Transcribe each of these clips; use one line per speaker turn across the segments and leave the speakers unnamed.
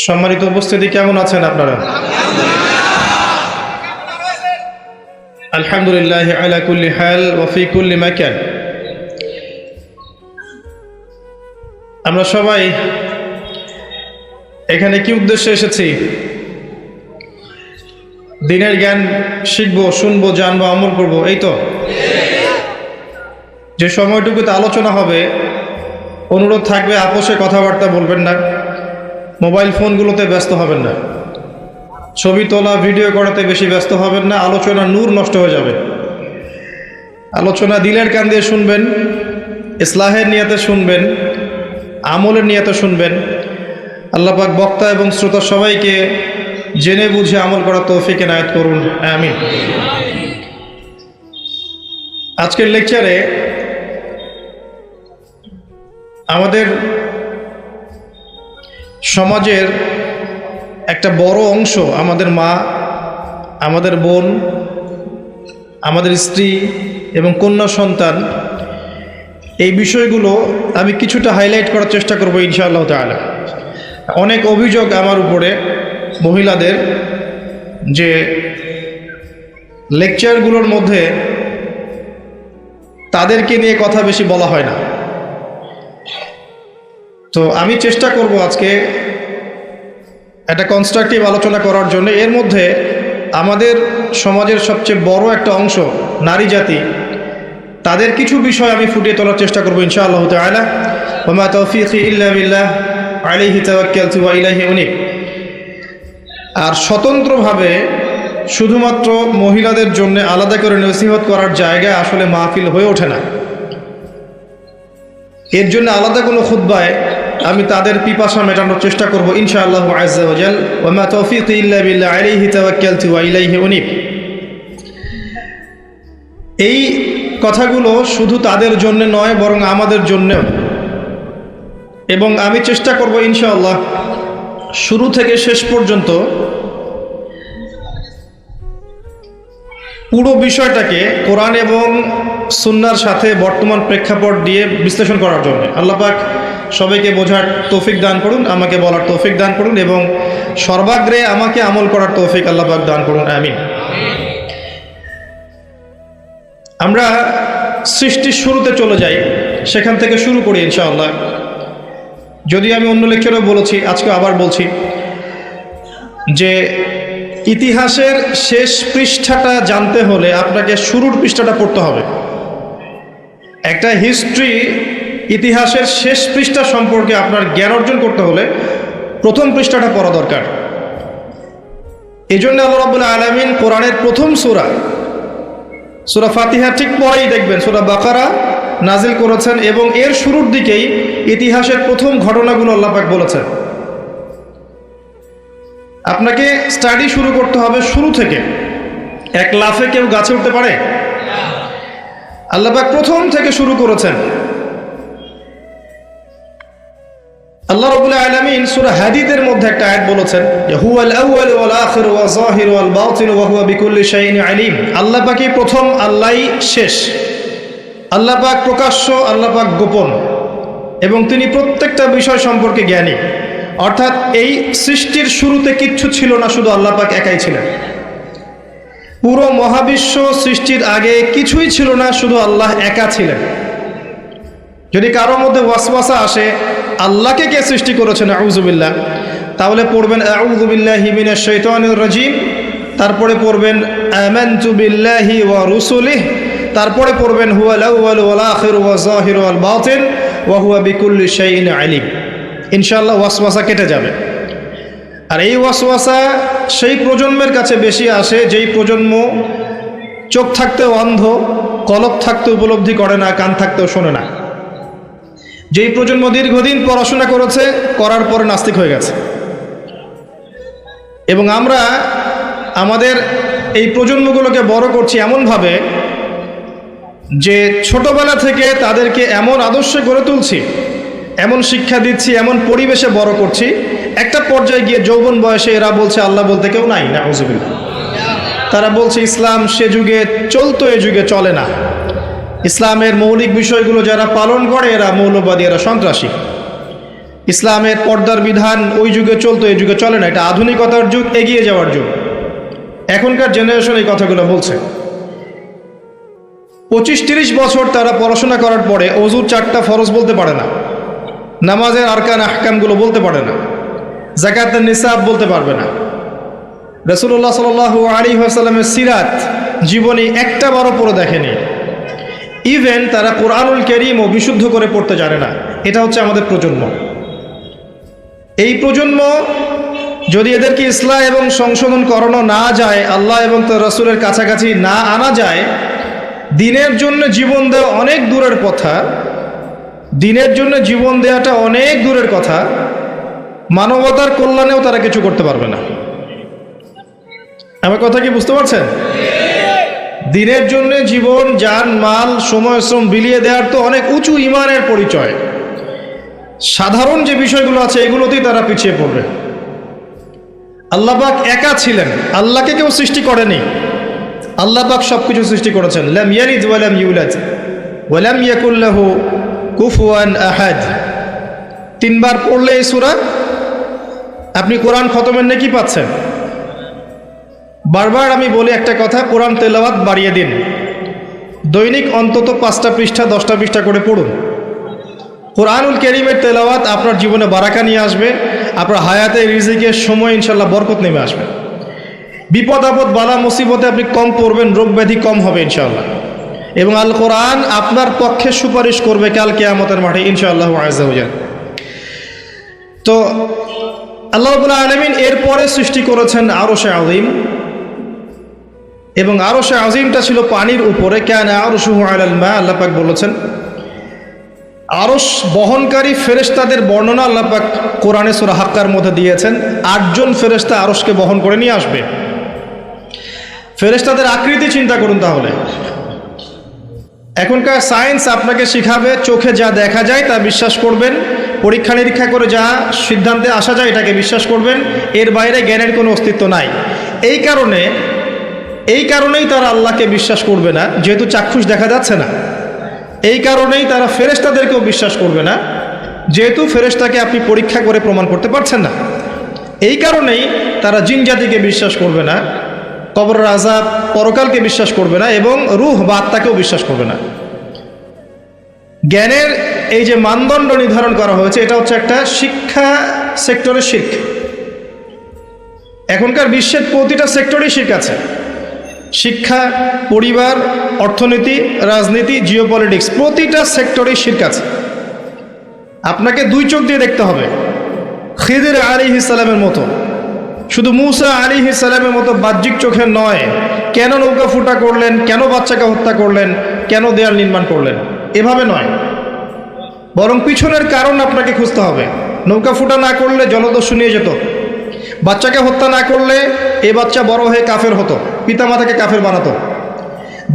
সম্মানিত উপস্থিতি, কেমন আছেন আপনারা? আলহামদুলিল্লাহ আলা কুল্লি হাল ওয়া ফি কুল্লি মাকান। আমরা সবাই এখানে কি উদ্দেশ্যে এসেছি? দিনের জ্ঞান শিখবো, শুনবো, জানবো, আমল করবো, এই তো। যে সময়টুকুতে আলোচনা হবে, অনুরোধ থাকবে আপোষে কথাবার্তা বলবেন না, মোবাইল ফোনগুলোতে ব্যস্ত হবেন না, ছবি তোলা ভিডিও করাতে বেশি ব্যস্ত হবেন না, আলোচনা নূর নষ্ট হয়ে যাবে। আলোচনা দিলের কান দিয়ে শুনবেন, ইসলাহের নিয়তে শুনবেন, আমলের নিয়তে শুনবেন। আল্লাহ পাক বক্তা এবং শ্রোতা সবাইকে জেনে বুঝে আমল করার তৌফিক এনায়েত করুন, আমিন। আজকের লেকচারে আমাদের সমাজের একটা বড় অংশ, আমাদের মা, আমাদের বোন, আমাদের স্ত্রী এবং কন্যা সন্তান, এই বিষয়গুলো আমি কিছুটা হাইলাইট করার চেষ্টা করব ইনশাআল্লাহ তাআলা। অনেক অভিযোগ আমার উপরে মহিলাদের যে লেকচারগুলোর মধ্যে তাদেরকে নিয়ে কথা বেশি বলা হয় না। তো আমি চেষ্টা করব আজকে একটা কনস্ট্রাকটিভ আলোচনা করার জন্য। এর মধ্যে আমাদের সমাজের সবচেয়ে বড় একটা অংশ নারী জাতি, তাদের কিছু বিষয় আমি ফুটিয়ে তোলার চেষ্টা করব ইনশাআল্লাহ তাআলা। ওয়া মা তাওফীকি ইল্লা বিল্লাহ আলাইহি তাওয়াক্কালতু ওয়া ইলাইহি উনীব। আর স্বতন্ত্রভাবে শুধুমাত্র মহিলাদের জন্য আলাদা করে নসিহত করার জায়গা আসলে মাহফিল হয়ে ওঠে না। এর জন্য আলাদা কোনো খুতবায় আমি তাদের পিপাসা মেটানোর চেষ্টা করব ইনশাআল্লাহ আযজা ওয়া জাল। ওয়া মা তাওফীকি ইল্লা বিল্লাহ আলাইহি তাওয়াক্কালতু ওয়া ইলাইহি উনীব। এই কথাগুলো শুধু তাদের জন্য নয়, বরং আমাদের জন্যও। এবং আমি চেষ্টা করব ইনশাআল্লাহ শুরু থেকে শেষ পর্যন্ত পুরো বিষয়টাকে কোরআন এবং সুন্নাহর সাথে বর্তমান প্রেক্ষাপট দিয়ে বিশ্লেষণ করার জন্য। আল্লাহ পাক সবাইকে বোঝার তৌফিক দান করুন, আমাকে বলার তৌফিক দান করুন এবং সর্বাগ্রে আমাকে আমল করার তৌফিক আল্লাহ পাক দান করুন, আমিন। আমরা সৃষ্টির শুরুতে চলে যাই, সেখান থেকে শুরু করি ইনশাআল্লাহ। যদি আমি অন্য লেকচারেও বলেছি, আজকে আবার বলছি যে ইতিহাসের শেষ পৃষ্ঠাটা জানতে হলে আপনাকে শুরুর পৃষ্ঠাটা পড়তে হবে। একটা হিস্ট্রি, ইতিহাসের শেষ পৃষ্ঠা সম্পর্কে আপনার জ্ঞান অর্জন করতে হলে প্রথম পৃষ্ঠাটা পড়া দরকার। এই জন্য আল্লাহ রাব্বুল আলামিন কোরআনের প্রথম সূরা ফাতিহা ঠিক পরেই দেখবেন সূরা বাকারা নাজিল করেছেন এবং এর শুরুর দিকেই ইতিহাসের প্রথম ঘটনাগুলো আল্লাহ পাক বলেছেন। আপনাকে স্টাডি শুরু করতে হবে শুরু থেকে। এক লাফে কেউ গাছে উঠতে পারে? আল্লাহ পাক প্রথম থেকে শুরু করেছেন। আল্লাহ রাব্বুল আলামিন সূরা হাদীদের মধ্যে একটা আয়াত বলেছেন যে হুয়াল আউয়াল ওয়াল আখির ওয়া যাহির ওয়াল বাতিন ওয়া হুয়া বিকুল্লি শাইইন আলিম। আল্লাহ পাকই প্রথম, আল্লাহই শেষ। আল্লাহ পাক প্রকাশ্য, আল্লাহ পাক গোপন, এবং তিনি প্রত্যেকটা বিষয় সম্পর্কে জ্ঞানী। অর্থাৎ এই সৃষ্টির শুরুতে কিচ্ছু ছিল না, শুধু আল্লাহ পাক একাই ছিলেন। পুরো মহাবিশ্ব সৃষ্টির আগে কিছুই ছিল না, শুধু আল্লাহ একা ছিলেন। যদি কারো মধ্যে ওয়াসওয়াসা আসে আল্লাহকে কে সৃষ্টি করেছেন আউযু বিল্লাহ, তাহলে পড়বেন আউযু বিল্লাহি মিনাশ শাইতানির রাজিম, তারপরে পড়বেন আমানতু বিল্লাহি ওয়া রুসুলিহি, তারপরে পড়বেন হুয়াল আউয়াল ওয়াল আখির ওয়া যাহির ওয়াল বাতিন ওয়া হুয়া বিকুল্লি শাইইন আলিম। ইনশাআল্লাহ ওয়াসওয়াসা কেটে যাবে। আর এই ওয়াসওয়াসা সেই প্রজন্মের কাছে বেশি আসে যেই প্রজন্ম চোখ থাকতেও অন্ধ, কলব থাকতে উপলব্ধি করে না, কান থাকতেও শোনে না। যেই প্রজন্ম দীর্ঘদিন পড়াশোনা করেছে, করার পরে নাস্তিক হয়ে গেছে। এবং আমরা আমাদের এই প্রজন্মগুলোকে বড় করছি এমনভাবে যে ছোটবেলা থেকে তাদেরকে এমন আদর্শে গড়ে তুলছি, এমন শিক্ষা দিচ্ছি, এমন পরিবেশে বড় করছি, একটা পর্যায়ে গিয়ে যৌবন বয়সে এরা বলছে আল্লাহ বলতে কেউ নাই, নাউযুবিল্লাহ। তারা বলছে ইসলাম সে যুগে চলতো, এ যুগে চলে না। ইসলামের মৌলিক বিষয়গুলো যারা পালন করে এরা মৌলবাদী, এরা সন্ত্রাসী। ইসলামের পর্দার বিধান ওই যুগে চলতো, এই যুগে চলে না। এটা আধুনিকতার যুগ, এগিয়ে যাওয়ার যুগ। এখনকার জেনারেশন এই কথাগুলো বলছে। 25-30 বছর তারা পড়াশোনা করার পরে অজুর 4টা ফরজ বলতে পারে না, নামাজের আরকান আহকামগুলো বলতে পারে না, যাকাতের নিসাব বলতে পারবে না, রাসূলুল্লাহ সাল্লাল্লাহু আলাইহি ওয়াসাল্লামের সিরাত জীবনী একটা বারও পড়ে দেখেনি। ইভেন তারা কোরআনুল কারীমও বিশুদ্ধ করে পড়তে জানে না। এটা হচ্ছে আমাদের প্রজন্ম। এই প্রজন্ম যদি এদেরকে ইসলাহ এবং সংশোধন করানো না যায়, আল্লাহ এবং তার রাসূলের কাছাকাছি না আনা যায়, দিনের জন্য জীবন দেওয়া অনেক দূরের কথা, দিনের জন্য জীবন দেওয়াটা অনেক দূরের কথা, মানবতার কল্যাণেও তারা কিছু করতে পারবে না। আমার কথা কি বুঝতে পারছেন? দিনের জন্য জীবন, জান, মাল, সময়, শ্রম বিলিয়ে দেওয়ার তো অনেক উঁচু ঈমানের পরিচয়। সাধারণ যে বিষয়গুলো আছে এগুলোতেই তারা পিছিয়ে পড়বে। আল্লাহ পাক একা ছিলেন, আল্লাহকে কেউ সৃষ্টি করেনি। আল্লাহ পাক সবকিছু সৃষ্টি করেছেন। লাম ইয়ালিদ ওয়া লাম ইউলাদ ওয়া লাম ইয়াকুল লাহু কুফুয়ান আহাদ। 3 বার পড়লে এই সূরা আপনি কোরআন খতমের নেকি পাচ্ছেন। বারবার আমি বলি একটা কথা, কোরআন তেলাওয়াত বাড়িয়ে দিন। দৈনিক অন্তত 5টা পৃষ্ঠা 10টা পৃষ্ঠা করে পড়ুন। কোরআনুল কারীমের তেলাওয়াত আপনার জীবনে বারাকা নিয়ে আসবে। আপনার হায়াতে রিজিকের সময় ইনশাল্লাহ বরকত নেমে আসবে। বিপদ আপদ বালা মুসিবতে আপনি কম পড়বেন, রোগ ব্যাধি কম হবে ইনশাআল্লাহ। এবং আল কোরআন আপনার পক্ষে সুপারিশ করবে কাল কিয়ামতের মাঠে ইনশাআল্লাহু আযজা ওয়া জাল। তো আল্লাহ রাব্বুল আলামিন এরপরে সৃষ্টি করেছেন আরশে আযীম, এবং আরশে আযীমটা ছিল পানির উপরে। কানা আরশুহু আলাল মা, আল্লাহ পাক বলেছেন। আরশ বহনকারী ফেরেশতাদের বর্ণনা আল্লাহ পাক কোরআনে সূরা হাক্কার মধ্যে দিয়েছেন। 8 জন ফেরেশতা আরশকে বহন করে নিয়ে আসবে। ফেরেশতাদের আকৃতি চিন্তা করুন তাহলে। এখনকার সায়েন্স আপনাকে শিখাবে চোখে যা দেখা যায় তা বিশ্বাস করবেন, পরীক্ষা নিরীক্ষা করে যা সিদ্ধান্তে আসা যায় এটাকে বিশ্বাস করবেন, এর বাইরে জ্ঞানের কোনো অস্তিত্ব নাই। এই কারণেই তারা আল্লাহকে বিশ্বাস করবে না, যেহেতু চাক্ষুষ দেখা যাচ্ছে না। এই কারণেই তারা ফেরেশতাদেরকেও বিশ্বাস করবে না, যেহেতু ফেরেশতাকে আপনি পরীক্ষা করে প্রমাণ করতে পারছেন না। এই কারণেই তারা জিন জাতিকে বিশ্বাস করবে না, কবরের আযাব, পরকালকে বিশ্বাস করবে না, এবং রূহ বা আত্মাকেও বিশ্বাস করবে না। জ্ঞানের এই যে মানদণ্ড নির্ধারণ করা হয়েছে, এটা হচ্ছে একটা শিক্ষা সেক্টরের শির্ক। এখনকার বিশ্বের প্রতিটা সেক্টরেই শির্ক আছে। শিক্ষা, পরিবার, অর্থনীতি, রাজনীতি, জিওপলিটিক্স, প্রতিটা সেক্টরেই শিরক আছে। আপনাকে 2 চোখ দিয়ে দেখতে হবে। খিদির আলাইহিস সালামের মতো, শুধু মূসা আলাইহিস সালামের মতো বাহ্যিক চোখে নয়। কেন নৌকা ফুটা করলেন, কেন বাচ্চাকে হত্যা করলেন, কেন দেয়াল নির্মাণ করলেন, এভাবে নয়, বরং পিছনের কারণ আপনাকে খুঁজতে হবে। নৌকা ফুটা না করলে জলদস্যু নিয়ে যেত। বাচ্চাকে হত্যা না করলে এ বাচ্চা বড় হয়ে কাফের হতো, পিতামাতাকে কাফের বানাতো।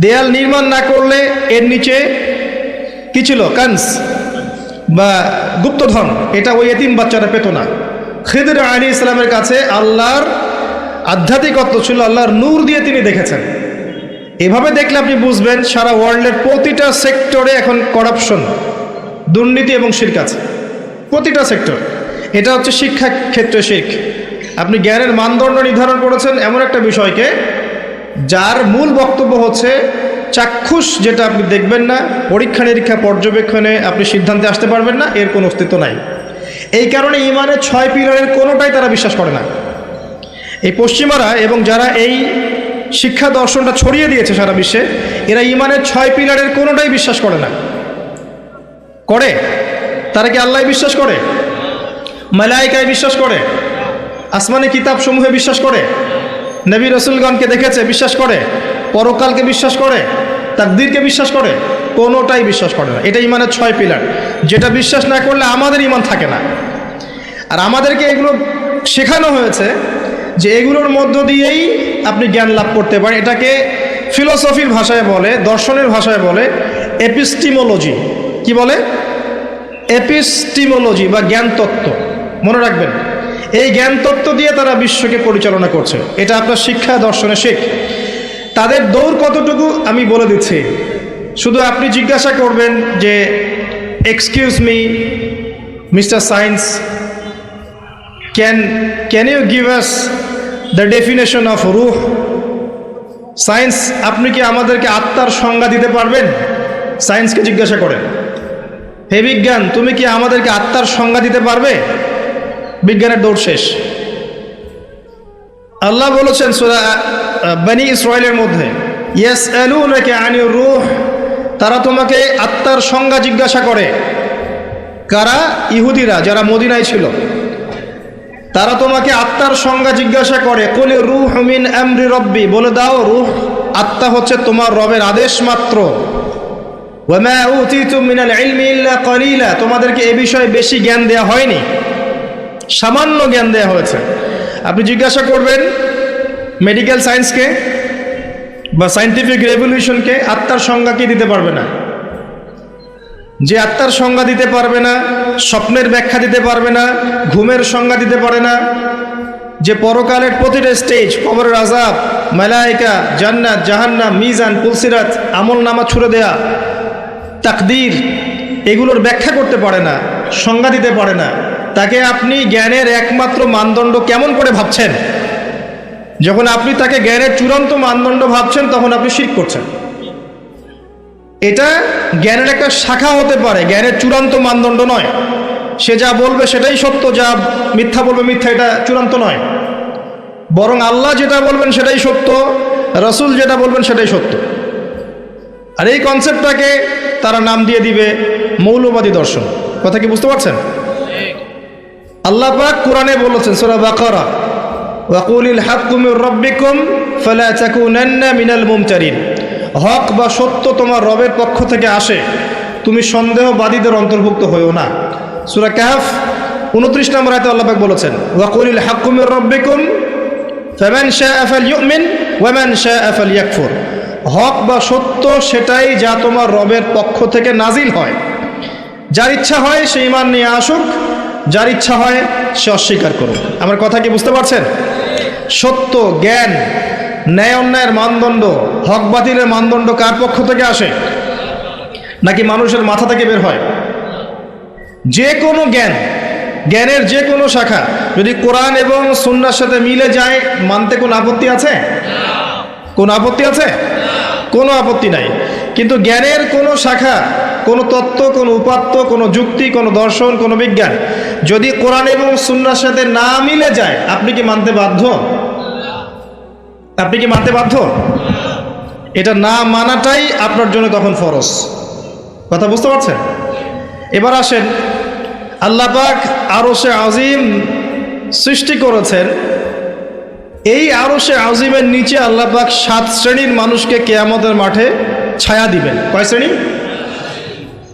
দেয়াল নির্মাণ না করলে এর নিচে কি ছিল, কানস বা গুপ্তধন, এটা ওই এতিম বাচ্চারা পেত না। খিদির আলাইহিস সালামের কাছে আল্লাহর আধ্যাত্মিকত্ব ছিল, আল্লাহর নূর দিয়ে তিনি দেখেছেন। এভাবে দেখলে আপনি বুঝবেন সারা ওয়ার্ল্ডের প্রতিটা সেক্টরে এখন করাপশন, দুর্নীতি এবং শিরক আছে, প্রতিটা সেক্টর। এটা হচ্ছে শিক্ষা ক্ষেত্রে শিরক। আপনি জ্ঞানের মানদণ্ড নির্ধারণ করেছেন এমন একটা বিষয়কে, যার মূল বক্তব্য হচ্ছে চাক্ষুষ যেটা আপনি দেখবেন না, পরীক্ষা নিরীক্ষা পর্যবেক্ষণে আপনি সিদ্ধান্তে আসতে পারবেন না, এর কোনো অস্তিত্ব নাই। এই কারণে ঈমানের 6 পিলারের কোনোটাই তারা বিশ্বাস করে না। এই পশ্চিমারা এবং যারা এই শিক্ষা দর্শনটা ছড়িয়ে দিয়েছে সারা বিশ্বে, এরা ঈমানের 6 পিলারের কোনোটাই বিশ্বাস করে না। করে? তারা কি আল্লাহ বিশ্বাস করে? মালায়েকায় বিশ্বাস করে? আসমানি কিতাব সমূহে বিশ্বাস করে? নবী রাসূলগণকে দেখেছে, বিশ্বাস করে? পরকালকে বিশ্বাস করে? তাকদীরকে বিশ্বাস করে? কোনোটাই বিশ্বাস করে না। এটা ঈমানের 6 পিলার, যেটা বিশ্বাস না করলে আমাদের ঈমান থাকে না। আর আমাদেরকে এগুলো শেখানো হয়েছে যে এগুলোর মধ্য দিয়েই আপনি জ্ঞান লাভ করতে পারেন। এটাকে ফিলোসফির ভাষায় বলে, দর্শনের ভাষায় বলে এপিস্টিমোলজি। কি বলে? এপিস্টিমোলজি বা জ্ঞান তত্ত্ব। মনে রাখবেন, এই জ্ঞান তত্ত্ব দিয়ে তারা বিশ্বকে পরিচালনা করছে। এটা আপনার শিক্ষা দর্শনে শিখ। তাদের দৌড় কতটুকু আমি বলে দিচ্ছি, শুধু আপনি জিজ্ঞাসা করবেন যে excuse me, Mr. Science, can you give us the definition of ruh? Science, আপনি কি আমাদেরকে আত্মার সংজ্ঞা দিতে পারবেন? সায়েন্সকে জিজ্ঞাসা করেন, হে বিজ্ঞান, তুমি কি আমাদেরকে আত্মার সংজ্ঞা দিতে পারবে? বিজ্ঞানের দৌড় শেষ। আল্লাহ বলেছেন সূরা বনী ইসরাঈলের মধ্যে, ইয়াসআলুনাকা আনির রূহ, তারা তোমাকে আত্মার সংজ্ঞা জিজ্ঞাসা করে। কারা? ইহুদিরা, যারা মদিনায় ছিল। তারা তোমাকে আত্মার সংজ্ঞা জিজ্ঞাসা করে। কুল রূহ মিন আমরি রব্বি, বলে দাও রূহ আত্মা হচ্ছে তোমার রবের আদেশ মাত্র। ওয়া মা উতিতুম মিনাল ইলমি ইল্লা কলিলা, তোমাদেরকে এ বিষয়ে বেশি জ্ঞান দেয়া হয়নি, সামান্য জ্ঞান দেয়া হয়েছে। আপনি জিজ্ঞাসা করবেন মেডিকেল সায়েন্সকে বা সায়েন্টিফিক রেভলিউশনকে, আত্মার সংজ্ঞা কি দিতে পারবে না। যে আত্মার সংজ্ঞা দিতে পারবে না, স্বপ্নের ব্যাখ্যা দিতে পারবে না, ঘুমের সংজ্ঞা দিতে পারে না, যে পরকালের প্রতিটা স্টেজ, কবরের আযাব, মালায়েকা, জান্নাত, জাহান্নাম, মিজান, পুলসিরাত, আমল নামা ছুড়ে দেয়া, তাকদীর, এগুলোর ব্যাখ্যা করতে পারে না, সংজ্ঞা দিতে পারে না, তাকে আপনি জ্ঞানের একমাত্র মানদণ্ড কেমন করে ভাবছেন? যখন আপনি তাকে জ্ঞানের চূড়ান্ত মানদণ্ড ভাবছেন, তখন আপনি শিরক করছেন। এটা জ্ঞানের একটা শাখা হতে পারে, জ্ঞানের চূড়ান্ত মানদণ্ড নয়। সে যা বলবে সেটাই সত্য, যা মিথ্যা বলবে মিথ্যা, এটা চূড়ান্ত নয়। বরং আল্লাহ যেটা বলবেন সেটাই সত্য, রাসূল যেটা বলবেন সেটাই সত্য। আর এই কনসেপ্টটাকে তারা নাম দিয়ে দিবে মৌলবাদী দর্শন। কথা কি বুঝতে পারছেন? আল্লাহ পাক কোরআনে বলেছেন সূরা বাকারা, ওয়া কুলিল হাক্কু মির রাব্বিকুম ফালা তাকুনান্না মিনাল মুমতারিন, হক বা সত্য তোমার রবের পক্ষ থেকে আসে, তুমি সন্দেহবাদীদের অন্তর্ভুক্ত হইও না। সূরা কাহফ 29 নম্বর আয়াতে আল্লাহ পাক বলেছেন, ওয়া কুলিল হাক্কু মির রাব্বিকুম ফামান শাআ ফালইউমিন ওয়া মান শাআ ফালইয়াকফুর, হক বা সত্য সেটাই যা তোমার রবের পক্ষ থেকে নাজিল হয়। যার ইচ্ছা হয় সে ঈমান নিয়ে আসুক, যার ইচ্ছা হয় সে অস্বীকার করুক। আমার কথা কি বুঝতে পারছেন? সত্য, জ্ঞান, ন্যায় অন্যায়ের মানদণ্ড, হক বাতিলের মানদণ্ড কার পক্ষ থেকে আসে? নাকি মানুষের মাথা থেকে বের হয়? যে কোনো জ্ঞান, জ্ঞানের যে কোনো শাখা যদি কোরআন এবং সুন্নাহর সাথে মিলে যায়, মানতে কোনো আপত্তি আছে? কোনো আপত্তি আছে? কোনো আপত্তি নাই। কিন্তু জ্ঞানের কোনো শাখা, কোনো তত্ত্ব, কোনো উপাত্ত, কোনো যুক্তি, কোনো দর্শন, কোনো বিজ্ঞান যদি কোরআন এবং সুন্নাহর সাথে না মিলে যায়, আপনি কি মানতে বাধ্য? আপনি কি মানতে বাধ্য? এটা না মানাটাই আপনার জন্য তখন ফরজ। কথা বুঝতে পারছেন? এবার আসেন, আল্লাহ পাক আরশে আজিম সৃষ্টি করেছেন। এই আরশে আজিমের নিচে আল্লাহ পাক 7 শ্রেণীর মানুষকে কিয়ামতের মাঠে ছায়া দিবেন। কয় শ্রেণী?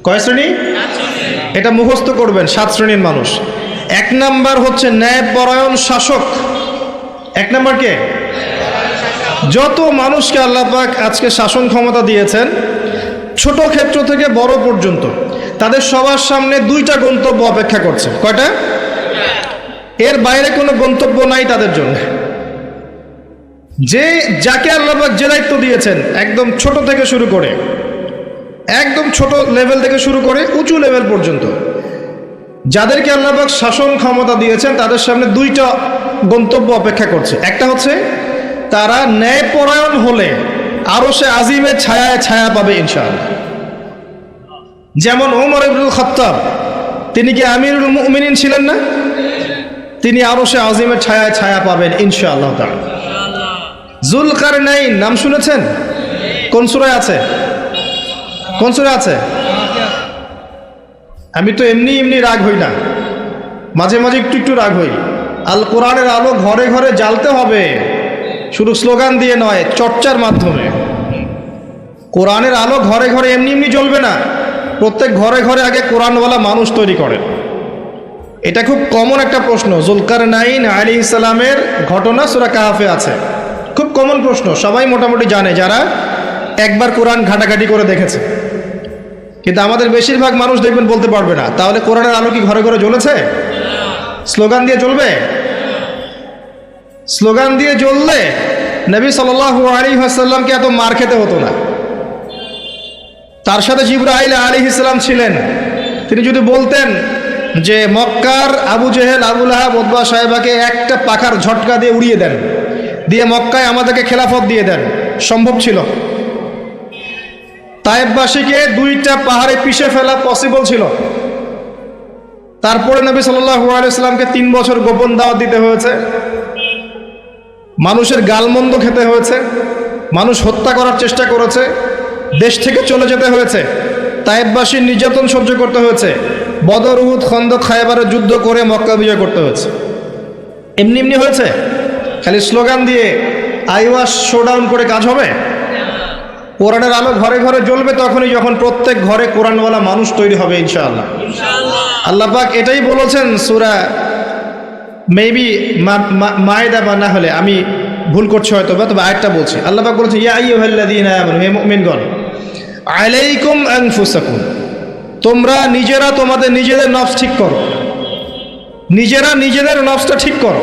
কয় শ্রেণী? এটা মুখস্থ করবেন, 7 শ্রেণীর মানুষ। 1 নাম্বার হচ্ছে ন্যায়পরায়ণ শাসক। 1 নাম্বার কে? যত মানুষকে আল্লাহ পাক আজকে শাসন ক্ষমতা দিয়েছেন, ছোট ক্ষেত্র থেকে বড় পর্যন্ত, তাদের সবার সামনে 2টা গন্তব্য অপেক্ষা করছে। কয়টা? এর বাইরে কোনো গন্তব্য নাই তাদের জন্য। যে যাকে আল্লাহ পাক যে দায়িত্ব দিয়েছেন, একদম ছোট থেকে শুরু করে, একদম ছোট লেভেল থেকে শুরু করে উঁচু লেভেল পর্যন্ত যাদেরকে আল্লাহ পাক শাসন ক্ষমতা দিয়েছেন, তাদের সামনে 2টা গন্তব্য অপেক্ষা করছে। একটা হচ্ছে তারা ন্যায়পরায়ণ হলে আরশে আজিমের ছায়ায় ছায়া পাবে ইনশাআল্লাহ। যেমন ওমর ইবনুল খাত্তাব, তিনি কি আমিরুল মুমিনিন ছিলেন না? তিনি আরশে আজিমের ছায়ায় ছায়া পাবেন ইনশাআল্লাহ তাআলা। যুলকারনাইন নাম শুনেছেন? কোন সূরায় আছে? কোন সূরায় আছে? আমি তো এমনি এমনি রাগ হই না, মাঝে মাঝে একটু একটু রাগ হই। আল কোরআনের আলো ঘরে ঘরে জ্বালতে হবে, শুধু স্লোগান দিয়ে নয়, চর্চার মাধ্যমে। কোরআনের আলো ঘরে ঘরে এমনি এমনি জ্বলবে না, প্রত্যেক ঘরে ঘরে আগে কোরআনওয়ালা মানুষ তৈরি করেন। এটা খুব কমন একটা প্রশ্ন। যুলকারনাইন আলাইহিস সালামের ঘটনা সূরা কাহফে আছে, খুব কমন প্রশ্ন, সবাই মোটামুটি জানে যারা একবার কোরআন ঘাটাঘাটি করে দেখেছে। কিন্তু আমাদের বেশিরভাগ মানুষ দেখবেন বলতে পারবে না। তাহলে কোরআনের আলো কি ঘরে ঘরে জ্বলেছে? স্লোগান দিয়ে জ্বলবে? স্লোগান দিয়ে জ্বললে নবী সাল্লাল্লাহু আলাইহি ওয়াসাল্লামকে এত মার খেতে হতো না। তার সাথে জিবরাইল আলাইহিস সালাম ছিলেন, তিনি যদি বলতেন যে মক্কার আবু জেহেল, আবু লাহাব, উতবা, সাহেবাকে একটা পাখার ঝটকা দিয়ে উড়িয়ে দেন, দিয়ে মক্কায় আমাদেরকে খেলাফত দিয়ে দেন? সম্ভব ছিল? তায়েববাসীকে 2টা পাহাড়ে পিষে ফেলা পসিবল ছিল। তারপরে নবী সাল্লাল্লাহু আলাইহি সাল্লামকে 3 বছর গোপন দাওয়াত দিতে হয়েছে, মানুষের গালমন্দ খেতে হয়েছে, মানুষ হত্যা করার চেষ্টা করেছে, দেশ থেকে চলে যেতে হয়েছে, তায়েববাসীর নির্যাতন সহ্য করতে হয়েছে, বদর, উহুদ, খন্দক, খায়বারের যুদ্ধ করে মক্কা বিজয় করতে হয়েছে। এমনি এমনি হয়েছে? খালি স্লোগান দিয়ে আইওয়াস শোডাউন করে কাজ হবে? কোরআনের আলো ঘরে ঘরে জ্বলবে তখনই, যখন প্রত্যেক ঘরে কোরআনওয়ালা মানুষ তৈরি হবে ইনশাআল্লাহ। আল্লাহ পাক এটাই বলেছেন সূরা মেবি মায়েদা, বা না হলে আমি ভুল করছি হয়তো, তবে আয়াতটা বলছি। আল্লাহ পাক বলেছেন ইয়া আইয়ুহাল্লাযীনা আমানু, হে মুমিনগণ, আলাইকুম আনফুসাকুম, তোমরা নিজেরা তোমাদের নিজেদের নফস ঠিক করো, নিজেরা নিজেদের নফসটা ঠিক করো।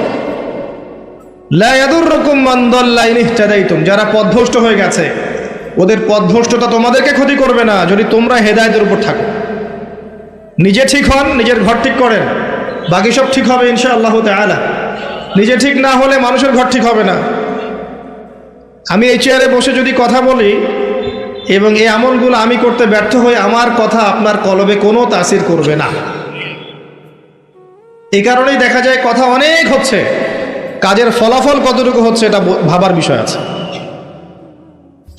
লা ইয়াদুররুকুম মান দাল্লা ইন ইহতাদাইতুম, যারা পথভ্রষ্ট হয়ে গেছে ওদের পথভ্রষ্টতা তোমাদেরকে ক্ষতি করবে না যদি তোমরা হেদায়েতের উপর থাকো। নিজে ঠিক হন, নিজের ঘর ঠিক করেন, বাকি সব ঠিক হবে ইনশাআল্লাহ তাআলা। নিজে ঠিক না হলে মানুষের ঘর ঠিক হবে না। আমি এই চেয়ারে বসে যদি কথা বলি এবং এই আমলগুলো আমি করতে ব্যর্থ হই, আমার কথা আপনার কলবে কোনো তাসির করবে না। এই কারণেই দেখা যায় কথা অনেক হচ্ছে, কাজের ফলাফল কতটুকু হচ্ছে এটা ভাবার বিষয় আছে।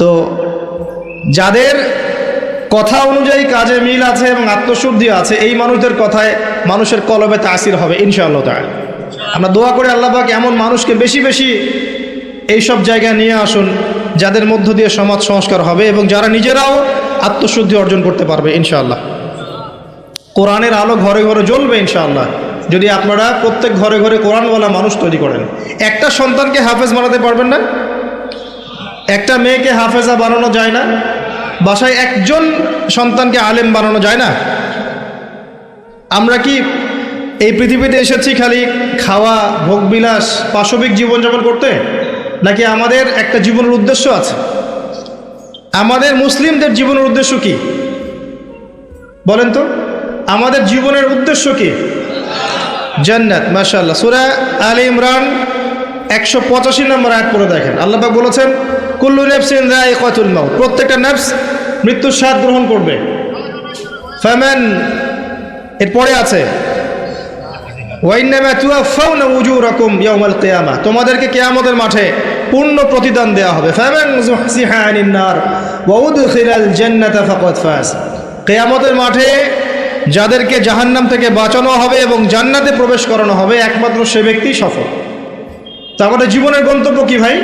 তো যাদের কথা অনুযায়ী কাজে মিল আছে এবং আত্মশুদ্ধি আছে, এই মানুষদের কথায় মানুষের কলবে তাসির হবে ইনশাআল্লাহ তাআলা। আমরা দোয়া করি আল্লাহ পাক এমন মানুষকে বেশি বেশি এইসব জায়গায় নিয়ে আসুন যাদের মধ্য দিয়ে সমাজ সংস্কার হবে এবং যারা নিজেরাও আত্মশুদ্ধি অর্জন করতে পারবে ইনশাআল্লাহ। কোরআনের আলো ঘরে ঘরে জ্বলবে ইনশাআল্লাহ যদি আপনারা প্রত্যেক ঘরে ঘরে কোরআনওয়ালা মানুষ তৈরি করেন। একটা সন্তানকে হাফেজ বানাতে পারবেন না? একটা মেয়েকে হাফেজা বানানো যায় না? বাসায় একজন সন্তানকে আলেম বানানো যায় না? আমরা কি এই পৃথিবীতে এসেছি খালি খাওয়া, ভোগবিলাস, পাশবিক জীবনযাপন করতে, নাকি আমাদের একটা জীবনের উদ্দেশ্য আছে? আমাদের মুসলিমদের জীবনের উদ্দেশ্য কি বলেন তো? আমাদের জীবনের উদ্দেশ্য কি? জান্নাত। মাশাআল্লাহ, সূরা আলে ইমরান 185 নম্বর আয়াত পড়ে দেখেন। আল্লাহ পাক বলেছেন কুল্লু নাফসিন যায়িকাতুল মাউত, প্রত্যেকটা নফস মৃত্যুর স্বাদ গ্রহণ করবে। ফামান, এরপরে আছে ওয়াইন্নামা তুওয়াফাউনা উজুরাকুম ইয়াউমাল কিয়ামা, তোমাদেরকে কিয়ামতের মাঠে পূর্ণ প্রতিদান দেওয়া হবে। ফামান যুহসিহা আনিন নার ওয়া উদখিলাল জান্নাতা ফাকাদ ফাজ, কিয়ামতের মাঠে যাদেরকে জাহান্নাম থেকে বাঁচানো হবে এবং জান্নাতে প্রবেশ করানো হবে একমাত্র সে ব্যক্তি সফল। তা আমাদের জীবনের গন্তব্য কি ভাই?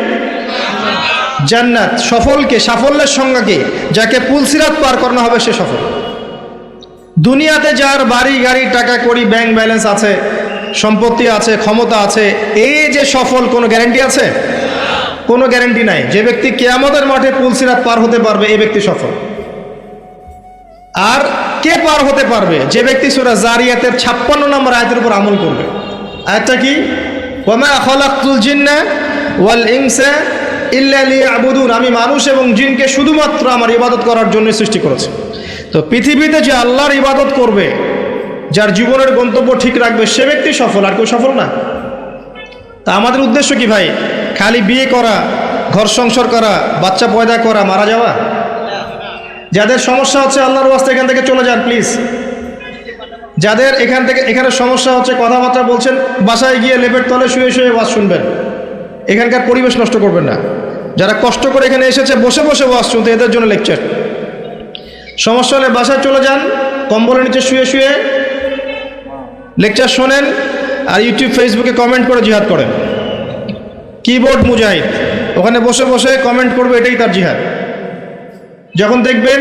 জান্নাত। সফলকে, সাফল্যের সংজ্ঞা কি? যাকে পুলসিরাত পার করানো হবে সে সফল। দুনিয়াতে যার বাড়ি গাড়ি, টাকা কড়ি, ব্যাংক ব্যালেন্স আছে, সম্পত্তি আছে, ক্ষমতা আছে, এই যে সফল, কোনো গ্যারান্টি আছে? কোনো গ্যারান্টি নাই। যে ব্যক্তি কিয়ামতের মাঠে পুলসিরাত পার হতে পারবে এই ব্যক্তি সফল। আর কে পার হতে পারবে? যে ব্যক্তি সূরা জারিয়াতের 56 নম্বর আয়াতের উপর আমল করবে। আয়াতটা কি? ওয়ামা খালাকতুল জিন্না ওয়াল ইনসা ইল্লা লিয়াবুদুন, আমি মানুষ এবং জিনকে শুধুমাত্র আমার ইবাদত করার জন্য সৃষ্টি করেছি। তো পৃথিবীতে যে আল্লাহর ইবাদত করবে, যার জীবনের গন্তব্য ঠিক রাখবে, সে ব্যক্তি সফল, আর কেউ সফল না। তা আমাদের উদ্দেশ্য কি ভাই? খালি বিয়ে করা, ঘর সংসার করা, বাচ্চা পয়দা করা, মারা যাওয়া? যাদের সমস্যা হচ্ছে আল্লাহর ওয়াস্তে এখান থেকে চলে যান প্লিজ। যাদের এখানে সমস্যা হচ্ছে, কথাবার্তা বলছেন, বাসায় গিয়ে লেপের তলে শুয়ে শুয়ে ওয়াজ শুনবেন, এখানকার পরিবেশ নষ্ট করবেন না। যারা কষ্ট করে এখানে এসেছে বসে বসে ওয়াজ শুনতে, এদের জন্য লেকচার। সমস্যা হলে বাসায় চলে যান, কম্বলের নিচে শুয়ে শুয়ে লেকচার শোনেন, আর ইউটিউব ফেসবুকে কমেন্ট করে জিহাদ করেন। কিবোর্ড মুজাহিদ ওখানে বসে বসে কমেন্ট করবে, এটাই তার জিহাদ। যখন দেখবেন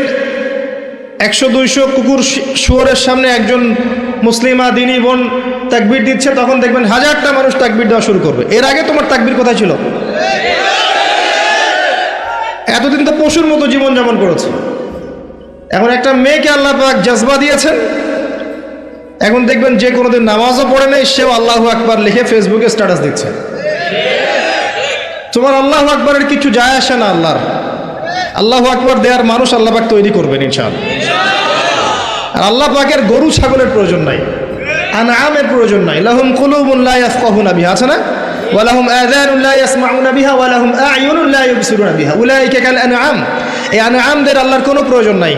100-200 কুকুর শুয়োরের সামনে একজন মুসলিমা দিনী বোন তাকবীর দিচ্ছে, তখন দেখবেন 1000টা মানুষ তাকবীর দেওয়া শুরু করবে। এর আগে তোমার তাকবীর কোথায় ছিল? এতদিন তো পশুর মতো জীবনযাপন করেছে। এখন একটা মেয়েকে আল্লাহ পাক জজবা দিয়েছেন, এখন দেখবেন যে কোনোদিন নামাজও পড়ে নেই, সেও আল্লাহু আকবার লিখে ফেসবুকে স্ট্যাটাস দিচ্ছে। তোমার আল্লাহু আকবারের কিছু যায় আসে না। আল্লাহু আকবার দেওয়ার মানুষ আল্লাহ পাক তৈরি করবেন ইনশাআল্লাহ। আর আল্লাহ পাকের গরু ছাগলের প্রয়োজন নাই। আনআমের প্রয়োজন নাই। লাহুম কুলুবুন লা ইয়াফকাহুনা বিহা, আছে না? ওয়া লাহুম আযানুন লা ইয়াসমাউনা বিহা ওয়া লাহুম আ'য়ুনুন লা ইউবসিরুনা বিহা উলাইকা কাল আনআম। এই আনআমদের আল্লাহর কোনো প্রয়োজন নাই।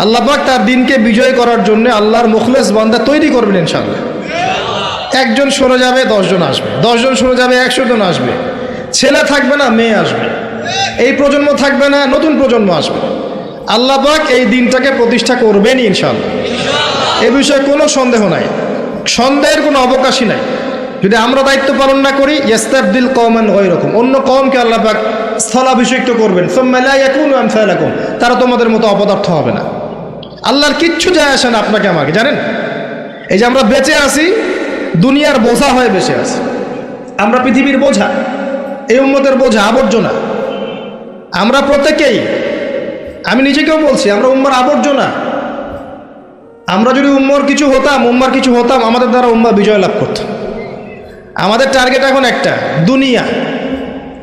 আল্লাহ পাক তার দিনকে বিজয় করার জন্য আল্লাহর মুখলেস বান্দা তৈরি করবেন ইনশাআল্লাহ। একজন সরে যাবে 10 জন আসবে, 10 জন সরে যাবে 100 জন আসবে। ছেলে থাকবে না মেয়ে আসবে, এই প্রজন্ম থাকবে না নতুন প্রজন্ম আসবে। আল্লাহ পাক এই দিনটাকে প্রতিষ্ঠা করবেন ইনশাআল্লাহ, এ বিষয়ে কোনো সন্দেহ নাই, সন্দেহের কোনো অবকাশই নাই। যদি আমরা দায়িত্ব পালন না করি, ইয়াস্তাবদিল কওমান গায়রাকুম, অন্য কওমকে আল্লাহ পাক স্থলাভিষিক্ত করবেন, সুম্মা লা ইয়াকুনু আমসালাকুম, তারা তোমাদের মতো অপদার্থ হবে না। আল্লাহর কিচ্ছু যায় আসে না আপনাকে আমাকে, জানেন? এই যে আমরা বেঁচে আছি, দুনিয়ার বোঝা হয়ে বেঁচে আছি আমরা, পৃথিবীর বোঝা, এই উম্মতের বোঝা, আবর্জনা। আমরা প্রত্যেকেই, আমি নিজেকেও বলছি, আমরা উম্মার আবর্জনা। আমরা যদি উম্মার কিছু হতাম, আমাদের দ্বারা উম্মা বিজয় লাভ করত। আমাদের টার্গেট এখন একটা, দুনিয়া।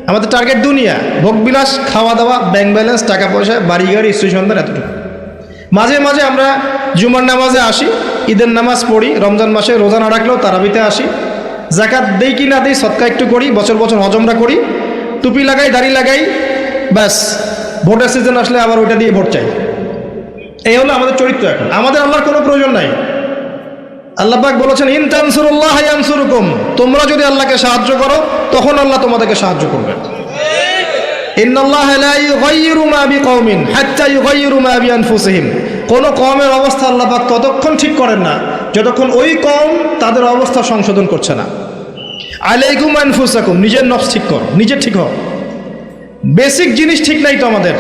আমাদের টার্গেট দুনিয়া, ভোগবিলাস, খাওয়া দাওয়া, ব্যাংক ব্যালেন্স, টাকা পয়সা, বাড়ি গাড়ি, স্ত্রী সন্তান, এতটুকু। মাঝে মাঝে আমরা জুমার নামাজে আসি, ঈদের নামাজ পড়ি, রমজান মাসে রোজা না রাখলেও তারাবিতে আসি, জাকাত দেই কি না দেই, সদকা একটু করি, বছর বছর হজ উমরা করি, টুপি লাগাই, দাড়ি লাগাই, ব্যাস ভোটের সিজন আসলে আবার ওইটা দিয়ে ভোট চাই। এই হলো আমাদের চরিত্র। এখন আমাদের আল্লাহর কোনো প্রয়োজন নাই। আল্লাহ পাক বলেছেন, ইন তানসুরুল্লাহ ইয়ানসুরুকুম, তোমরা যদি আল্লাহকে সাহায্য করো তখন আল্লাহ তোমাদেরকে সাহায্য করবেন। ইন্নাল্লাহা লা ইউগাইয়িরু মা বিকওমিন হাত্তা ইউগাইয়িরু মা বিআনফুসিহিম, কোন কওমের অবস্থা আল্লাহ পাক ততক্ষণ ঠিক করেন না যতক্ষণ ওই কওম তাদের অবস্থা সংশোধন করছে না। আলাইকুম আনফুসাকুম, নিজের নফস ঠিক করো, নিজে ঠিক হও। বেসিক জিনিস ঠিক নাই তো আমাদের।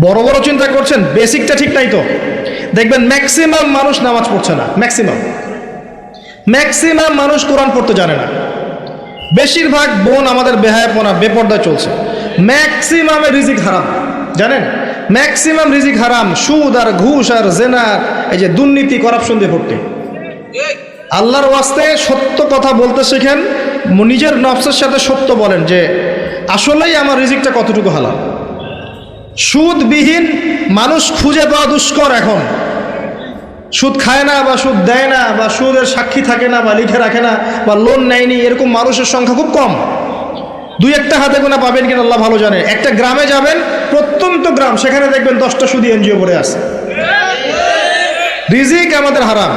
বড় বড় চিন্তা করছেন, বেসিকটা ঠিক নাই তো। দেখবেন ম্যাক্সিমাম মানুষ নামাজ পড়ছে না, ম্যাক্সিমাম মানুষ কোরআন পড়তে জানে না। বেশিরভাগ বোন আমাদের বেহায়াপনা, বেপর্দায় চলছে। ম্যাক্সিমামের রিজিক হারাম, জানেন? ম্যাক্সিমাম রিজিক হারাম, সুদ আর ঘুষ আর জেনা, এই যে দুর্নীতি, করাপশন দিয়ে ভর্তি। আল্লাহর ওয়াস্তে সত্য কথা বলতে শেখেন, নিজের নফসের সাথে সত্য বলেন যে আসলেই আমার রিজিকটা কতটুকু হালাল। সুদবিহীন মানুষ খুঁজে পাওয়া দুষ্কর এখন। সুদ খায় না বা সুদ দেয় না বা সুদের সাক্ষী থাকে না বা লিখে রাখে না বা লোন নেয়নি, এরকম মানুষের সংখ্যা খুব কম। দুই একটা হাতে গোনা পাবেন কিনা আল্লাহ ভালো জানে। একটা গ্রামে যাবেন, প্রত্যন্ত গ্রাম, সেখানে দেখবেন 10টা সুদী এনজিও পড়ে আছে। রিজিক আমাদের হারাম।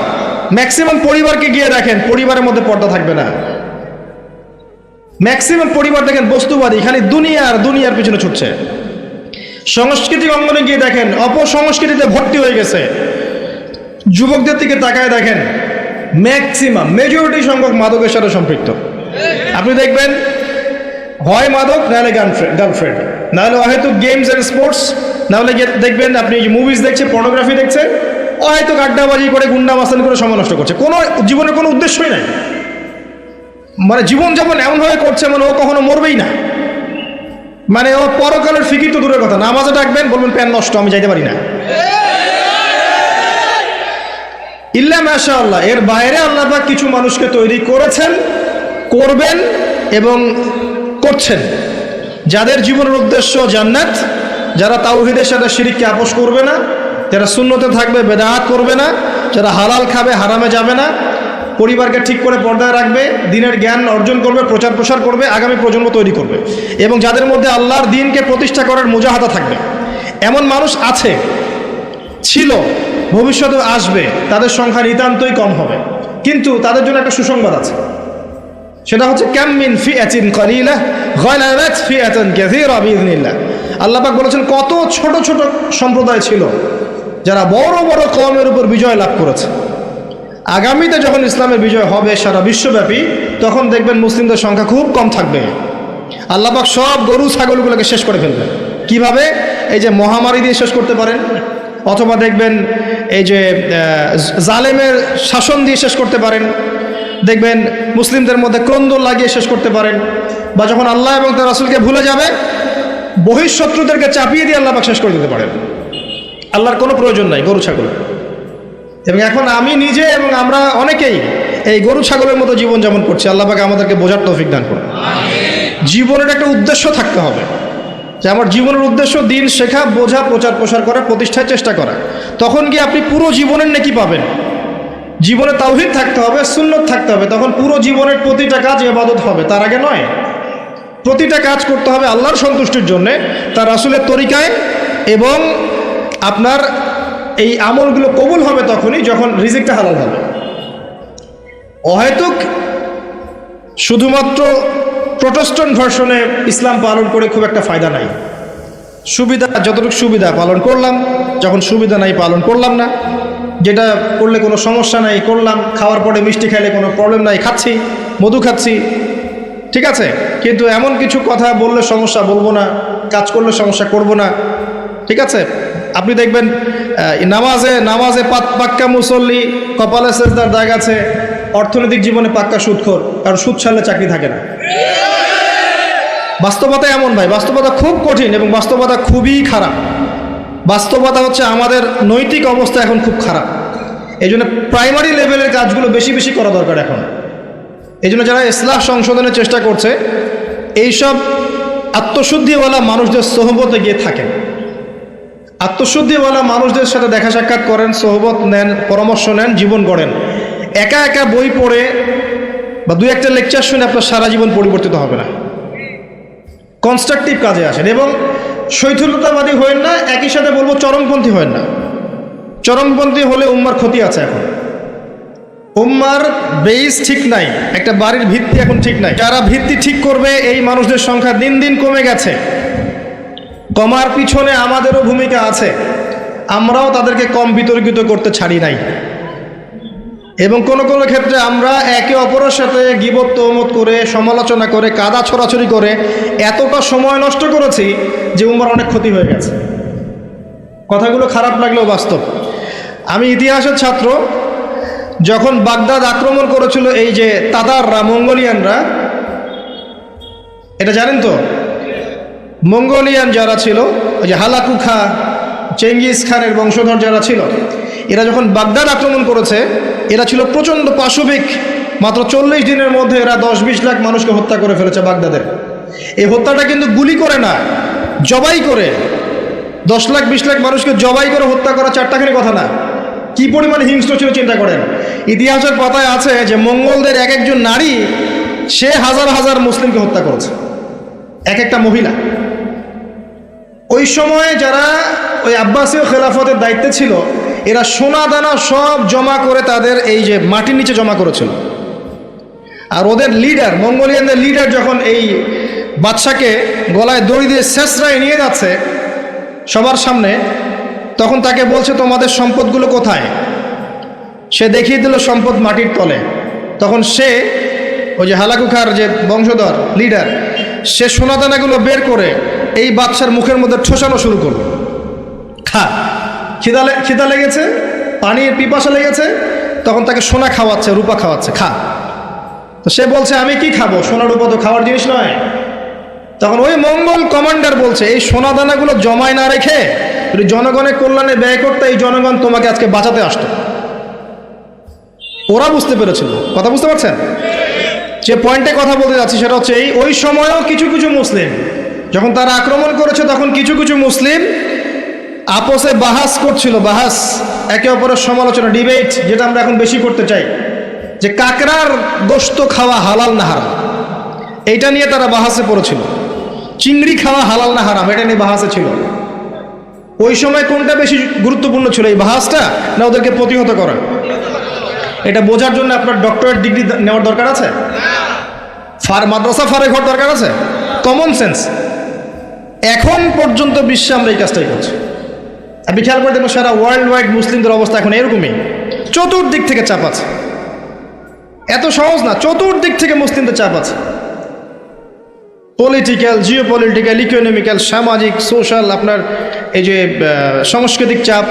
ম্যাক্সিমাম পরিবারকে গিয়ে দেখেন, পরিবারের মধ্যে পর্দা থাকবে না। ম্যাক্সিমাম পরিবার দেখেন বস্তুবাদী, খালি দুনিয়ার পিছনে ছুটছে। সাংস্কৃতিক অঙ্গনে গিয়ে দেখেন, অপসংস্কৃতিতে ভর্তি হয়ে গেছে। যুবকদের দিকে তাকায় দেখেন, ম্যাক্সিমাম মেজরিটি সংখ্যক মাদকের সাথে সম্পৃক্ত। আপনি দেখবেন হয় মাদক, নাহলে গার্লফ্রেন্ড, নাহলে হয়তো গেমস অ্যান্ড স্পোর্টস, নাহলে দেখবেন আপনি মুভিজ দেখছে, পর্নোগ্রাফি দেখছে, হয়তো আড্ডাবাজি করে, গুন্ডা মাস্তানি করে সময় নষ্ট করছে। কোনো জীবনের কোনো উদ্দেশ্যই নাই। মানে জীবনযাপন এমনভাবে করছে মানে ও কখনো মরবেই না। মানে ও পরকালের ফিকির তো দূরের কথা, নামাজে ডাকবেন বলবেন প্যান নষ্ট, আমি যাইতে পারি না। ইল্লা মাশাআল্লাহ, এর বাইরে আল্লাহ পাক কিছু মানুষকে তৈরি করেছেন, করবেন এবং করছেন, যাদের জীবনের উদ্দেশ্য জান্নাত, যারা তাওহীদের সাথে শিরককে আপোস করবে না, যারা সুন্নতে থাকবে, বেদাত করবে না, যারা হালাল খাবে, হারামে যাবে না, পরিবারকে ঠিক করে পর্দায় রাখবে, দিনের জ্ঞান অর্জন করবে, প্রচার প্রসার করবে, আগামী প্রজন্ম তৈরি করবে, এবং যাদের মধ্যে আল্লাহর দ্বীনকে প্রতিষ্ঠা করার মুজাহাদা থাকবে। এমন মানুষ আছে, ছিল, ভবিষ্যতে আসবে, তাদের সংখ্যা নিতান্তই কম হবে। কিন্তু তাদের জন্য একটা সুসংবাদ আছে, সেটা হচ্ছে কাম মিন ফিআতিন কালিলা গালাবাত ফিআতান কাসীরা বিইذنিল্লাহ। আল্লাহ পাক বলেছেন, কত ছোট ছোট সম্প্রদায় ছিল যারা বড় বড় কওমের উপর বিজয় লাভ করেছে। আগামীতে যখন ইসলামের বিজয় হবে সারা বিশ্বব্যাপী, তখন দেখবেন মুসলিমদের সংখ্যা খুব কম থাকবে। আল্লাহ পাক সব গরু ছাগলগুলোকে শেষ করে ফেলবেন। কিভাবে? এই যে মহামারী দিয়ে শেষ করতে পারেন, অথবা দেখবেন এই যে জালেমের শাসন দিয়ে শেষ করতে পারেন, দেখবেন মুসলিমদের মধ্যে ক্রন্দন লাগিয়ে শেষ করতে পারেন, বা যখন আল্লাহ এবং তার রাসূলকে ভুলে যাবে, বহিঃশত্রুদেরকে চাপিয়ে দিয়ে আল্লাহ পাক শেষ করে দিতে পারেন। আল্লাহর কোনো প্রয়োজন নাই গরু ছাগল। এবং এখন আমি নিজে এবং আমরা অনেকেই এই গরু ছাগলের মতো জীবনযাপন করছি। আল্লাহ পাক আমাদেরকে বোঝার তৌফিক দান করুন। জীবনের একটা উদ্দেশ্য থাকতে হবে, যে আমার জীবনের উদ্দেশ্য দিন শেখা, বোঝা, প্রচার প্রসার করা, প্রতিষ্ঠার চেষ্টা করা। তখন গিয়ে আপনি পুরো জীবনের নেকি পাবেন। জীবনে তাওহীদ থাকতে হবে, সুন্নত থাকতে হবে, তখন পুরো জীবনের প্রতিটা কাজ ইবাদত হবে। তার আগে নয়। প্রতিটা কাজ করতে হবে আল্লাহর সন্তুষ্টির জন্যে, তার রাসূলের তরিকায়, এবং আপনার এই আমলগুলো কবুল হবে তখনই যখন রিজিকটা হালাল হবে। অহেতুক শুধুমাত্র প্রোটেস্ট্যান্ট ভার্সনে ইসলাম পালন করে খুব একটা ফায়দা নাই। সুবিধা যতটুকু সুবিধা পালন করলাম, যখন সুবিধা নাই পালন করলাম না, যেটা করলে কোনো সমস্যা নাই করলাম, খাওয়ার পরে মিষ্টি খাইলে কোনো প্রবলেম নাই খাচ্ছি, মধু খাচ্ছি, ঠিক আছে, কিন্তু এমন কিছু কথা বললে সমস্যা বলবো না, কাজ করলে সমস্যা করব না, ঠিক আছে। আপনি দেখবেন নামাজে পাক্কা মুসল্লি, কপালে সেজদার দাগ আছে, অর্থনৈতিক জীবনে পাক্কা সুদখোর, কারণ সুদ ছাড়লে চাকরি থাকে না। বাস্তবতা এমন ভাই, বাস্তবতা খুব কঠিন এবং বাস্তবতা খুবই খারাপ। বাস্তবতা হচ্ছে আমাদের নৈতিক অবস্থা এখন খুব খারাপ। এই জন্য প্রাইমারি লেভেলের কাজগুলো বেশি বেশি করা দরকার এখন। এই জন্য যারা ইসলাহ সংশোধনের চেষ্টা করছে, এইসব আত্মশুদ্ধিওয়ালা মানুষদের সোহবতে গিয়ে থাকেন, আত্মশুদ্ধিওয়ালা মানুষদের সাথে দেখা সাক্ষাৎ করেন, সোহবত নেন, পরামর্শ নেন, জীবন গড়েন। একা একা বই পড়ে বা দুই একটা লেকচার শুনে আপনার সারা জীবন পরিবর্তিত হবে না। কনস্ট্রাকটিভ কাজে আসেন এবং শৈথিল্যতাবাদী হয়েন না, একই সাথে বলবো চরমপন্থী হয়েন না। চরমপন্থী হলে উম্মার ক্ষতি আছে। এখন উম্মার বেস ঠিক নাই, একটা বাড়ির ভিত্তি এখন ঠিক নাই। যারা ভিত্তি ঠিক করবে এই মানুষদের সংখ্যা দিন দিন কমে গেছে। কমার পিছনে আমাদেরও ভূমিকা আছে, আমরাও তাদেরকে কম বিতর্কিত করতে ছাড়ি নাই। এবং কোনো কোনো ক্ষেত্রে আমরা একে অপরের সাথে গীবত তহমত করে, সমালোচনা করে, কাদা ছড়াছড়ি করে এতটা সময় নষ্ট করেছি যে উম্মার অনেক ক্ষতি হয়ে গেছে। কথাগুলো খারাপ লাগলেও বাস্তব। আমি ইতিহাসের ছাত্র। যখন বাগদাদ আক্রমণ করেছিল এই যে তাতাররা, মঙ্গোলিয়ানরা, এটা জানেন তো? মঙ্গোলিয়ান যারা ছিল, ওই যে হালাকু খা, চেঙ্গিস খানের বংশধর যারা ছিল, এরা যখন বাগদাদ আক্রমণ করেছে, এরা ছিল প্রচণ্ড পাশবিক। মাত্র 40 দিনের মধ্যে এরা 10-20 লাখ মানুষকে হত্যা করে ফেলেছে বাগদাদের। এই হত্যাটা কিন্তু গুলি করে না, জবাই করে। 10 লাখ 20 লাখ মানুষকে জবাই করে হত্যা করা চারটাখানি কথা না। কি পরিমাণ হিংস্র ছিল চিন্তা করেন। ইতিহাসের পাতায় আছে যে মঙ্গলদের এক একজন নারী সে হাজার হাজার মুসলিমকে হত্যা করেছে, এক একটা মহিলা। ওই সময় যারা ওই আব্বাসীয় খেলাফতের দায়িত্বে ছিল, এরা সোনা দানা সব জমা করে তাদের এই যে মাটির নিচে জমা করেছিল। আর ওদের লিডার, মঙ্গোলিয়ানদের লিডার যখন এই বাদশাকে গলায় দড়ি দিয়ে শেষরায় নিয়ে যাচ্ছে সবার সামনে, তখন তাকে বলছে তোমাদের সম্পদগুলো কোথায়? সে দেখিয়ে দিল সম্পদ মাটির তলে। তখন সে ওই যে হালাকুখার যে বংশধর লিডার, সে সোনাদানাগুলো বের করে এই বাদশার মুখের মধ্যে ঠোসানো শুরু করল। খা, খিদা লেগেছে, পানির পিপাসা লেগেছে, তখন তাকে সোনা খাওয়াচ্ছে, রূপা খাওয়াচ্ছে, খা। তো সে বলছে আমি কি খাবো, সোনা রূপা তো খাওয়ার জিনিস নয়। তখন ওই মঙ্গল কমান্ডার বলছে এই সোনাদানাগুলো জমায় না রেখে জনগণের কল্যাণে ব্যয় করতে, এই জনগণ তোমাকে আজকে বাঁচাতে আসতো। ওরা বুঝতে পেরেছিল। কথা বুঝতে পারছেন? যে পয়েন্টে কথা বলতে যাচ্ছি সেটা হচ্ছে ওই সময়ও কিছু কিছু মুসলিম যখন তারা আক্রমণ করেছে, তখন কিছু কিছু মুসলিম আপোসে বাহাস করছিল, বাহাস, একে অপরের সমালোচনা, ডিবেট, যেটা আমরা এখন বেশি করতে চাই, যে কাকড়ার গোশত খাওয়া হালাল না হারাম, এইটা নিয়ে তারা বাহাসে পড়েছিল। চিংড়ি খাওয়া হালাল না হারাম, এটা নিয়ে বাহাসে ছিল। ওই সময় কোনটা বেশি গুরুত্বপূর্ণ ছিল, এই বাহাসটা না ওদেরকে প্রতিহত করা? এটা বোঝার জন্য আপনার ডক্টরেট ডিগ্রি নেওয়ার দরকার আছে? মাদ্রাসা ফারেক হওয়ার দরকার আছে? Common sense. এখন পর্যন্ত বিশ্বে আমরা এই কাজটাই করছি। আপনি খেয়াল করে দেখুন, সারা ওয়ার্ল্ড ওয়াইড মুসলিমদের অবস্থা এখন এরকমই। চতুর্দিক থেকে চাপ আছে। এত সহজ না, চতুর্দিক থেকে মুসলিমদের চাপ আছে। পলিটিক্যাল, জিওপলিটিক্যাল, ইকোনমিক্যাল, সামাজিক, সোশ্যাল, আপনার এই যে সাংস্কৃতিক চাপ,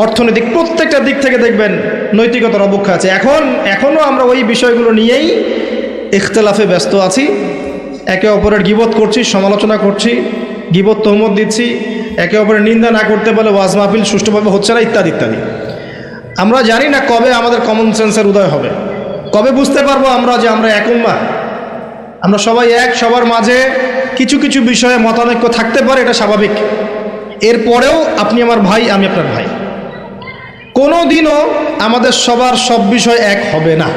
অর্থনৈতিক, প্রত্যেকটা দিক থেকে দেখবেন নৈতিকতার অবক্ষয় আছে। এখনও আমরা ওই বিষয়গুলো নিয়েই ইখতলাফে ব্যস্ত আছি। একে অপরের গীবত করছি, সমালোচনা করছি, গীবত তহমত দিচ্ছি, একে অপরের নিন্দা না করতে পারলে ওয়াজ মাহফিল সুষ্ঠুভাবে হচ্ছে না, ইত্যাদি ইত্যাদি। আমরা জানি না কবে আমাদের কমন সেন্সের উদয় হবে, কবে বুঝতে পারবো আমরা যে আমরা এক উম্মাহ, আমরা সবাই এক। সবার মাঝে কিছু কিছু বিষয়ে মতানৈক্য থাকতে পারে, এটা স্বাভাবিক। এরপরেও আপনি আমার ভাই, আমি আপনার ভাই। কোনো দিনও আমাদের সবার সব বিষয় এক হবে না।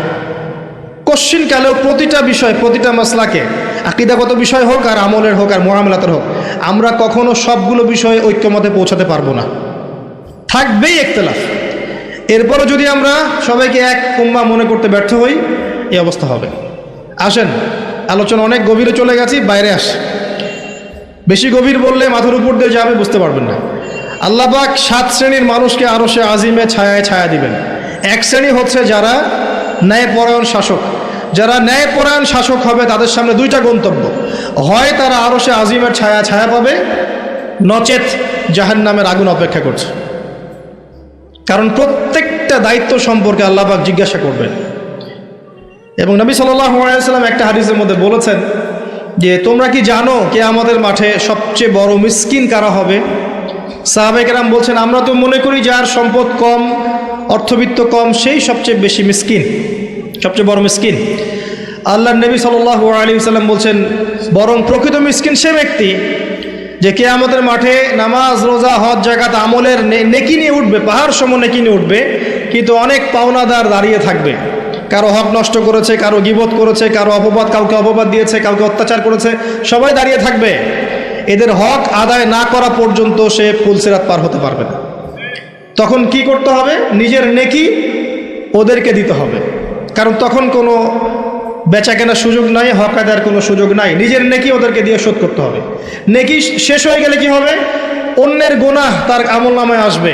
কশ্চিনকালেও প্রতিটা বিষয়, প্রতিটা মাসলাকে, আকীদাগত বিষয় হোক আর আমলের হোক আর মুআমালাতের হোক, আমরা কখনো সবগুলো বিষয়ে ঐক্যমতে পৌঁছাতে পারবো না, থাকবেই ইখতিলাফ। এরপরও যদি আমরা সবাইকে এক উম্মাহ মনে করতে ব্যর্থ হই, এই অবস্থা হবে। আসেন, আলোচনা অনেক গভীরে চলে গেছি, বাইরে আস। বেশি গভীর বললে মাথার উপর দিয়ে যাবে, বুঝতে পারবেন না। আল্লাহ পাক 7 শ্রেণীর মানুষকে আরশে আজিমে ছায়ায় ছায়া দিবেন। এক শ্রেণী হচ্ছে যারা ন্যায়পরায়ণ শাসক। যারা ন্যায়পরায়ণ শাসক হবে তাদের সামনে দুইটা গন্তব্য, হয় তারা আরশে আজিমের ছায়া ছায়া পাবে, নচেত জাহান্নামের আগুন অপেক্ষা করছে। কারণ প্রত্যেকটা দায়িত্ব সম্পর্কে আল্লাহ পাক জিজ্ঞাসা করবেন। এবং নবী সাল্লাল্লাহু আলাইহি ওয়াসাল্লাম একটা হাদিসের মধ্যে বলেছেন যে তোমরা কি জানো কিয়ামতের মাঠে সবচেয়ে বড় মিসকিন কারা হবে? সাহাবায়ে কেরাম বলছেন, আমরা তো মনে করি যার সম্পদ কম, অর্থবিত্ত কম, সেই সবচেয়ে বেশি মিসকিন, সবচেয়ে বড় মিসকিন। আল্লাহর নবী সাল্লাল্লাহু আলাইহি ওয়াসাল্লাম বলছেন, বরং প্রকৃত মিসকিন সে ব্যক্তি যে কিয়ামতের মাঠে নামাজ, রোজা, হজ, যাকাত, আমলের নেকি নিয়ে উঠবে, পাহাড় সম নেকি নিয়ে উঠবে, কিন্তু অনেক পাওনাদার দাঁড়িয়ে থাকবে। কারো হক নষ্ট করেছে, কারো গীবত করেছে, কারো অপবাদ, কাউকে অপবাদ দিয়েছে, কাউকে অত্যাচার করেছে, সবাই দাঁড়িয়ে থাকবে। এদের হক আদায় না করা পর্যন্ত সে পুলসিরাত পার হতে পারবে না। তখন কি করতে হবে? নিজের নেকি ওদেরকে দিতে হবে, কারণ তখন কোনো বেচা কেনার সুযোগ নাই, হক আদায়ের কোনো সুযোগ নাই। নিজের নেকি ওদেরকে দিয়ে শোধ করতে হবে। নেকি শেষ হয়ে গেলে কি হবে? অন্যের গুনাহ তার আমলনামায় আসবে,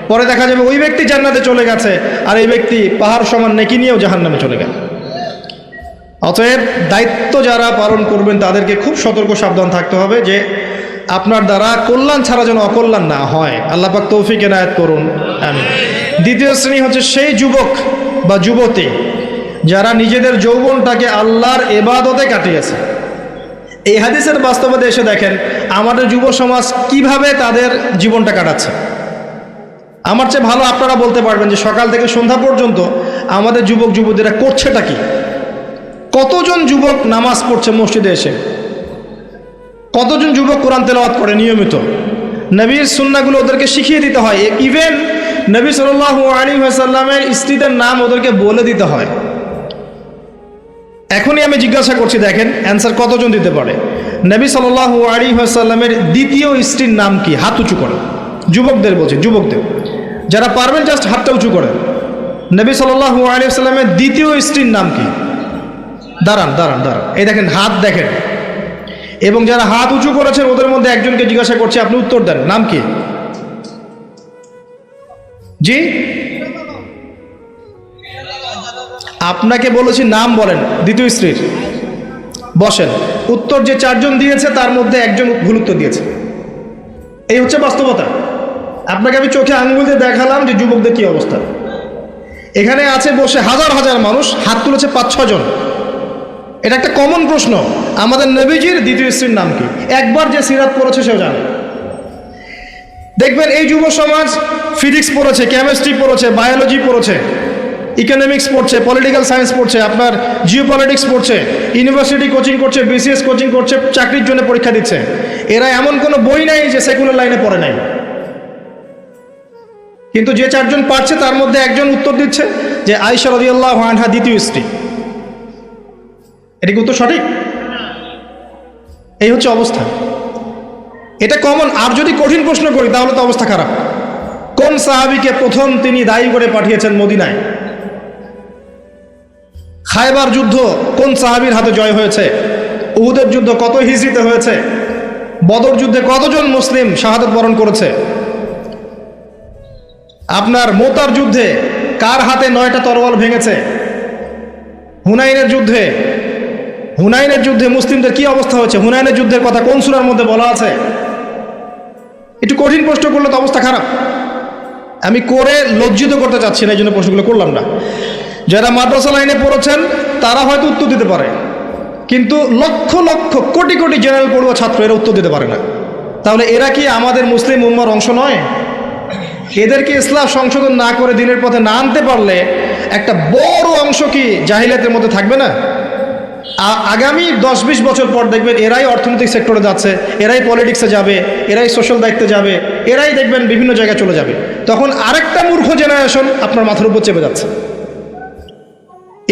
পরে দেখা যাবে ওই ব্যক্তি জান্নাতে চলে গেছে আর এই ব্যক্তি পাহাড় সমান নেকি নিয়েও জাহান্নামে চলে গেল। অতএব দায়িত্ব যারা পালন করবেন তাদেরকে খুব সতর্ক সাবধান থাকতে হবে যে আপনার দ্বারা কল্যাণ ছাড়া যেন অকল্যাণ না হয়। আল্লাহ পাক তৌফিক এনায়েত করুন, আমিন। দ্বিতীয় শ্রেণী হচ্ছে সেই যুবক বা যুবতী যারা নিজেদের যৌবনটাকে আল্লাহর ইবাদতে কাটিয়েছে। এই হাদিসের বাস্তবতা এসে দেখেন আমাদের যুব সমাজ কিভাবে তাদের জীবনটা কাটাচ্ছে। আমার চেয়ে ভালো আপনারা বলতে পারবেন যে সকাল থেকে সন্ধ্যা পর্যন্ত আমাদের যুবক যুবতীরা করছেটা কি। কতজন যুবক নামাজ পড়ছে মসজিদে এসে, কতজন যুবক কোরআন তেলাওয়াত করে নিয়মিত, নবীর সুন্নাহগুলো ওদেরকে শিখিয়ে দিতে হয়। ইভেন নবী সাল্লাল্লাহু আলাইহি ওয়াসাল্লামের স্ত্রীদের নাম ওদেরকে বলে দিতে হয়। এখনই আমি জিজ্ঞাসা করছি, দেখেন অ্যান্সার কতজন দিতে পারে। নবী সাল্লাল্লাহু আলাইহি ওয়াসাল্লামের দ্বিতীয় স্ত্রীর নাম কি? হাত উঁচু করেন। যুবকদের বলছি, যুবকদের যারা পারবেন জাস্ট হাতটা উঁচু করেন। নবী সাল্লাল্লাহু আলাইহি ওয়াসাল্লামের দ্বিতীয় স্ত্রীর নাম কি? দাঁড়ান দাঁড়ান দাঁড়ান, এই দেখেন হাত দেখেন। এবং যারা হাত উঁচু করেছেন ওদের মধ্যে একজনকে জিজ্ঞাসা করছি, আপনি উত্তর দেন, নাম কি? জি, আপনাকে বলেছি নাম বলেন দ্বিতীয় স্ত্রীর। বসেন। উত্তর যে 4 জন দিয়েছে তার মধ্যে একজন ভুল উত্তর দিয়েছে। এই হচ্ছে বাস্তবতা। আপনাকে আমি চোখে আঙ্গুল দিয়ে দেখালাম যে যুবকদের কি অবস্থা। এখানে আছে বসে হাজার হাজার মানুষ, হাত তুলেছে 5-6 জন। এটা একটা কমন প্রশ্ন, আমাদের নবীজির দ্বিতীয় স্ত্রীর নাম কি? একবার যে সিরাত পড়েছে সেও জানে। দেখবেন এই যুব সমাজ ফিজিক্স পড়েছে, কেমিস্ট্রি পড়েছে, বায়োলজি পড়েছে, ইকোনমিক্স পড়ছে, পলিটিক্যাল সায়েন্স পড়ছে, আপনার জিওপলিটিক্স পড়ছে, ইউনিভার্সিটি কোচিং করছে, বিসিএস কোচিং করছে, চাকরির জন্য পরীক্ষা দিচ্ছে। এরা এমন কোনো বই নাই যে সেকুলার লাইনে পড়ে নাই। কিন্তু যে 4 জন পারছে তার মধ্যে একজন উত্তর দিচ্ছে যে আয়েশা রাদিয়াল্লাহু আনহা দ্বিতীয় স্ত্রী। এটা কি উত্তর সঠিক? এই হচ্ছে অবস্থা। এটা কমন। আর যদি কঠিন প্রশ্ন করি তাহলে তো অবস্থা খারাপ। কোন সাহাবীকে প্রথম তিনি দায়ী করে পাঠিয়েছেন মদিনায়? খায়বার যুদ্ধ কোন সাহাবীর হাতে জয় হয়েছে? উহুদের যুদ্ধ কত হিজরিতে হয়েছে? বদর যুদ্ধে কতজন মুসলিম শাহাদাত বরণ করেছে? আপনার মোতার যুদ্ধে কার হাতে 9টা তরোয়াল ভেঙেছে? হুনাইনের যুদ্ধে মুসলিমদের কি অবস্থা হয়েছে? হুনাইনের যুদ্ধের কথা কোন সূরার মধ্যে বলা আছে? একটু কঠিন প্রশ্ন করলে তো অবস্থা খারাপ। আমি করে লজ্জিত করতে চাচ্ছি না, এই জন্য প্রশ্নগুলো করলাম না। যারা মাদ্রাসা লাইনে পড়েছেন তারা হয়তো উত্তর দিতে পারে, কিন্তু লক্ষ লক্ষ কোটি কোটি জেনারেল পড়ুয়া ছাত্র এরা উত্তর দিতে পারে না। তাহলে এরা কি আমাদের মুসলিম উম্মার অংশ নয়? এদেরকে ইসলাম সংশোধন না করে দিনের পথে না আনতে পারলে একটা বড় অংশ কি জাহিলিয়াতের মধ্যে থাকবে না? আগামী 10-20 বছর পর দেখবেন এরাই অর্থনৈতিক সেক্টরে যাচ্ছে, এরাই পলিটিক্সে যাবে, এরাই সোশ্যাল দায়িত্বে যাবে, এরাই দেখবেন বিভিন্ন জায়গায় চলে যাবে। তখন আরেকটা মূর্খ জেনারেশন আপনার মাথার উপর চেপে যাচ্ছে।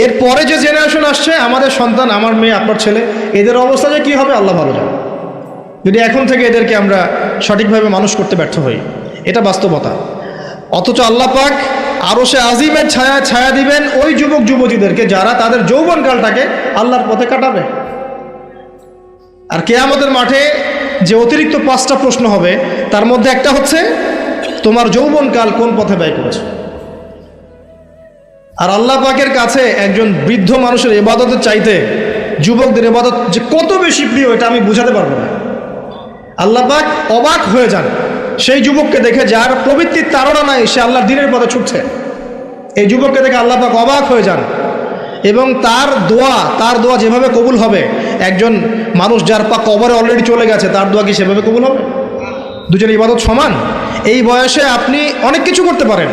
এরপরে যে জেনারেশন আসছে, আমাদের সন্তান, আমার মেয়ে, আপনার ছেলে, এদের অবস্থা যে কী হবে আল্লাহ ভালো জানে, যদি এখন থেকে এদেরকে আমরা সঠিকভাবে মানুষ করতে ব্যর্থ হই। এটা বাস্তবতা। অথচ আল্লাহ পাক আরশে আজিমের ছায়া দিবেন ওই যুবক যুবতীদেরকে যারা তাদের যৌবনকালটাকে আল্লাহর পথে কাটাবে। আর কিয়ামতের মাঠে যে অতিরিক্ত 5টা প্রশ্ন হবে, তার মধ্যে একটা হচ্ছে তোমার যৌবনকাল কোন পথে ব্যয় করেছে। আর আল্লাহ পাকের কাছে একজন বৃদ্ধ মানুষের ইবাদতের চাইতে যুবকদের ইবাদত যে কত বেশি প্রিয়, এটা আমি বুঝাতে পারবো না। আল্লাহ পাক অবাক হয়ে যান সেই যুবককে দেখে যার প্রবৃত্তির তাড়না নাই, সে আল্লাহর দ্বীনের পথে ছুটছে। এই যুবককে দেখে আল্লাহ পাক অবাক হয়ে যান এবং তার দোয়া যেভাবে কবুল হবে, একজন মানুষ যার পা কবরে অলরেডি চলে গেছে তার দোয়া কি সেভাবে কবুল হবে? দুজনের ইবাদত সমান। এই বয়সে আপনি অনেক কিছু করতে পারেন।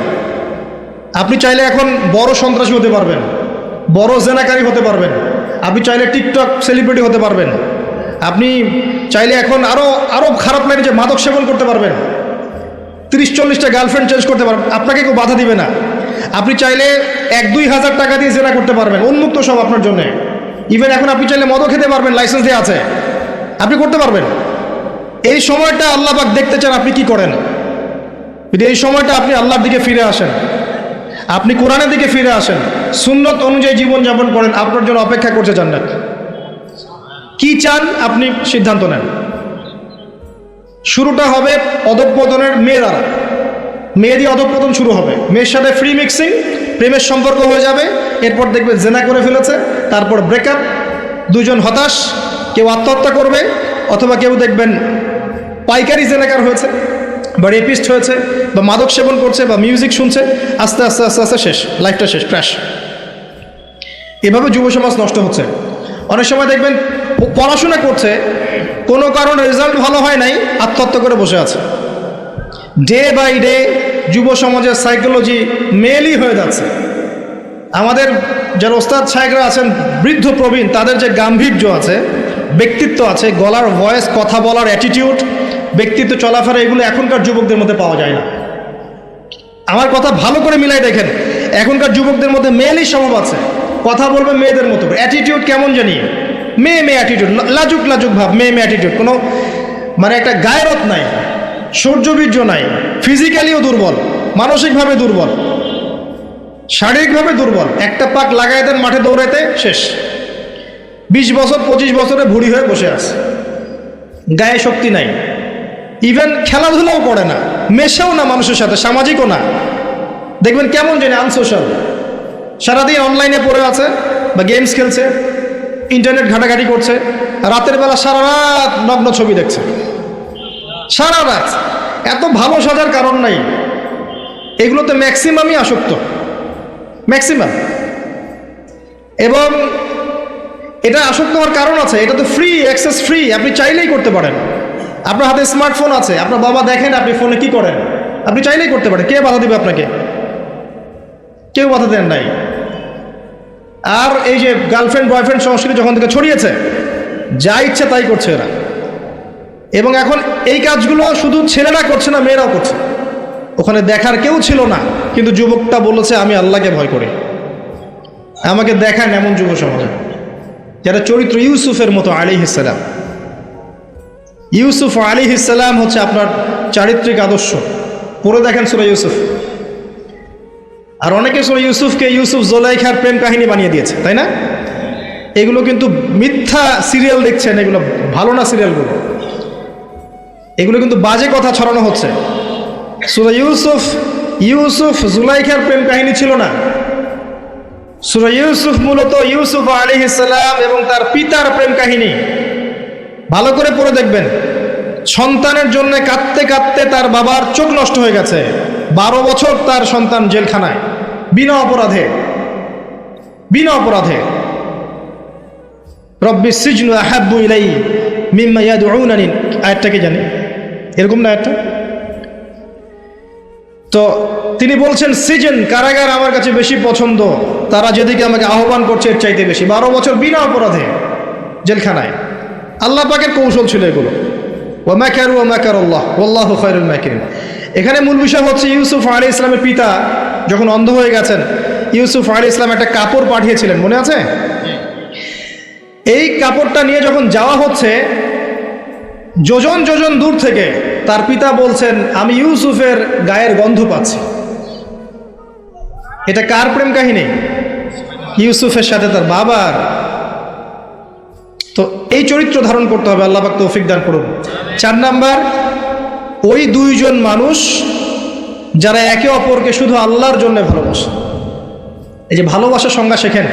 আপনি চাইলে এখন বড় সন্ত্রাসী হতে পারবেন, বড় জেনাকারী হতে পারবেন, আপনি চাইলে টিকটক সেলিব্রিটি হতে পারবেন, আপনি চাইলে এখন আরও খারাপ লাগে যে মাদক সেবন করতে পারবেন, 30-40টা গার্লফ্রেন্ড চেঞ্জ করতে পারবেন, আপনাকে কেউ বাধা দিবে না। আপনি চাইলে 1-2 হাজার টাকা দিয়ে জেনা করতে পারবেন, উন্মুক্ত সব আপনার জন্য। ইভেন এখন আপনি চাইলে মদও খেতে পারবেন, লাইসেন্স দিয়ে আছে, আপনি করতে পারবেন। এই সময়টা আল্লাহ পাক দেখতে চান আপনি কি করেন। যদি এই সময়টা আপনি আল্লাহর দিকে ফিরে আসেন, আপনি কোরআনের দিকে ফিরে আসেন, সুন্নত অনুযায়ী জীবনযাপন করেন, আপনার জন্য অপেক্ষা করছে জান্নাত। কি চান আপনি সিদ্ধান্ত নেন। শুরুটা হবে অধঃপতনের মেয়ে দ্বারা, মেয়ে দিয়ে অধঃপতন শুরু হবে। মেয়ের সাথে ফ্রি মিক্সিং, প্রেমের সম্পর্ক হয়ে যাবে, এরপর দেখবে জেনা করে ফেলেছে, তারপর ব্রেকআপ, দুজন হতাশ, কেউ আত্মহত্যা করবে, অথবা কেউ দেখবেন পাইকারি জেনাকার হয়েছে বা রেপিস্ট হয়েছে বা মাদক সেবন করছে বা মিউজিক শুনছে, আস্তে আস্তে আস্তে আস্তে শেষ, লাইফটা শেষ, ক্র্যাশ। এভাবে যুব সমাজ নষ্ট হচ্ছে। অনেক সময় দেখবেন পড়াশোনা করছে, কোনো কারণে রেজাল্ট ভালো হয় নাই, আত্মহত্যা করে বসে আছে। ডে বাই ডে যুব সমাজের সাইকোলজি মেলই হয়ে যাচ্ছে। আমাদের যারা ওস্তাদ সাহেবরা আছেন, বৃদ্ধ প্রবীণ, তাদের যে গাম্ভীর্য আছে, ব্যক্তিত্ব আছে, গলার ভয়েস, কথা বলার অ্যাটিটিউড, ব্যক্তিত্ব, চলাফেরা, এগুলো এখনকার যুবকদের মধ্যে পাওয়া যায় না। আমার কথা ভালো করে মিলাই দেখেন, এখনকার যুবকদের মধ্যে মেয়েলই স্বভাব আছে, কথা বলবে মেয়েদের মতো, অ্যাটিটিউড কেমন জানি মেয়ে অ্যাটিটিউড, লাজুক ভাব, মেয়ে অ্যাটিটিউড, কোনো মানে একটা গায়রত নাই, সৌর্যবীর্য নাই, ফিজিক্যালিও দুর্বল, মানসিকভাবে দুর্বল, শারীরিকভাবে দুর্বল। একটা পাক লাগাই দেন মাঠে দৌড়াইতে, শেষ। 20 বছর 25 বছরে ভুড়ি হয়ে বসে আছে, গায়ে শক্তি নাই, ইভেন খেলাধুলাও করে না, মেশেও না মানুষের সাথে, সামাজিকও না। দেখবেন কেমন জানি আনসোশ্যাল, সারাদিন অনলাইনে পড়ে আছে বা গেমস খেলছে, ইন্টারনেট ঘাটাঘাটি করছে, রাতের বেলা সারা রাত নগ্ন ছবি দেখছে, সারা রাত। এত ভালো সাজার কারণ নাই। এগুলোতে ম্যাক্সিমামই আসক্ত, ম্যাক্সিমাম। এবং এটা আসক্ত হওয়ার কারণ আছে, এটা তো ফ্রি, অ্যাক্সেস ফ্রি, আপনি চাইলেই করতে পারেন। আপনার হাতে স্মার্টফোন আছে, আপনার বাবা দেখেন আপনি ফোনে কি করেন, আপনি চাইলেই করতে পারেন। কে বাধা দিবে আপনাকে? কেউ বাধা দেন নাই। আর এই যে গার্লফ্রেন্ড বয়ফ্রেন্ড সংস্কৃতি যখন থেকে ছড়িয়েছে, যা ইচ্ছে তাই করছে এরা। এবং এখন এই কাজগুলো শুধু ছেলেরা করছে না, মেয়েরাও করছে। ওখানে দেখার কেউ ছিল না, কিন্তু যুবকটা বলেছে আমি আল্লাহকে ভয় করি, আমাকে দেখান। এমন যুব সমাজে যারা চরিত্র ইউসুফের মতো আলাইহিস সালাম। ইউসুফ আলাইহিস সালাম হচ্ছে আপনার চারিত্রিক আদর্শ। পড়ে দেখেন সূরা ইউসুফ। আর অনেকে সূরা ইউসুফকে ইউসুফ জোলাইখার প্রেম কাহিনী বানিয়ে দিয়েছে, তাই না? এগুলো কিন্তু মিথ্যা সিরিয়াল দেখছেন, এগুলো ভালো না সিরিয়ালগুলো, এগুলো কিন্তু বাজে কথা ছড়ানো হচ্ছে। সূরা ইউসুফ জুলাইখার প্রেম কাহিনী ছিল না। সূরা ইউসুফ মূলত ইউসুফ আলাইহিস সালাম এবং তার পিতার প্রেম কাহিনী। ভালো করে পড়ে দেখবেন। সন্তানের জন্য কাঁদতে কাঁদতে তার বাবার চোখ নষ্ট হয়ে গেছে। 12 বছর তার সন্তান জেলখানায়, বিনা অপরাধে। রব্বিস সিজনু আহাব্বু ইলাই মিম্মা ইয়াদউনানি, আয়াতটা কি জানি, এরকম না আয়াতটা? তো তিনি বলছেন সিজন, কারাগার আমার কাছে বেশি পছন্দ, তারা যেদিকে আমাকে আহ্বান করছে এর চাইতে বেশি। 12 বছর বিনা অপরাধে জেলখানায়। আল্লাহ পাকের কৌশল ছিল এগুলো। ওয়া মাকারু ওয়া মাকারাল্লাহ ওয়াল্লাহু খায়রুল মাকিরিন। এখানে মূল বিষয় হচ্ছে ইউসুফ আলাইহিস সালামের পিতা যখন অন্ধ হয়ে গেছেন, ইউসুফ আলাইহিস সালাম একটা কাপড় পাঠিয়েছিলেন, মনে আছে? এই কাপড়টা নিয়ে যখন যাওয়া হচ্ছে, যোজন যোজন দূর থেকে তার পিতা বলছেন, আমি ইউসুফের গায়ের গন্ধ পাচ্ছি। এটা কার প্রেম কাহিনী? ইউসুফের সাথে তার বাবার। তো এই চরিত্র ধারণ করতে হবে, আল্লাহ পাক তৌফিক দান করুন। 4 নাম্বার, ওই দুইজন মানুষ যারা একে অপরকে শুধু আল্লাহর জন্য ভালোবাসে। এই যে ভালোবাসার সংজ্ঞা শেখেন।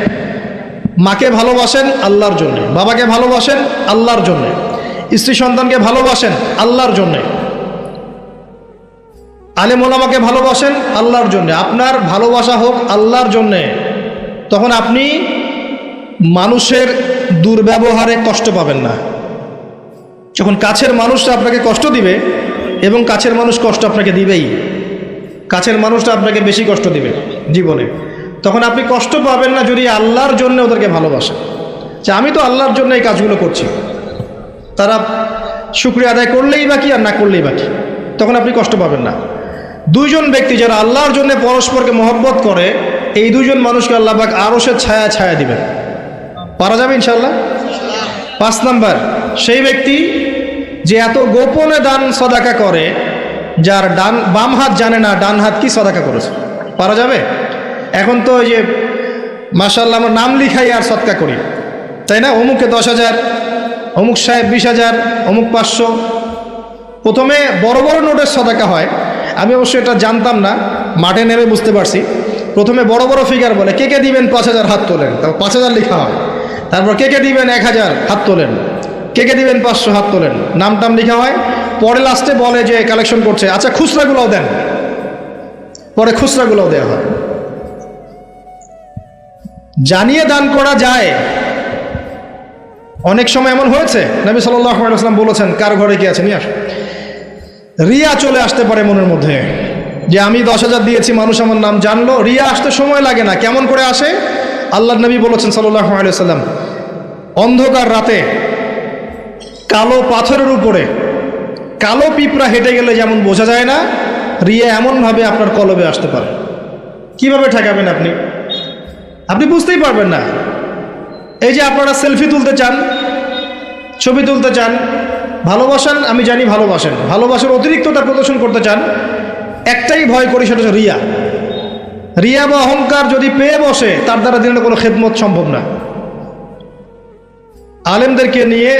মাকে ভালোবাসেন আল্লাহর জন্য, বাবাকে ভালোবাসেন আল্লাহর জন্য, স্ত্রী সন্তানকে ভালোবাসেন আল্লাহর জন্য, আলেম ওলামাকে ভালোবাসেন আল্লাহর জন্য। আপনার ভালোবাসা হোক আল্লাহর জন্যে, তখন আপনি মানুষের দুর্ব্যবহারে কষ্ট পাবেন না। যখন কাছের মানুষটা আপনাকে কষ্ট দিবে, এবং কাছের মানুষ কষ্ট আপনাকে দিবেই, কাছের মানুষটা আপনাকে বেশি কষ্ট দিবে জীবনে, তখন আপনি কষ্ট পাবেন না যদি আল্লাহর জন্য ওদেরকে ভালোবাসেন, যে আমি তো আল্লাহর জন্য এই কাজগুলো করছি, তারা শুকরিয়া আদায় করলেই বাকি আর না করলেই বাকি, তখন আপনি কষ্ট পাবেন না। দুইজন ব্যক্তি যারা আল্লাহর জন্য পরস্পরকে মহব্বত করে, এই দুইজন মানুষকে আল্লাহ পাক আরশের ছায়া ছায়া দিবেন। পারা যাবে ইনশাআল্লাহ। 5 নাম্বার, সেই ব্যক্তি যে এত গোপনে দান সদাকা করে, যার বাম হাত জানে না ডান হাত কি সদাকা করেছে। পারা যাবে? এখন তো ওই যে মাশাআল্লাহ আমরা নাম লিখাই আর সদকা করি, তাই না? অমুকে 10,000, অমুক সাহেব 20,000, অমুক 500। প্রথমে বড় বড় নোটের সদাকা হয়, আমি অবশ্য এটা জানতাম না, মাঠে নেমে বুঝতে পারছি। প্রথমে বড় বড় ফিগার বলে, কে কে দিবেন 5,000 হাত তোলেন, তারপর 5,000 লেখা হয়, তারপর কে কে দিবেন 1,000 হাত তোলেন, কে কে দিবেন 500 হাত তোলেন, নাম টাম লেখা হয়। পরে লাস্টে বলে যে কালেকশন করছে, আচ্ছা খুচরাগুলোও দেন, পরে খুচরাগুলোও দেওয়া হয়। জানিয়ে দান করা যায়। অনেক সময় এমন হয়েছে, নবী সাল্লাল্লাহু আলাইহি ওয়াসাল্লাম বলেছেন, কার ঘরে কি আছে নিয়ে আস। রিয়া চলে আসতে পারে মনের মধ্যে, যে আমি 10,000 দিয়েছি, মানুষ আমার নাম জানলো। রিয়া আসতে সময় লাগে না, কেমন করে আসে? আল্লাহর নবী বলেছেন সাল্লাল্লাহু আলাইহি ওয়াসাল্লাম, অন্ধকার রাতে কালো পাথরের উপরে কালো পিঁপড়া হেঁটে গেলে যেমন বোঝা যায় না, রিয়া এমনভাবে আপনার কলবে আসতে পারে। কিভাবে ঠেকাবেন আপনি? আপনি বুঝতেই পারবেন না। এই যে আপনারা সেলফি তুলতে চান, ছবি তুলতে চান, ভালোবাসেন, আমি জানি ভালোবাসেন, ভালোবাসার অতিরিক্ততা প্রদর্শন করতে চান, একটাই ভয় করি, সেটা হচ্ছে রিয়া। রিয়া বা অহংকার যদি পেয়ে বসে, তার দ্বারা দিনের কোনো খেদমত সম্ভব না। আলেমদেরকে নিয়ে,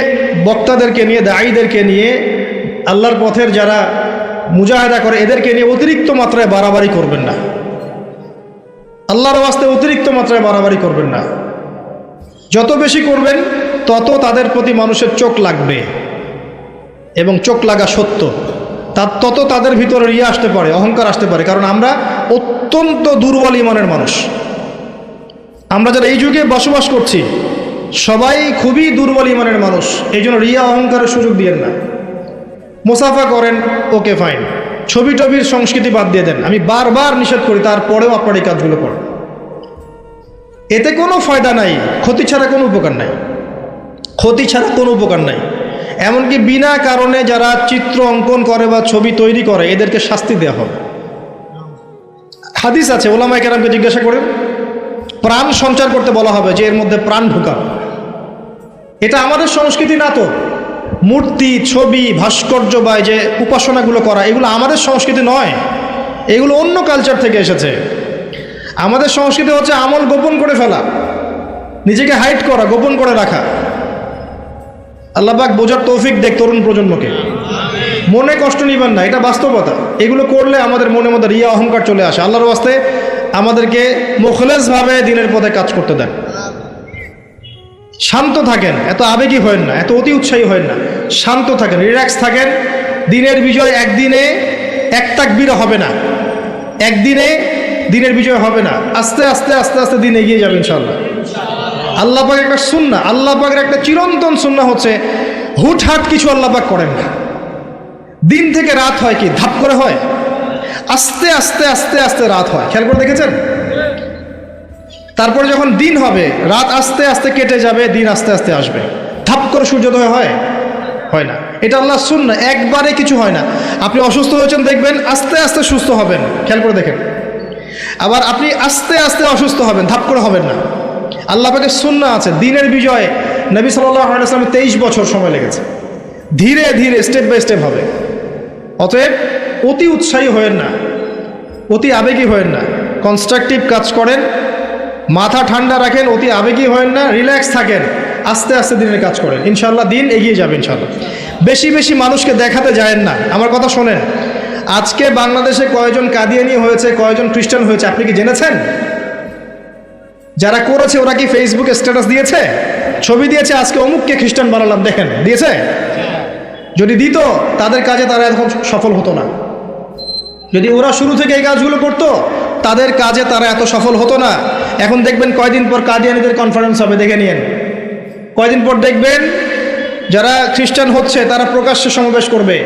বক্তাদেরকে নিয়ে, দায়ীদেরকে নিয়ে, আল্লাহর পথের যারা মুজাহিদা করে, এদেরকে নিয়ে অতিরিক্ত মাত্রায় বাড়াবাড়ি করবেন না। আল্লাহর ওয়াস্তে অতিরিক্ত মাত্রায় বাড়াবাড়ি করবেন না। যত বেশি করবেন তত তাদের প্রতি মানুষের চোখ লাগবে, এবং চোখ লাগা সত্য, তত তাদের ভিতরে রিয়া আসতে পারে, অহংকার আসতে পারে। কারণ আমরা অত্যন্ত দুর্বল ইমানের মানুষ। আমরা যারা এই যুগে বসবাস করছি, সবাই খুবই দুর্বল ইমানের মানুষ। এই জন্য রিয়া অহংকারের সুযোগ দিয়েন না। মুসাফা করেন, ওকে ফাইন, ছবি টবির সংস্কৃতি বাদ দিয়ে দেন, আমি বারবার নিষেধ করি, তারপরেও আপনার এই কাজগুলো করেন। এতে কোনো ফায়দা নাই, ক্ষতি ছাড়া কোনো উপকার নাই, ক্ষতি ছাড়া কোনো উপকার নাই। এমনকি বিনা কারণে যারা চিত্র অঙ্কন করে বা ছবি তৈরি করে, এদেরকে শাস্তি দেওয়া হবে। হাদিস আছে, ওলামায়ে কেরামকে জিজ্ঞাসা করেন, প্রাণ সঞ্চার করতে বলা হবে, যে এর মধ্যে প্রাণ ঢুকা। এটা আমাদের সংস্কৃতি না তো। মূর্তি, ছবি, ভাস্কর্য বা যে উপাসনাগুলো করা, এগুলো আমাদের সংস্কৃতি নয়, এগুলো অন্য কালচার থেকে এসেছে। আমাদের সংস্কৃতি হচ্ছে আমল গোপন করে ফেলা, নিজেকে হাইড করা, গোপন করে রাখা। আল্লাহ পাক বোঝার তৌফিক দেখ তরুণ প্রজন্মকে। মনে কষ্ট নিবেন না, এটা বাস্তবতা। এগুলো করলে আমাদের মনের মধ্যে রিয়া অহংকার চলে আসে। আল্লাহর ওয়াস্তে আমাদেরকে মুখলেসভাবে দিনের পথে কাজ করতে দেন। শান্ত থাকেন, এত আবেগী হয়েন না, এত অতি উৎসাহী হয়েন না, শান্ত থাকেন, রিল্যাক্স থাকেন। দিনের বিজয় একদিনে এক তাকবীরে হবে না, একদিনে দিনের বিজয় হবে না। আস্তে আস্তে আস্তে আস্তে দিন এগিয়ে যাবে ইনশাআল্লাহ। আল্লাহ পাকের একটা সুন্নাহ, আল্লাহ পাকের একটা চিরন্তন সুন্নাহ হচ্ছে, হুটহাট কিছু আল্লাহ পাক করেন না। দিন থেকে রাত হয় কি ধাপ করে হয়? আস্তে আস্তে আস্তে আস্তে রাত হয়। খেয়াল করে দেখেছেন? তারপরে যখন দিন হবে, রাত আস্তে আস্তে কেটে যাবে, দিন আস্তে আস্তে আসবে। ধাপ করে সূর্যোদয় হয়? হয় না। এটা আল্লাহর সুন্নাহ, একবারে কিছু হয় না। আপনি অসুস্থ হয়েছেন দেখবেন আস্তে আস্তে সুস্থ হবেন, খেয়াল করে দেখেন। আবার আপনি আস্তে আস্তে অসুস্থ হবেন, ধাপ করে হবেন না। আল্লাহ পাকের সুন্নাহ আছে। দ্বীনের বিজয়ে নবী সাল্লাল্লাহু আলাইহি ওয়াসাল্লামের 23 বছর সময় লেগেছে। ধীরে ধীরে স্টেপ বাই স্টেপ হবে। অতএব অতি উৎসাহী হয়েন না, অতি আবেগী হয়েন না, কনস্ট্রাকটিভ কাজ করেন, মাথা ঠান্ডা রাখেন, অতি আবেগী হয়েন না, রিল্যাক্স থাকেন, আস্তে আস্তে দিনের কাজ করেন, ইনশাআল্লাহ দিন এগিয়ে যাবে ইনশাআল্লাহ। বেশি বেশি মানুষকে দেখাতে যায়েন না। আমার কথা শোনেন, আজকে বাংলাদেশে কয়জন কাদিয়ানি হয়েছে, কয়জন খ্রিস্টান হয়েছে আপনি কি জেনেছেন? যারা করেছে ওরা কি ফেসবুকে স্ট্যাটাস দিয়েছে, ছবি দিয়েছে, আজকে অমুককে খ্রিস্টান বানালাম দেখেন, দিয়েছে? যদি দিত তাদের কাজে তারা এখন সফল হতো না। যদি ওরা শুরু থেকে এই কাজগুলো করতো তাদের কাজে তারা এত সফল হতো না। এখন দেখবেন কয়দিন পর কাদিয়ানীদের কনফারেন্স হবে, দেখে নিয়েন। কয়দিন পর দেখবেন যারা খ্রিস্টান হচ্ছে তারা প্রকাশ্যে সমাবেশ করবে,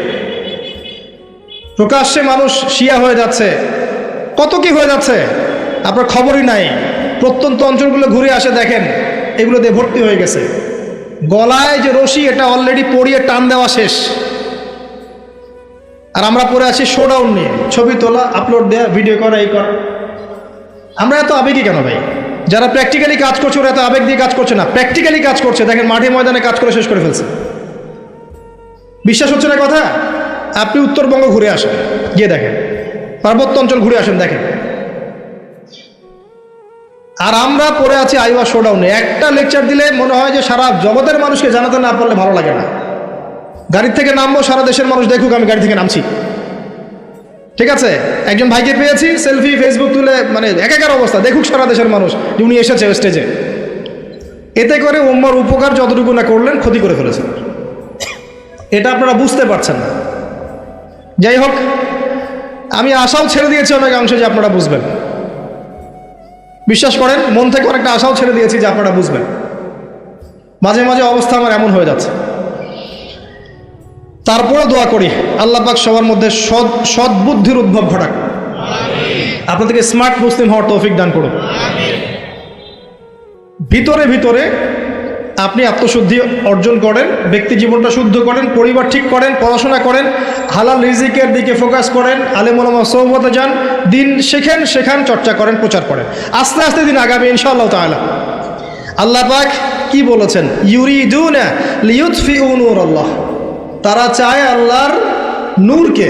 প্রকাশ্যে মানুষ শিয়া হয়ে যাচ্ছে, কত কি হয়ে যাচ্ছে আপনার খবরই নাই। প্রত্যন্ত অঞ্চলগুলো ঘুরে আসে দেখেন, এগুলো দিয়ে ভর্তি হয়ে গেছে। গলায় যে রশি এটা অলরেডি পরিয়ে টান দেওয়া শেষ, আর আমরা পরে আছি শোডাউন নিয়ে, ছবি তোলা, আপলোড দেওয়া, ভিডিও করা, এই করা। আমরা এত আবেগী কেন ভাই? যারা প্র্যাকটিক্যালি কাজ করছে ওরা এত আবেগ দিয়ে কাজ করছে না, প্র্যাকটিক্যালি কাজ করছে। দেখেন মাঠে ময়দানে কাজ করে শেষ করে ফেলছে। বিশ্বাস হচ্ছে না কথা? আপনি উত্তরবঙ্গ ঘুরে আসেন, গিয়ে দেখেন, পার্বত্য অঞ্চল ঘুরে আসেন, দেখেন। আর আমরা পড়ে আছি আইওয়া শোডাউনে। একটা লেকচার দিলে মনে হয় যে সারা জগতের মানুষকে জানাতে না পারলে ভালো লাগে না। গাড়ির থেকে নামবো, সারা দেশের মানুষ দেখুক আমি গাড়ি থেকে নামছি, ঠিক আছে? একজন ভাইকে পেয়েছি, সেলফি ফেসবুক তুলে, মানে একাকার অবস্থা, দেখুক সারা দেশের মানুষ যে উনি এসেছে স্টেজে। এতে করে উম্মার উপকার যতটুকু না করলেন, ক্ষতি করে ফেলেছেন। এটা আপনারা বুঝতে পারছেন না। যাই হোক, আমি আশাও ছেড়ে দিয়েছি অনেক অংশে যে আপনারা বুঝবেন। বিশ্বাস করেন, মন থেকে অনেকটা আশাও ছেড়ে দিয়েছি যে আপনারা বুঝবেন। মাঝে মাঝে অবস্থা আমার এমন হয়ে যাচ্ছে। তারপরে দোয়া করি আল্লাহ পাক সবার মধ্যে সদ্বুদ্ধির উদ্ভব ঘটাক, আপনাদেরকে স্মার্ট মুসলিম হওয়ার তৌফিক দান করুন। ভিতরে ভিতরে আপনি আত্মশুদ্ধি অর্জন করেন, ব্যক্তি জীবনটা শুদ্ধ করেন, পরিবার ঠিক করেন, পড়াশোনা করেন, হালাল রিজিকের দিকে ফোকাস করেন, আলেম ওলামা সোহবতে যান, দিন শেখান, চর্চা করেন, প্রচার করেন। আস্তে আস্তে দিন আগামী ইনশাআল্লাহ তাআলা। আল্লাহ পাক কি বলেছেন? ইউরিদুনা লিইউতফিউ নূরাল্লাহ, তারা চায় আল্লাহর নূরকে।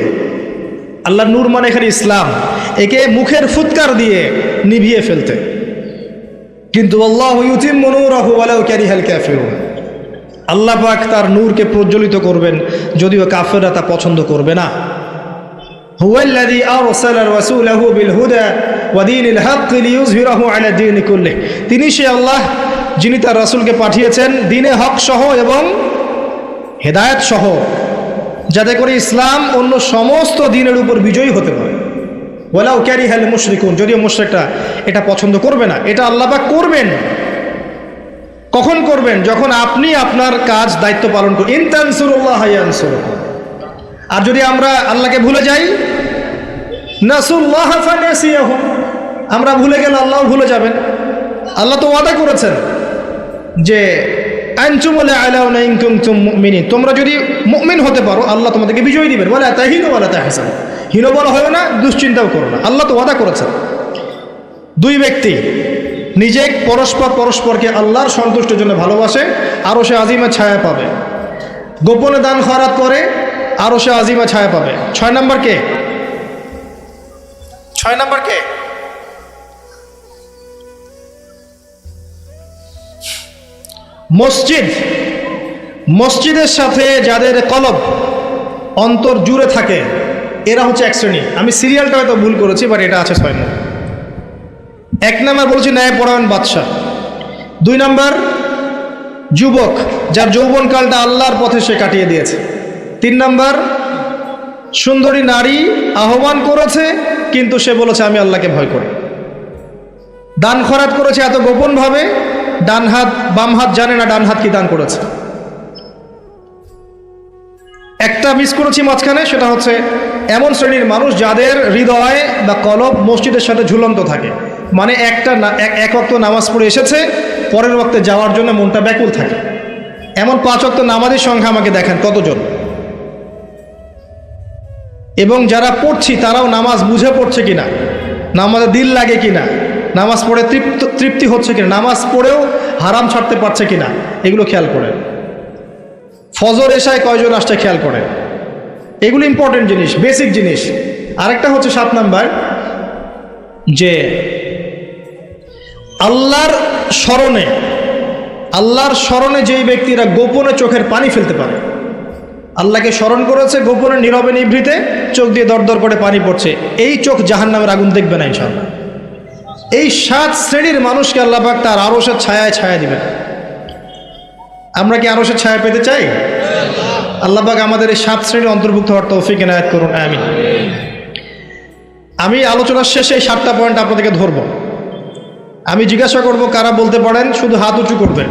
আল্লাহর নূর মানে এখানে ইসলাম, একে মুখের ফুৎকার দিয়ে নিভিয়ে ফেলতে। কিন্তু আল্লাহু ইউতিম্মু নূরাহু ওয়ালাউ কারিহাল কাফিরুন, আল্লাহ পাক তার নূরকে প্রজ্বলিত করবেন যদিও কাফেররা তা পছন্দ করবে না। হুয়াল্লাযী আরসালা রাসূলাহু বিল হুদা ওয়া দীনিল হক লিইয়ুযহিরাহু আলা দীনি কুল্লিহি, তিনি সে আল্লাহ যিনি তার রাসূলকে পাঠিয়েছেন দ্বীনে হক সহ এবং হেদায়েত সহ, যাতে করে ইসলাম অন্য সমস্ত দ্বীনের উপর বিজয়ী হতে পারে। ওয়ালাউ কারিহাল মুশরিকুন, যদিও মুশরিকরা এটা পছন্দ করবে না। এটা আল্লাহ পাক করবেন। কখন করবেন? যখন আপনি আপনার কাজ দায়িত্ব পালন করুন। ইন তানসুরুল্লাহ ইয়ানসুরকুম। আর যদি আমরা আল্লাহকে ভুলে যাই, নাসুল্লাহ ফানাসিয়াহুম, আমরা ভুলে গেলে আল্লাহও ভুলে যাবেন। আল্লাহ তো ওয়াদা করেছেন যে আনতুমুল আলাউনা ইন কুনতুম মুমিনিন, তোমরা যদি মুমিন হতে পারো আল্লাহ তোমাদেরকে বিজয় দিবেন। ওয়ালা তাহিনু ওয়ালা তাহজানু, হীনবল হয় না, দুশ্চিন্তাও করো না। আল্লাহ তো ওয়াদা করেছেন। দুই ব্যক্তি নিজে পরস্পরকে আল্লাহর সন্তুষ্টির জন্য ভালোবাসে, আরো সে আজিমা ছায়া পাবে। গোপনে দান খয়রাত করে, আরো সে আজিমা ছায়া পাবে। 6 নম্বর কে? 6 নম্বর কে? মসজিদের সাথে যাদের কলব অন্তর জুড়ে থাকে এরা হচ্ছে এক শ্রেণী। আমি সিরিয়ালটা হয়তো ভুল করেছি, বাট এটা আছে 6 নম্বর। 1 নম্বর বলছি ন্যায়পরায়ণ বাদশাহ। 2 নম্বর যুবক, যার যৌবনকালটা আল্লাহর পথে সে কাটিয়ে দিয়েছে। 3 নম্বর সুন্দরী নারী আহ্বান করেছে কিন্তু সে বলেছে আমি আল্লাহকে ভয় করি। দান খয়রাত করেছে এত গোপনভাবে, ডান হাত বাম হাত জানে না ডান হাত কি দান করেছে। একটা মিস করেছি মাঝখানে, সেটা হচ্ছে এমন শ্রেণীর মানুষ যাদের হৃদয় বা কলব মসজিদের সাথে ঝুলন্ত থাকে। মানে এক ওয়াক্ত নামাজ পড়ে এসেছে, পরের ওয়াক্তে যাওয়ার জন্য মনটা ব্যাকুল থাকে। এমন 5 ওয়াক্ত নামাজের সংখ্যা আমাকে দেখেন কতজন, এবং যারা পড়ছি তারাও নামাজ বুঝে পড়ছে কিনা, নামাজে দিল লাগে কিনা, নামাজ পড়ে তৃপ্তি হচ্ছে কিনা, নামাজ পড়েও হারাম ছাড়তে পারছে কিনা, এগুলো খেয়াল করেন। ফজর এশায় কয়জন আসছে খেয়াল করেন। এগুলো ইম্পর্টেন্ট জিনিস, বেসিক জিনিস। আরেকটা হচ্ছে 7 নাম্বার, যে আল্লাহর স্মরণে যেই ব্যক্তিরা গোপনে চোখের পানি ফেলতে পারে, আল্লাহকে স্মরণ করেছে গোপনে নীরবে নিভৃতে চোখ দিয়ে দরদর করে পানি পড়ছে, এই চোখ জাহান্নামের আগুন দেখবে না ইনশাআল্লাহ। এই 7 শ্রেণীর মানুষকে আল্লাহ পাক তার আরশের ছায়ায় ছায়া দিবেন। আমরা কি আরশের ছায়া পেতে চাই? আল্লাহ পাক আমাদের এই 7 শ্রেণীর অন্তর্ভুক্ত হওয়ার তৌফিক এনায়েত করুন, আমিন। আমি আলোচনার শেষে এই 7টা পয়েন্ট আপনাদেরকে ধরব। আমি জিজ্ঞাসা করব কারা বলতে পারেন, শুধু হাত উঁচু করবেন,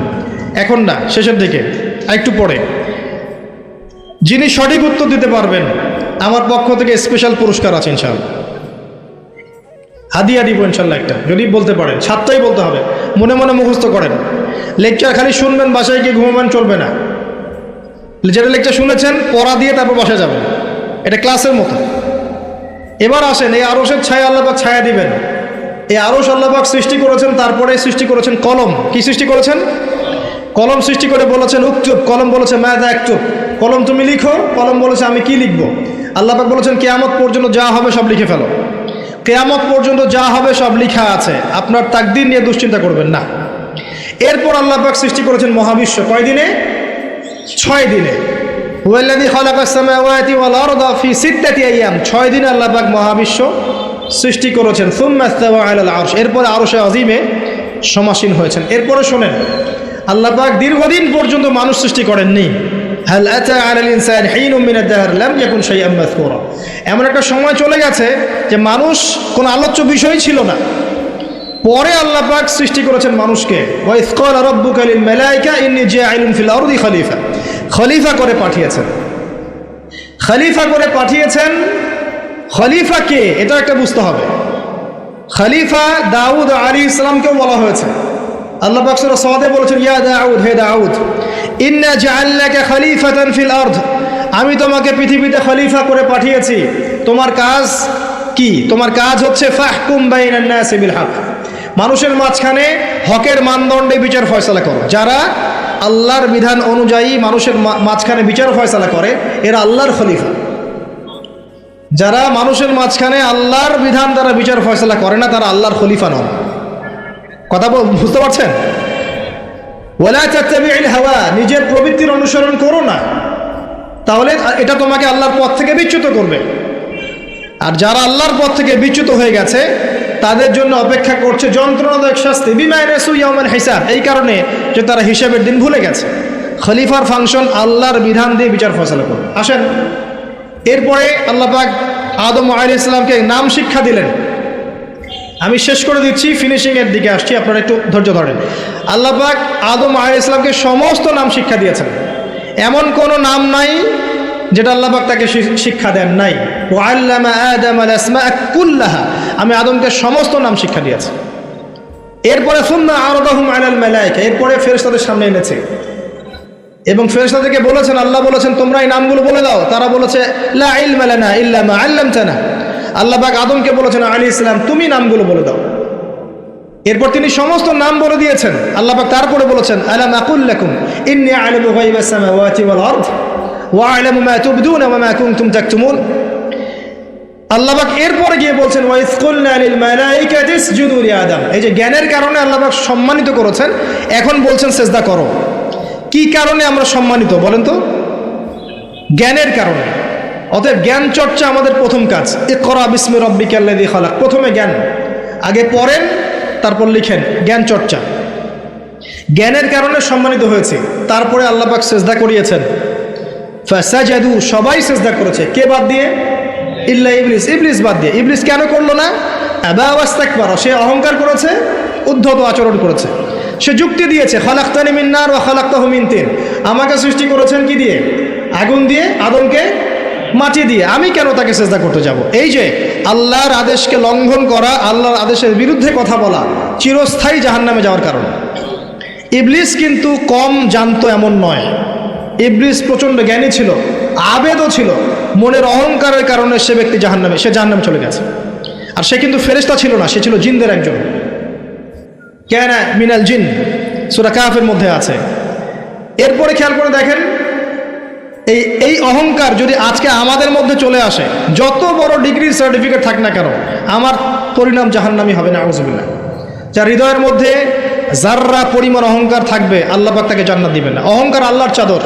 এখন না, শেষের দিকে একটু পরে। যিনি সঠিক উত্তর দিতে পারবেন আমার পক্ষ থেকে স্পেশাল পুরস্কার আছে ইনশাআল্লাহ, হাদিয়া দিব ইনশাআল্লাহ একটা, যদি বলতে পারেন। 7টাই বলতে হবে, মনে মনে মুখস্থ করেন। লেকচার খালি শুনবেন, বাসায় গিয়ে ঘুমাবেন চলবে না। যেটা লেকচার শুনেছেন পড়া দিয়ে তারপর বাসায় যাবেন, এটা ক্লাসের মতো। এবার আসেন, এই আরশের ছায়া আল্লাহ পাক ছায়া দিবেন। এই আরশ আল্লাহ পাক সৃষ্টি করেছেন, তারপরে সৃষ্টি করেছেন কলম। কি সৃষ্টি করেছেন? কলম সৃষ্টি করে বলেছেন উকতুব, কলম বলেছে মাযা আকতুব, কলম তুমি লিখো। কলম বলেছে আমি কি লিখব? আল্লাহ পাক বলেছেন কিয়ামত পর্যন্ত যা হবে সব লিখে ফেলো। কিয়ামত পর্যন্ত যা হবে সব লেখা আছে, আপনার তাকদীর নিয়ে দুশ্চিন্তা করবেন না। এরপর আল্লাহ পাক সৃষ্টি করেছেন মহাবিশ্ব, কয় দিনে? 6 দিনে। হুয়াল্লাযী খালাকাস সামাওয়াতি ওয়াল আরদা ফি 6 আইয়াম, 6 দিনে আল্লাহ পাক মহাবিশ্ব সৃষ্টি করেছেন। সুম্মা ইসতাওয়া আলাল আরশ, এরপরে আরশে আজিমে সমাসীন হয়েছেন। এরপরে শোনেন, আল্লাহ পাক দীর্ঘদিন পর্যন্ত মানুষ সৃষ্টি করেননি। হাল আতা আলাল ইনসানি হিনুম মিনাদ দাহর লাম ইয়াকুন শাইআন মাযকুরা, এমন একটা সময় চলে গেছে যে মানুষ কোনো আলোচ্য বিষয় ছিল না। পরে আল্লাহ পাক সৃষ্টি করেছেন মানুষকে। ওয়া ইয ক্বালা রাব্বুকা লিল মালায়েকা ইন্নী জাইলুন ফিল আরদি খলিফা, খলিফা করে পাঠিয়েছেন। খলিফা করে পাঠিয়েছেন, খলিফা কে এটা একটা বুঝতে হবে। খলিফা দাউদ আলাইহিস সালামকেও বলা হয়েছে। আল্লাহ পাক সূরা সাদে বলেছেন, ইয়া দাউদ, হে দাউদ, ইন্না জাআলনাকা খলিফাতান ফিল আরদ, আমি তোমাকে পৃথিবীতে খলিফা করে পাঠিয়েছি। তোমার কাজ কি? তোমার কাজ হচ্ছে ফাহকুম বাইনান নাসি বিল হক, মানুষের মাঝখানে হকের মানদণ্ডে বিচার ফয়সালা করো। যারা আল্লাহর বিধান অনুযায়ী মানুষের মাঝখানে বিচার ফয়সালা করে এরা আল্লাহর খলিফা। যারা মানুষের মাঝখানে আল্লাহর বিধান দ্বারা বিচার ফয়সালা করে না তারা আল্লাহর খলিফা নন। কথা বুঝতে পারছেন? ওয়ালা তাত্তাবিউল হাওয়া, নিজের প্রবৃত্তির অনুসরণ করো না, তাহলে এটা তোমাকে আল্লাহর পথ থেকে বিচ্যুত করবে। আর যারা আল্লাহর পথ থেকে বিচ্যুত হয়ে গেছে তাদের জন্য অপেক্ষা করছে যন্ত্রণাদায়ক শাস্তি, বিমা নাসু ইয়াউমাল হিসাব, এই কারণে যে তারা হিসাবের দিন ভুলে গেছে। খলিফার ফাংশন আল্লাহর বিধান দিয়ে বিচার ফয়সালা করবে। আসেন, এরপরে আল্লাহ পাক আদম আলাইহিস সালামকে নাম শিক্ষা দিলেন। আমি শেষ করে দিচ্ছি, ফিনিশিংয়ের দিকে আসছি, আপনারা একটু ধৈর্য ধরেন। আল্লাহ পাক আদম আলাইহিস সালামকে সমস্ত নাম শিক্ষা দিয়েছেন, এমন কোনো নাম নাই যেটা আল্লাহ পাক তাকে শিক্ষা দেন নাই। ওয়াল্লামা আদামাল আসমাআ কুল্লাহা, আমি আদমকে সমস্ত নাম শিক্ষা দিয়েছি। এরপরে সুম্মা আরাদাহুম আলাল মালায়েকা, এরপরে ফেরেশতাদের সামনে এনেছে এবং ফেরেশতাদেরকে বলেছেন, আল্লাহ বলেছেন তোমরা এই নামগুলো বলে দাও। তারা বলেছে লা ইলমা লানা ইল্লা মা আল্লামতানা। আল্লাহ পাক আদমকে বলেছেন আলাইহিস সালাম তুমি নামগুলো বলে দাও। এরপর তিনি সমস্ত নাম বলে দিয়েছেন। আল্লাহ পাক তারপরে বলেছেন আলাম আকুল লাকুম ইন্নী আ'লামু গায়বাস সামাওয়াতি ওয়াল আরদ ওয়া আ'লামু মা তুবদুনা ওয়া মা কুনতুম তাকতুমুন। আল্লাহ পাক এরপরে গিয়ে বলছেন ওয়া ইয কুলনা লিল মালাইকাতি ইসজুদু লি আদম। এই যে জ্ঞানের কারণে আল্লাহ পাক সম্মানিত করেছেন, এখন বলছেন সেজদা করো। কি কারণে আমরা সম্মানিত বলেন তো? জ্ঞানের কারণে। অতএব জ্ঞান চর্চা আমাদের প্রথম কাজ। ইকরা বিসমি রাব্বিকাল্লাযী খালাক, প্রথমে জ্ঞান, আগে পড়েন তারপর লিখেন, জ্ঞান চর্চা। জ্ঞানের কারণে সম্মানিত হয়েছে। তারপরে আল্লাহ পাক সেজদা করিয়েছেন। ফাসাজাদু, সবাই সেজদা করেছে, কে বাদ দিয়ে? ইল্লা ইবলিস, ইবলিস বাদ দিয়ে। ইবলিস কেন করলো না? আবা ওয়াস্তাকবারা, সে অহংকার করেছে, উদ্ধত আচরণ করেছে। সে যুক্তি দিয়েছে খালাকতানি মিন নার ওয়া খালাকতাহু মিন তিন, আমাকে সৃষ্টি করেছেন কি দিয়ে? আগুন দিয়ে, আদমকে মাটি দিয়ে, আমি কেন তাকে সেজদা করতে যাব? এই যে আল্লাহর আদেশকে লঙ্ঘন করা, আল্লাহর আদেশের বিরুদ্ধে কথা বলা চিরস্থায়ী জাহান্নামে যাওয়ার কারণ। ইবলিস কিন্তু কম জানতো এমন নয়। ইবলিস প্রচণ্ড জ্ঞানী ছিল, আবেদও ছিল। মনের অহংকারের কারণে সে ব্যক্তি জাহান্নামে চলে গেছে। আর সে কিন্তু ফেরেশতা ছিল না, সে ছিল জিনদের একজন। কানা মিনাল জিন, সূরা কাহফের মধ্যে আছে। এরপরে খেয়াল করে দেখেন, এই অহংকার যদি আজকে আমাদের মধ্যে চলে আসে, যত বড় ডিগ্রি সার্টিফিকেট থাক না কেন, আমার পরিণাম জাহান্নামী হবে না, আউযুবিল্লাহ। যার হৃদয়ের মধ্যে যাররা পরিমাণ অহংকার থাকবে, আল্লাহ পাক তাকে জান্নাত দিবেন না। অহংকার আল্লাহর চাদর।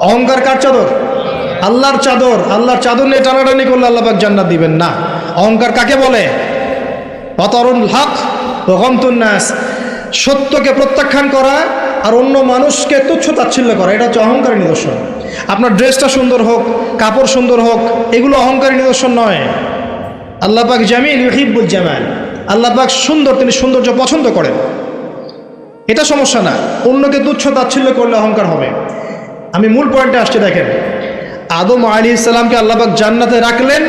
অহংকার কার চাদর? আল্লাহর চাদর। আল্লাহর চাদর নিয়ে টানাটানি করলে আল্লাহ পাক জান্নাত দিবেন না। অহংকার কাকে বলে? বাতারুল হক ওয়া গামতুন নাস, সত্যকে প্রত্যাখ্যান করা আর অন্য মানুষকে তুচ্ছ তাচ্ছিল্য করা, এটা হচ্ছে অহংকারের নিদর্শন। আপনার ড্রেসটা সুন্দর হোক, কাপড় সুন্দর হোক, এগুলো অহংকারের নিদর্শন নয়। আল্লাহ পাক জামিল ইউহিব্বুল জামাল, আল্লাহ পাক সুন্দর, তিনি সৌন্দর্য পছন্দ করেন, এটা সমস্যা না। অন্যকে তুচ্ছ তাচ্ছিল্য করলে অহংকার হবে। আমি মূল পয়েন্টে আসছি, দেখেন আদম আলাইহিস সালামকে আল্লাহ পাক জান্নাতে রাখলেন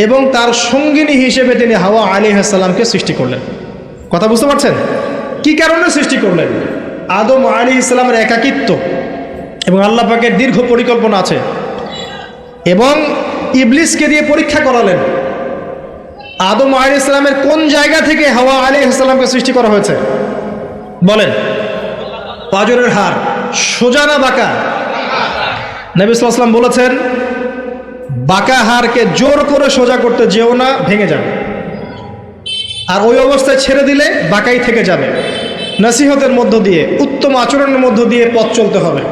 এবং তার সঙ্গিনী হিসেবে তিনি হাওয়া আলাইহিস সালামকে সৃষ্টি করলেন। কথা বুঝতে পারছেন? কি কারণে সৃষ্টি করলেন? আদম আলাইহিস সালামের একাকিত্ব এবং আল্লাহ পাকের দীর্ঘ পরিকল্পনা আছে, এবং ইবলিসকে দিয়ে পরীক্ষা করালেন আদম আলাইহিস সালামের কোন জায়গা থেকে হাওয়া আলাইহিস সালামকে সৃষ্টি করা হয়েছে বলেন। পাঁজরের হাড় সোজা না বাঁকা? নবী সাল্লাল্লাহু আলাইহি ওয়াসাল্লাম বলেছেন, বাঁকা হাড়কে জোর করে সোজা করতে যেও না, ভেঙে যাবে। আর ওই অবস্থায় ছেড়ে দিলে বাঁকাই থেকে যাবে। নসিহতের মধ্য দিয়ে, উত্তম আচরণের মধ্য দিয়ে পথ চলতে হবে।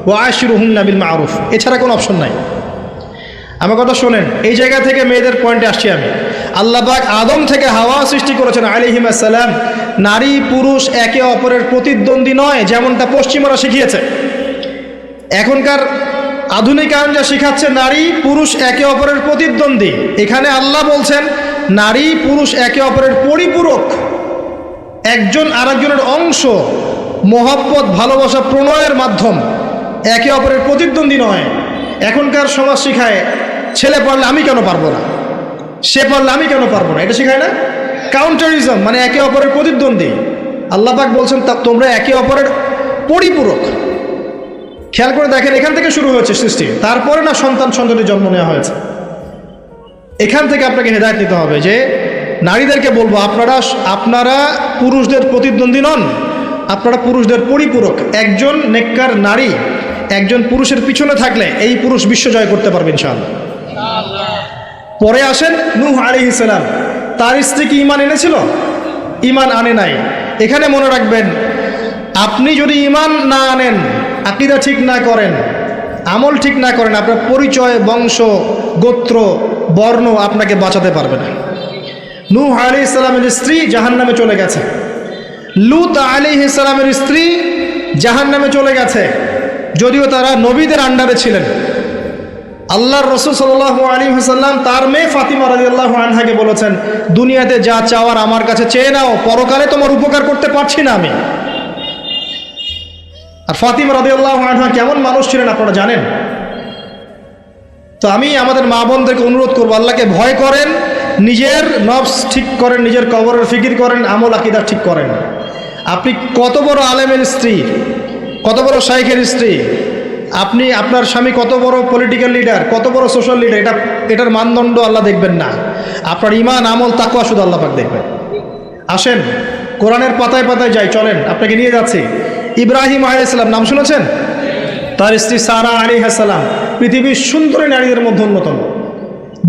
ওয়া আশিরুহুন্না বিল মারুফ, এছাড়া কোনো অপশন নাই। আমার কথা শোনেন, এই জায়গা থেকে মেয়েদের পয়েন্টে আসছি আমি। আল্লাহ পাক আদম থেকে হাওয়া সৃষ্টি করেছেন আলাইহিস সালাম। নারী পুরুষ একে অপরের প্রতিদ্বন্দ্বী নয়, যেমনটা পশ্চিমারা শিখিয়েছে। এখনকার আধুনিকায়ন যা শিখাচ্ছে, নারী পুরুষ একে অপরের প্রতিদ্বন্দ্বী। এখানে আল্লাহ বলছেন নারী পুরুষ একে অপরের পরিপূরক, একজন আরেকজনের অংশ, মহব্বত, ভালোবাসা, প্রণয়ের মাধ্যম, একে অপরের প্রতিদ্বন্দ্বী নয়। এখনকার সমাজ শিখায় ছেলে পারলে আমি কেন পারবো না, সে পারলে আমি কেন পারবো না, এটা শেখায় না? কাউন্টারিজম, মানে একে অপরের প্রতিদ্বন্দ্বী। আল্লাহ পাক বলছেন তোমরা একে অপরের পরিপূরক। খেয়াল করে দেখেন, এখান থেকে শুরু হয়েছে সৃষ্টি, তারপরে না সন্তানের জন্ম নেওয়া হয়েছে। এখান থেকে আপনাকে হেদায়েত নিতে হবে যে নারীদেরকে বলবো, আপনারা পুরুষদের প্রতিদ্বন্দ্বী নন, আপনারা পুরুষদের পরিপূরক। একজন নেককার নারী একজন পুরুষের পিছনে থাকলে এই পুরুষ বিশ্ব জয় করতে পারবে ইনশাআল্লাহ। পরে আসেন নূহ আলাইহিস সালাম, তার স্ত্রী কি ঈমান এনেছিল? ঈমান আনে নাই। এখানে মনে রাখবেন, আপনি যদি ঈমান না আনেন, আকীদা ঠিক না করেন, আমল ঠিক না করেন, আপনার পরিচয়, বংশ, গোত্র, বর্ণ আপনাকে বাঁচাতে পারবে না। নূহ আলাইহিস সালামের স্ত্রী জাহান্নামে চলে গেছে, লূত আলাইহিস সালামের স্ত্রী জাহান্নামে চলে গেছে, যদিও তারা নবীদের আন্ডারে ছিলেন। আল্লাহর রাসূল সাল্লাল্লাহু আলাইহি ওয়াসাল্লাম তার মেয়ে ফাতিমা রাদিয়াল্লাহু আনহাকে বলেছেন, দুনিয়াতে যা চাওয়ার আমার কাছে চেয়ে নাও, পরকালে তোমার উপকার করতে পারছি না আমি। আর ফাতিমা রাদিয়াল্লাহু আনহা কেমন মানুষ ছিলেন আপনারা জানেন। তো আমি আমাদের মা বোনদেরকে অনুরোধ করবো, আল্লাহকে ভয় করেন, নিজের নফস ঠিক করেন, নিজের কবরের ফিকির করেন, আমল আকীদা ঠিক করেন। আপনি কত বড় আলেমের স্ত্রী, কত বড় শাইখের স্ত্রী, আপনার স্বামী কত বড় পলিটিক্যাল লিডার, কত বড় সোশ্যাল লিডার, এটার মানদণ্ড আল্লাহ দেখবেন না। আপনার ঈমান, আমল, তাকওয়া শুধু আল্লাহ পাক দেখবেন। আসেন কোরআনের পাতায় পাতায় যাই, চলেন আপনাকে নিয়ে যাচ্ছি। ইব্রাহিম আলাইহিস সালাম নাম শুনেছেন? তার স্ত্রী সারা আলাইহিস সালাম পৃথিবীর সুন্দরী নারীদের মধ্যে অন্যতম।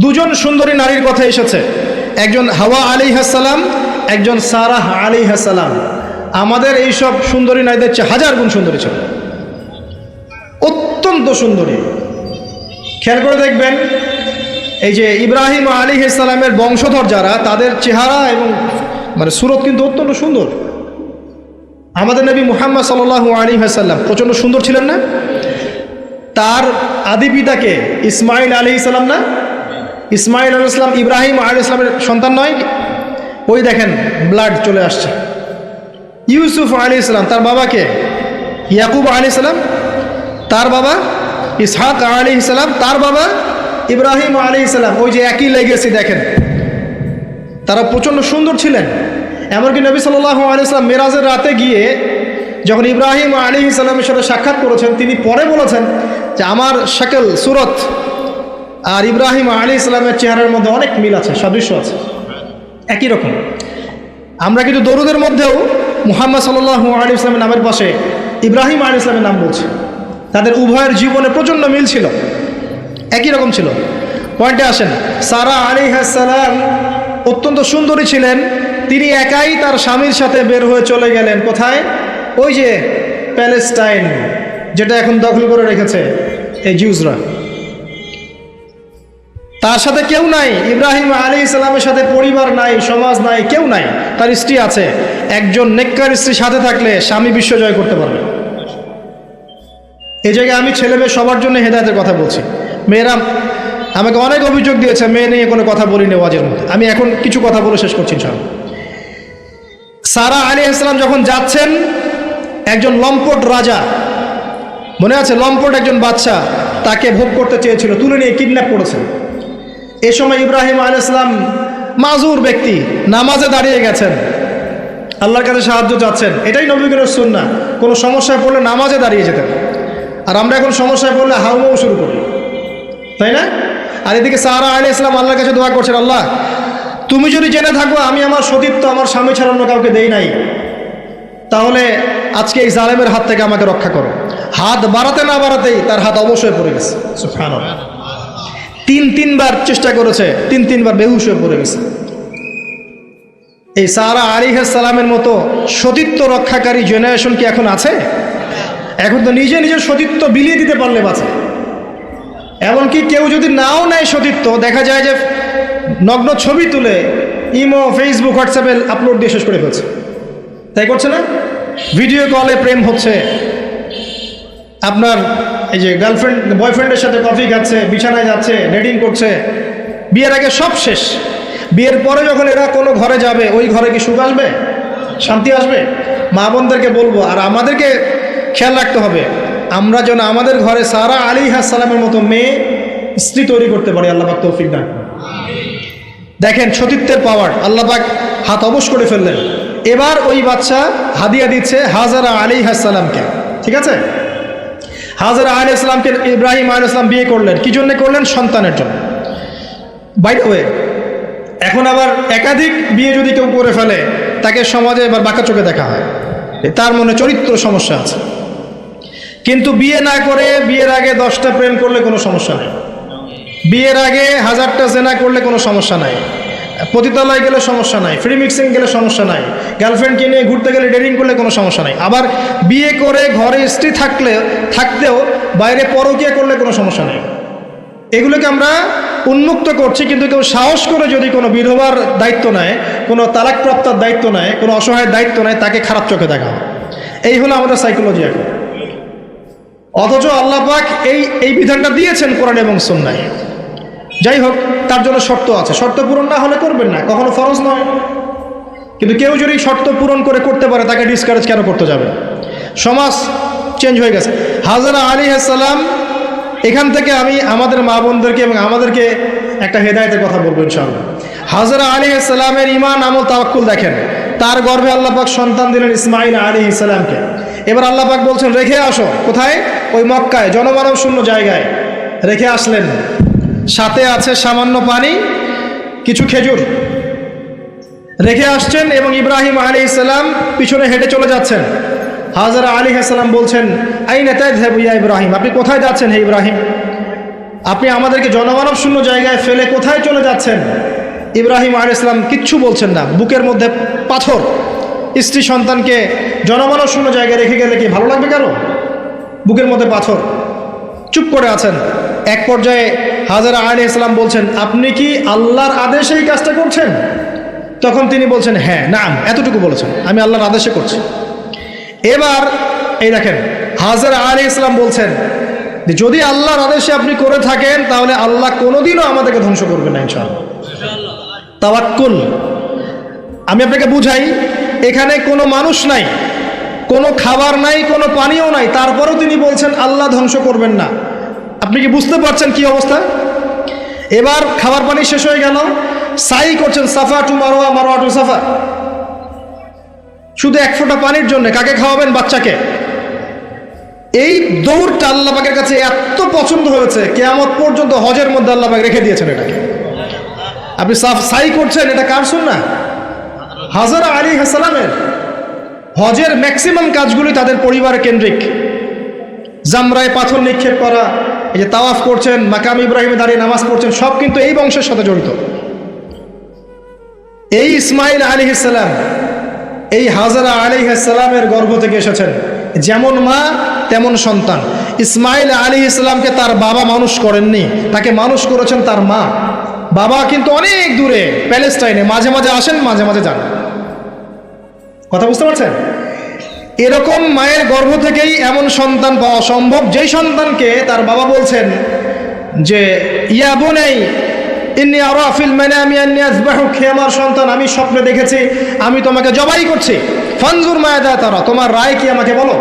দুজন সুন্দরী নারীর কথা এসেছে, একজন হাওয়া আলাইহিস সালাম, একজন সারাহ আলাইহিস সালাম। আমাদের এইসব সুন্দরী নারীদের চেয়ে হাজার গুণ সুন্দরী ছিল, অত্যন্ত সুন্দরী। খেয়াল করে দেখবেন, এই যে ইব্রাহিম আলাইহিস সালামের বংশধর যারা, তাদের চেহারা এবং মানে সুরত কিন্তু অত্যন্ত সুন্দর। আমাদের নবী মুহাম্মদ সাল্লাল্লাহু আলাইহি ওয়াসাল্লাম প্রচণ্ড সুন্দর ছিলেন না? তার আদি পিতাকে ইসমাইল আলাইহিস সালাম না? ইসমাইল আলাইহিস সালাম ইব্রাহিম আলাইহিস সালামের সন্তান নয়? ওই দেখেন ব্লাড চলে আসছে। ইউসুফ আলাইহিস সালাম, তার বাবাকে ইয়াকুব আলাইহিস সালাম, তার বাবা ইসহাক আলাইহিস সালাম, তার বাবা ইব্রাহিম আলাইহিস সালাম। ওই যে একই লেগেসি দেখেন, তারা প্রচণ্ড সুন্দর ছিলেন। এমনকি নবী সাল্লাল্লাহু আলাইহি ওয়াসাল্লাম মেরাজের রাতে গিয়ে যখন ইব্রাহিম আলাইহিস সালামের সাথে সাক্ষাৎ করেছেন, তিনি পরে বলেছেন যে আমার শাকল সুরত আর ইব্রাহিম আলাইহিস সালামের চেহারার মধ্যে অনেক মিল আছে, সাদৃশ্য আছে, একই রকম। আমরা কিন্তু দরুদের মধ্যেও মুহাম্মদ সাল্লাল্লাহু আলাইহি ওয়াসাল্লামের নামের পাশে ইব্রাহিম আলাইহিস সালামের নাম বলছি। তাদের উভয়ের জীবনে প্রচণ্ড মিল ছিল, একই রকম ছিল। পয়েন্টে আসেন, সারা আলাইহিস সালাম অত্যন্ত সুন্দরী ছিলেন। তিনি একাই তার স্বামীর সাথে বের হয়ে চলে গেলেন কোথায়? ওই যে প্যালেস্টাইন, যেটা এখন দখল করে রেখেছে এই জিউসরা। তার সাথে কেউ নাই। ইব্রাহিম আলাইহিস সালামের সাথে পরিবার নাই, সমাজ নাই, কেউ নাই। তার স্ত্রী আছে। একজন নেককার স্ত্রী সাথে থাকলে স্বামী বিশ্ব জয় করতে পারবে। এই জায়গায় আমি ছেলে মেয়ে সবার জন্য হেদায়েতের কথা বলছি। মেয়েরা আমাকে অনেক অভিযোগ দিয়েছে, মেয়ে নিয়ে কোনো কথা বলিনি ওয়াজের মধ্যে। আমি এখন কিছু কথা বলে শেষ করছি ইনশাআল্লাহ। সারা আলাইহিস সালাম যখন যাচ্ছেন, একজন লম্পট রাজা, মনে আছে, লম্পট একজন বাদশা তাকে ভোগ করতে চেয়েছিল, তুলে নিয়ে কিডন্যাপ করেছে। এ সময় ইব্রাহিম আলাইহিস সালাম মাজুর ব্যক্তি, নামাজে দাঁড়িয়ে গেছেন, আল্লাহর কাছে সাহায্য চাচ্ছেন। এটাই নবীর সুন্নাহ। কোনো সমস্যায় পড়লে নামাজে দাঁড়িয়ে যেতেন। আর আমরা এখন সমস্যায় পড়লে হাউমাউ শুরু করি, তাই না? আর এদিকে সারা আলাইহিস সালাম আল্লাহর কাছে দোয়া করছেন, আল্লাহ তুমি যদি জেনে থাকো আমি আমার সতীত্ব আমার স্বামী ছাড়া অন্য কাউকে দেই নাই, তাহলে আজকে এই জালেমের হাত থেকে আমাকে রক্ষা করো। হাত বাড়াতে না বাড়াতেই তার হাত অবশ্যই পড়ে গেছে। সুবহানাল্লাহ। তিনবার চেষ্টা করেছে, তিনবার বেহুশ হয়ে পড়ে গেছে। এই সারা আলাইহিস সালামের মতো সতীত্ব রক্ষাকারী জেনারেশন কি এখন আছে? এখন তো নিজে নিজের সতীত্ব বিলিয়ে দিতে পারলে বাঁচে। এমনকি কেউ যদি নাও নেয় সতীত্ব, দেখা যায় যে নগ্ন ছবি তুলে ইমো, ফেসবুক, হোয়াটসঅ্যাপে আপলোড দিয়ে শেষ করে ফেলছে। তাই করছে না? ভিডিও কলে প্রেম হচ্ছে, আপনার এই যে গার্লফ্রেন্ড বয়ফ্রেন্ডের সাথে কফি খাচ্ছে, বিছানায় যাচ্ছে, ডেটিং করছে। বিয়ের আগে সব শেষ। বিয়ের পরে যখন এরা কোনো ঘরে যাবে, ওই ঘরে কি সুখ আসবে, শান্তি আসবে? মা বোনদেরকে বলবো, আর আমাদেরকে খেয়াল রাখতে হবে, আমরা যেন আমাদের ঘরে সারা আলাইহিস সালামের মতো মেয়ে স্ত্রী তৈরি করতে পারি। আল্লাহ পাক তৌফিক দান। দেখেন সতীত্বের পাওয়ার, আল্লাহ পাক হাত অবশ করে ফেললেন। এবার ওই বাচ্চা হাদিয়া দিচ্ছে হাজারা আলাইহিস সালামকে। ঠিক আছে, হাজারা আলাইহিস সালামকে ইব্রাহিম আলাইহিস সালাম বিয়ে করলেন। কি জন্য করলেন? সন্তানের জন্য। বাই দ্য ওয়ে, এখন আবার একাধিক বিয়ে যদি কেউ করে ফেলে, তাকে সমাজে এবার বাঁকা চোখে দেখা হয়, তার মনে চরিত্র সমস্যা আছে। কিন্তু বিয়ে না করে বিয়ের আগে 10টা প্রেম করলে কোনো সমস্যা নেই, বিয়ের আগে 1000টা জেনা করলে কোনো সমস্যা নাই, পতিতালয় গেলে সমস্যা নাই, ফ্রি মিক্সিং গেলে সমস্যা নাই, গার্লফ্রেন্ডকে নিয়ে ঘুরতে গেলে ডেটিং করলে কোনো সমস্যা নাই। আবার বিয়ে করে ঘরে স্ত্রী থাকতেও বাইরে পরকীয়া করলে কোনো সমস্যা নেই। এগুলোকে আমরা উন্মুক্ত করছি, কিন্তু কেউ সাহস করে যদি কোনো বিধবার দায়িত্ব নেয়, কোনো তালাকপ্রাপ্তার দায়িত্ব নেয়, কোনো অসহায়ের দায়িত্ব নেয়, তাকে খারাপ চোখে দেখা হয়। এই হলো আমাদের সাইকোলজি এখন। অথচ আল্লাহ পাক এই বিধানটা দিয়েছেন কোরআন এবং সুন্নাহয়। যাই হোক, তার জন্য শর্ত আছে, শর্ত পূরণ না হলে করবেন না, কখনো ফরজ নয়। কিন্তু কেউ যদি শর্ত পূরণ করে করতে পারে, তাকে ডিসকারেজ কেন করতে যাবে? সমাজ চেঞ্জ হয়ে গেছে। হাজরা আলাইহিস সালাম, এখান থেকে আমি আমাদের মা বোনদেরকে এবং আমাদেরকে একটা হেদায়েতের কথা বলবো ইনশাআল্লাহ। হাজরা আলাইহিস সালামের ঈমান, আমল, তাওয়াক্কুল দেখেন। তার গর্ভে আল্লাহ পাক সন্তান দিলেন ইসমাঈল আলাইহিস সালামকে। এবার আল্লাহ পাক বলছেন রেখে আসো। কোথায়? ওই মক্কায়, জনমানব শূন্য জায়গায় রেখে আসলেন। সাথে আছে সামান্য পানি, কিছু খেজুর রেখে আসছেন, এবং ইব্রাহিম আলাইহিস সালাম পিছনে হেঁটে চলে যাচ্ছেন। হাজরা আলাইহিস সালাম বলছেন, আইনা তাযহাবু ইয়া ইব্রাহিম, আপনি কোথায় যাচ্ছেন হে ইব্রাহিম? আপনি আমাদেরকে জনমানব শূন্য জায়গায় ফেলে কোথায় চলে যাচ্ছেন? ইব্রাহিম আলাইহিস সালাম কিচ্ছু বলছেন না, বুকের মধ্যে পাথর। স্ত্রী সন্তানকে জনমানব শূন্য জায়গায় রেখে গেলে কি ভালো লাগবে কারো? বুকের মধ্যে পাথর, চুপ করে আছেন। এক পর্যায়ে হাজরা আলাইহিস সালাম বলছেন, আপনি কি আল্লাহর আদেশে এই কাজটা করছেন? তখন তিনি বলছেন, হ্যাঁ, নাম, এতটুকু বলেছেন, আমি আল্লাহর আদেশে করছি। এবার এই দেখেন, হাজরা আলাইহিস সালাম বলছেন, যদি আল্লাহর আদেশে আপনি করে থাকেন, তাহলে আল্লাহ কোনোদিনও আমাদেরকে ধ্বংস করবেন না ইনশাআল্লাহ। তাওয়াক্কুল। আমি আপনাকে বুঝাই, এখানে কোনো মানুষ নাই, কোনো খাবার নাই, কোনো পানিও নাই, তারপরেও তিনি বলছেন আল্লাহ ধ্বংস করবেন না। আপনি কি বুঝতে পারছেন কি অবস্থা? এবার খাবার পানি শেষ হয়ে গেল, সাই করছেন সাফা টু মারোয়া, মারোয়া টু সাফা। শুধু এক ফোঁটা পানির জন্য কাকে খাওয়াবেন? বাচ্চাকে। এই দৌড়টা আল্লাহ পাকের কাছে এত পছন্দ হয়েছে, কিয়ামত পর্যন্ত হজের মধ্যে আল্লাহ পাক রেখে দিয়েছেন এটাকে। আপনি সাই করছেন, এটা কার সুন্নাহ? হাজরা আলাইহিস সালামের। হজের ম্যাক্সিমাম কাজগুলি তাদের পরিবার কেন্দ্রিক। জামরায় পাথর নিক্ষেপ করা, এই যে তাওয়াফ করছেন, মাকাম ইব্রাহিমে দাঁড়িয়ে নামাজ পড়ছেন, সব কিন্তু এই বংশের সাথে জড়িত। এই ইসমাইল আলাইহিস সালাম এই হাজরা আলাইহিস সালামের গর্ভ থেকে এসেছেন। যেমন মা তেমন সন্তান। ইসমাইল আলাইহিস সালামকে তার বাবা মানুষ করেননি, তাকে মানুষ করেছেন তার মা। বাবা কিন্তু অনেক দূরে প্যালেস্টাইনে, মাঝে মাঝে আসেন, মাঝে মাঝে যান। কথা বুঝতে পারছেন? এরকম মায়ের গর্ভ থেকেই এমন সন্তান পাওয়া সম্ভব, যেই সন্তানকে তার বাবা বলছেন যে ইয়া বুনাই ইন্নী আরা ফিল মানামি আন্নী আযবাহুক, হে আমার সন্তান, আমি স্বপ্নে দেখেছি আমি তোমাকে জবাই করছি। ফানজুর মাযা তারা, তোমার রায় কি আমাকে বলো।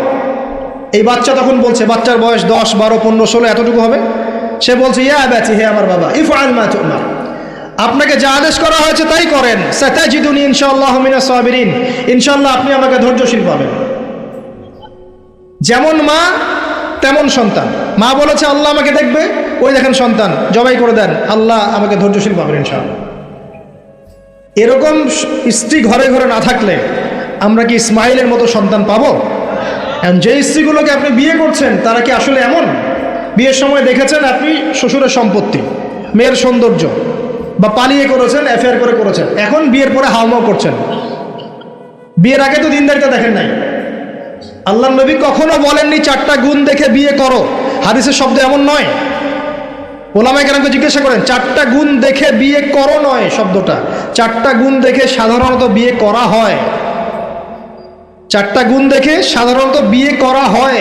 এই বাচ্চা তখন বলছে, বাচ্চার বয়স 10, 12, 15, 16 এতটুকু হবে। সে বলছে ইয়া আবাতি, হে আমার বাবা, ইফআল মা তু'মার, আপনাকে যা আদেশ করা হয়েছে তাই করেন। সাতাজিদুনি ইনশাআল্লাহু মিনাস সাবিরিন, ইনশাআল্লাহ আপনি আমাকে ধৈর্যশীল পাবেন। যেমন মা তেমন সন্তান। মা বলেছে আল্লাহ আমাকে দেখবে, ওই দেখেন সন্তান জবাই করে দেন, আল্লাহ আমাকে ধৈর্যশীল পাবেন ইনশাআল্লাহ। এরকম স্ত্রী ঘরে ঘরে না থাকলে আমরা কি ইসমাইলের মতো সন্তান পাবো? যে স্ত্রীগুলোকে আপনি বিয়ে করছেন তারা কি আসলে এমন? বিয়ের সময় দেখেছেন আপনি শ্বশুরের সম্পত্তি, মেয়ের সৌন্দর্য, বা পালিয়ে করেছেন, অ্যাফেয়ার করে করেছেন, এখন বিয়ের পরে হাওমাও করছেন। বিয়ের আগে তো দিনদারিতা দেখেন নাই। আল্লাহ নবী কখনো বলেননি 4টা গুণ দেখে বিয়ে করো, হাদিসের শব্দ এমন নয়। ওলামায়ে কেরামকে জিজ্ঞাসা করেন, 4টা গুণ দেখে বিয়ে করো নয় শব্দটা, 4টা গুণ দেখে সাধারণত বিয়ে করা হয়। 4টা গুণ দেখে সাধারণত বিয়ে করা হয়।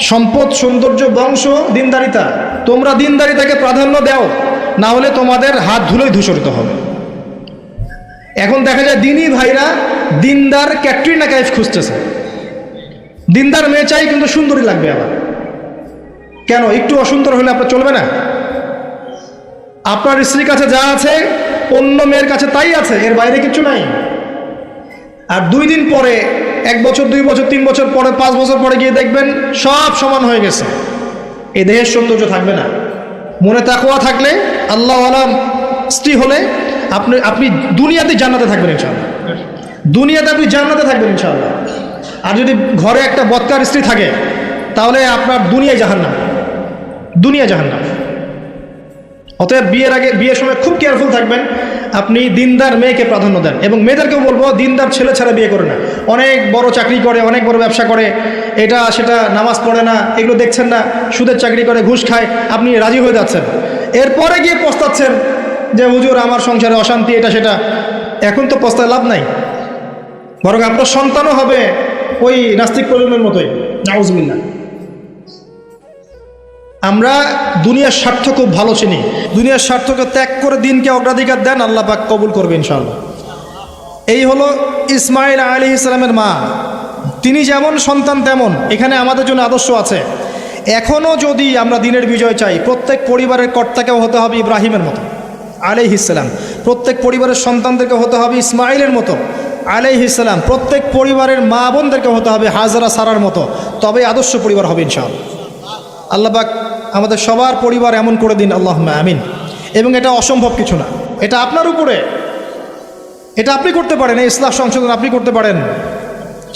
সম্পদ, সৌন্দর্য, বংশ, দিনদারিতা। তোমরা দিনদারিতাকে প্রাধান্য দাও, না হলে তোমাদের হাত ধুলোই ধূসরিত হবে। এখন দেখা যায় দিনী ভাইরা দিনদার ক্যাটরিনা কাইফ খুঁজতেছে। দিনদার মেয়ে চাই কিন্তু সুন্দরী লাগবে আবার। কেন? একটু অসুন্দর হলে আপনার চলবে না? আপনার স্ত্রীর কাছে যা আছে অন্য মেয়ের কাছে তাই আছে, এর বাইরে কিছু নাই। আর 2 দিন পরে, 1 বছর, 2 বছর, 3 বছর পরে, 5 বছর পরে গিয়ে দেখবেন সব সমান হয়ে গেছে। এই দেহের সৌন্দর্য থাকবে না। মনে তাকওয়া থাকলে, আল্লাহওয়ালা স্ত্রী হলে আপনি দুনিয়াতে জান্নাতে থাকবেন ইনশাআল্লাহ। দুনিয়াতে আপনি জান্নাতে থাকবেন ইনশাআল্লাহ। আর যদি ঘরে একটা বদকার স্ত্রী থাকে তাহলে আপনার দুনিয়ায় জাহান্নাম, দুনিয়া জাহান্নাম। অতএব বিয়ের সময় খুব কেয়ারফুল থাকবেন। আপনি দিনদার মেয়েকে প্রাধান্য দেন, এবং মেয়েদেরকেও বলবো দিনদার ছেলে ছাড়া বিয়ে করে না। অনেক বড় চাকরি করে, অনেক বড় ব্যবসা করে, এটা সেটা, নামাজ পড়ে না, এগুলো দেখছেন না, সুদের চাকরি করে, ঘুষ খায়, আপনি রাজি হয়ে যাচ্ছেন। এরপরে গিয়ে পস্তাচ্ছেন যে হুজুর আমার সংসারে অশান্তি, এটা সেটা। এখন তো পস্তায় লাভ নাই, বরং আপনার সন্তানও হবে ওই নাস্তিক প্রজন্মের মতোই, নাউজুবিল্লাহ। আমরা দুনিয়ার স্বার্থ খুব ভালো চিনি। দুনিয়ার স্বার্থকে ত্যাগ করে দিনকে অগ্রাধিকার দেন, আল্লাহ পাক কবুল করবে ইনশাআল্লাহ। এই হলো ইসমাইল আলাইহিস সালামের মা। তিনি যেমন সন্তান তেমন এখানে আমাদের জন্য আদর্শ আছে। এখনও যদি আমরা দিনের বিজয় চাই, প্রত্যেক পরিবারের কর্তাকেও হতে হবে ইব্রাহিমের মতো আলাইহিস সালাম। প্রত্যেক পরিবারের সন্তানদেরকে হতে হবে ইসমাইলের মতো আলাইহিস সালাম। প্রত্যেক পরিবারের মা বোনদেরকে হতে হবে হাজরা সারার মতো। তবে আদর্শ পরিবার হবে ইনশাআল্লাহ। আল্লাহ পাক আমাদের সবার পরিবার এমন করে দিন, আল্লাহুম্মা আমিন। এবং এটা অসম্ভব কিছু না, এটা আপনার উপরে, এটা আপনি করতে পারেন। এই ইসলাহ সংশোধন আপনি করতে পারেন,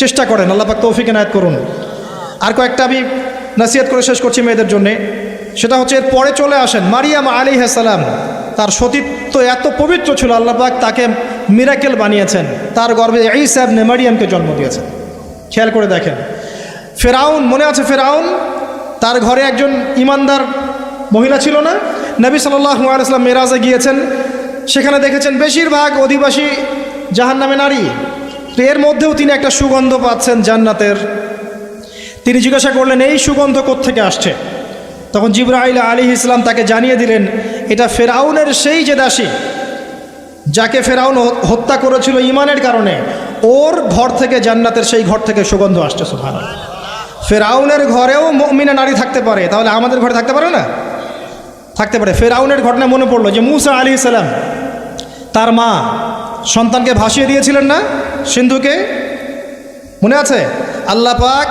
চেষ্টা করেন। আল্লাহ পাক তৌফিক এনায়েত করুন। আর কয়েকটা আমি নসিহত করে শেষ করছি মেয়েদের জন্যে। সেটা হচ্ছে, এর পরে চলে আসেন মারিয়াম আলাইহিস সালাম। তার সতীত্ব এত পবিত্র ছিল, আল্লাহ পাক তাকে মিরাকেল বানিয়েছেন, তার গর্ভে ঈসা ইবনে মারিয়ামকে জন্ম দিয়েছেন। খেয়াল করে দেখেন, ফেরাউন, মনে আছে ফেরাউন? তার ঘরে একজন ইমানদার মহিলা ছিল না? নবী সাল্লাল্লাহু আলাইহি ওয়াসাল্লাম মেরাজে গিয়েছেন, সেখানে দেখেছেন বেশিরভাগ অধিবাসী জাহান্নামে নারী। এর মধ্যেও তিনি একটা সুগন্ধ পাচ্ছেন জান্নাতের। তিনি জিজ্ঞাসা করলেন, এই সুগন্ধ কোত্থেকে আসছে? তখন জিবরাইল আলাইহিস সালাম তাকে জানিয়ে দিলেন, এটা ফেরাউনের সেই যে দাসী যাকে ফেরাউন হত্যা করেছিল ইমানের কারণে, ওর ঘর থেকে, জান্নাতের সেই ঘর থেকে সুগন্ধ আসছে। সুবহানাল্লাহ। ফেরাউনের ঘরেও মুমিনা নারী থাকতে পারে, তাহলে আমাদের ঘরে থাকতে পারে না? থাকতে পারে। ফেরাউনের ঘটনা মনে পড়লো যে মূসা আলাইহিস সালাম, তার মা সন্তানকে ভাসিয়ে দিয়েছিলেন না সিন্ধুকে? মনে আছে? আল্লাহ পাক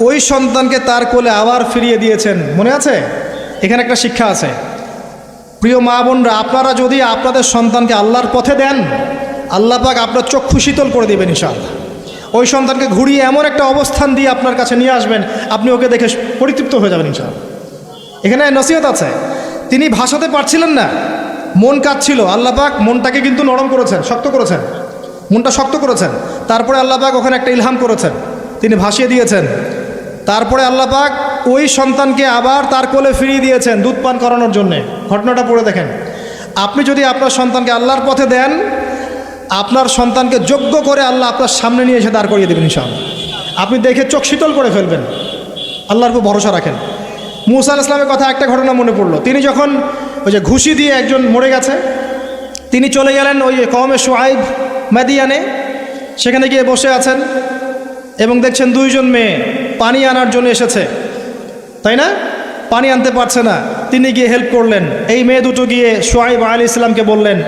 ওই সন্তানকে তার কোলে আবার ফিরিয়ে দিয়েছেন, মনে আছে? এখানে একটা শিক্ষা আছে। প্রিয় মা বোনরা, আপনারা যদি আপনাদের সন্তানকে আল্লাহর পথে দেন, আল্লাহ পাক আপনার চক্ষু শীতল করে দেবেন ইনশাআল্লাহ। ওই সন্তানকে ঘুরিয়ে এমন একটা অবস্থান দিয়ে আপনার কাছে নিয়ে আসবেন, আপনি ওকে দেখে পরিতৃপ্ত হয়ে যাবেন ইনশাআল্লাহ। এখানে নসিহত আছে। তিনি ভাষাতে পারছিলেন না, মন কাঁদছিল, আল্লাহ পাক মনটাকে কিন্তু নরম করেছেন, শক্ত করেছেন, মনটা শক্ত করেছেন। তারপরে আল্লাহ পাক ওখানে একটা ইলহাম করেছেন, তিনি ভাসিয়ে দিয়েছেন। তারপরে আল্লাহ পাক ওই সন্তানকে আবার তার কোলে ফিরিয়ে দিয়েছেন দুধ পান করানোর জন্যে। ঘটনাটা পড়ে দেখেন। আপনি যদি আপনার সন্তানকে আল্লাহর পথে দেন, আপনার সন্তানকে যোগ্য করে আল্লাহ আপনার সামনে নিয়ে এসে দাঁড় করিয়ে দেবেন ইনশাআল্লাহ। আপনি দেখে চোখ শীতল করে ফেলবেন, আল্লাহর উপর ভরসা রাখেন। মুসা আলাইহিস সালামের কথা একটা ঘটনা মনে পড়লো। তিনি যখন ওই যে ঘুষি দিয়ে একজন মরে গেছে, তিনি চলে গেলেন ওই কওমে শুআইব মাদিয়ানে, সেখানে গিয়ে বসে আছেন এবং দেখছেন দুইজন মেয়ে পানি আনার জন্য এসেছে, তাই না? পানি আনতে পারছে না, তিনি গিয়ে হেল্প করলেন। এই মেয়ে দুটো গিয়ে শুআইব আলাইহিস সালামকে বললেন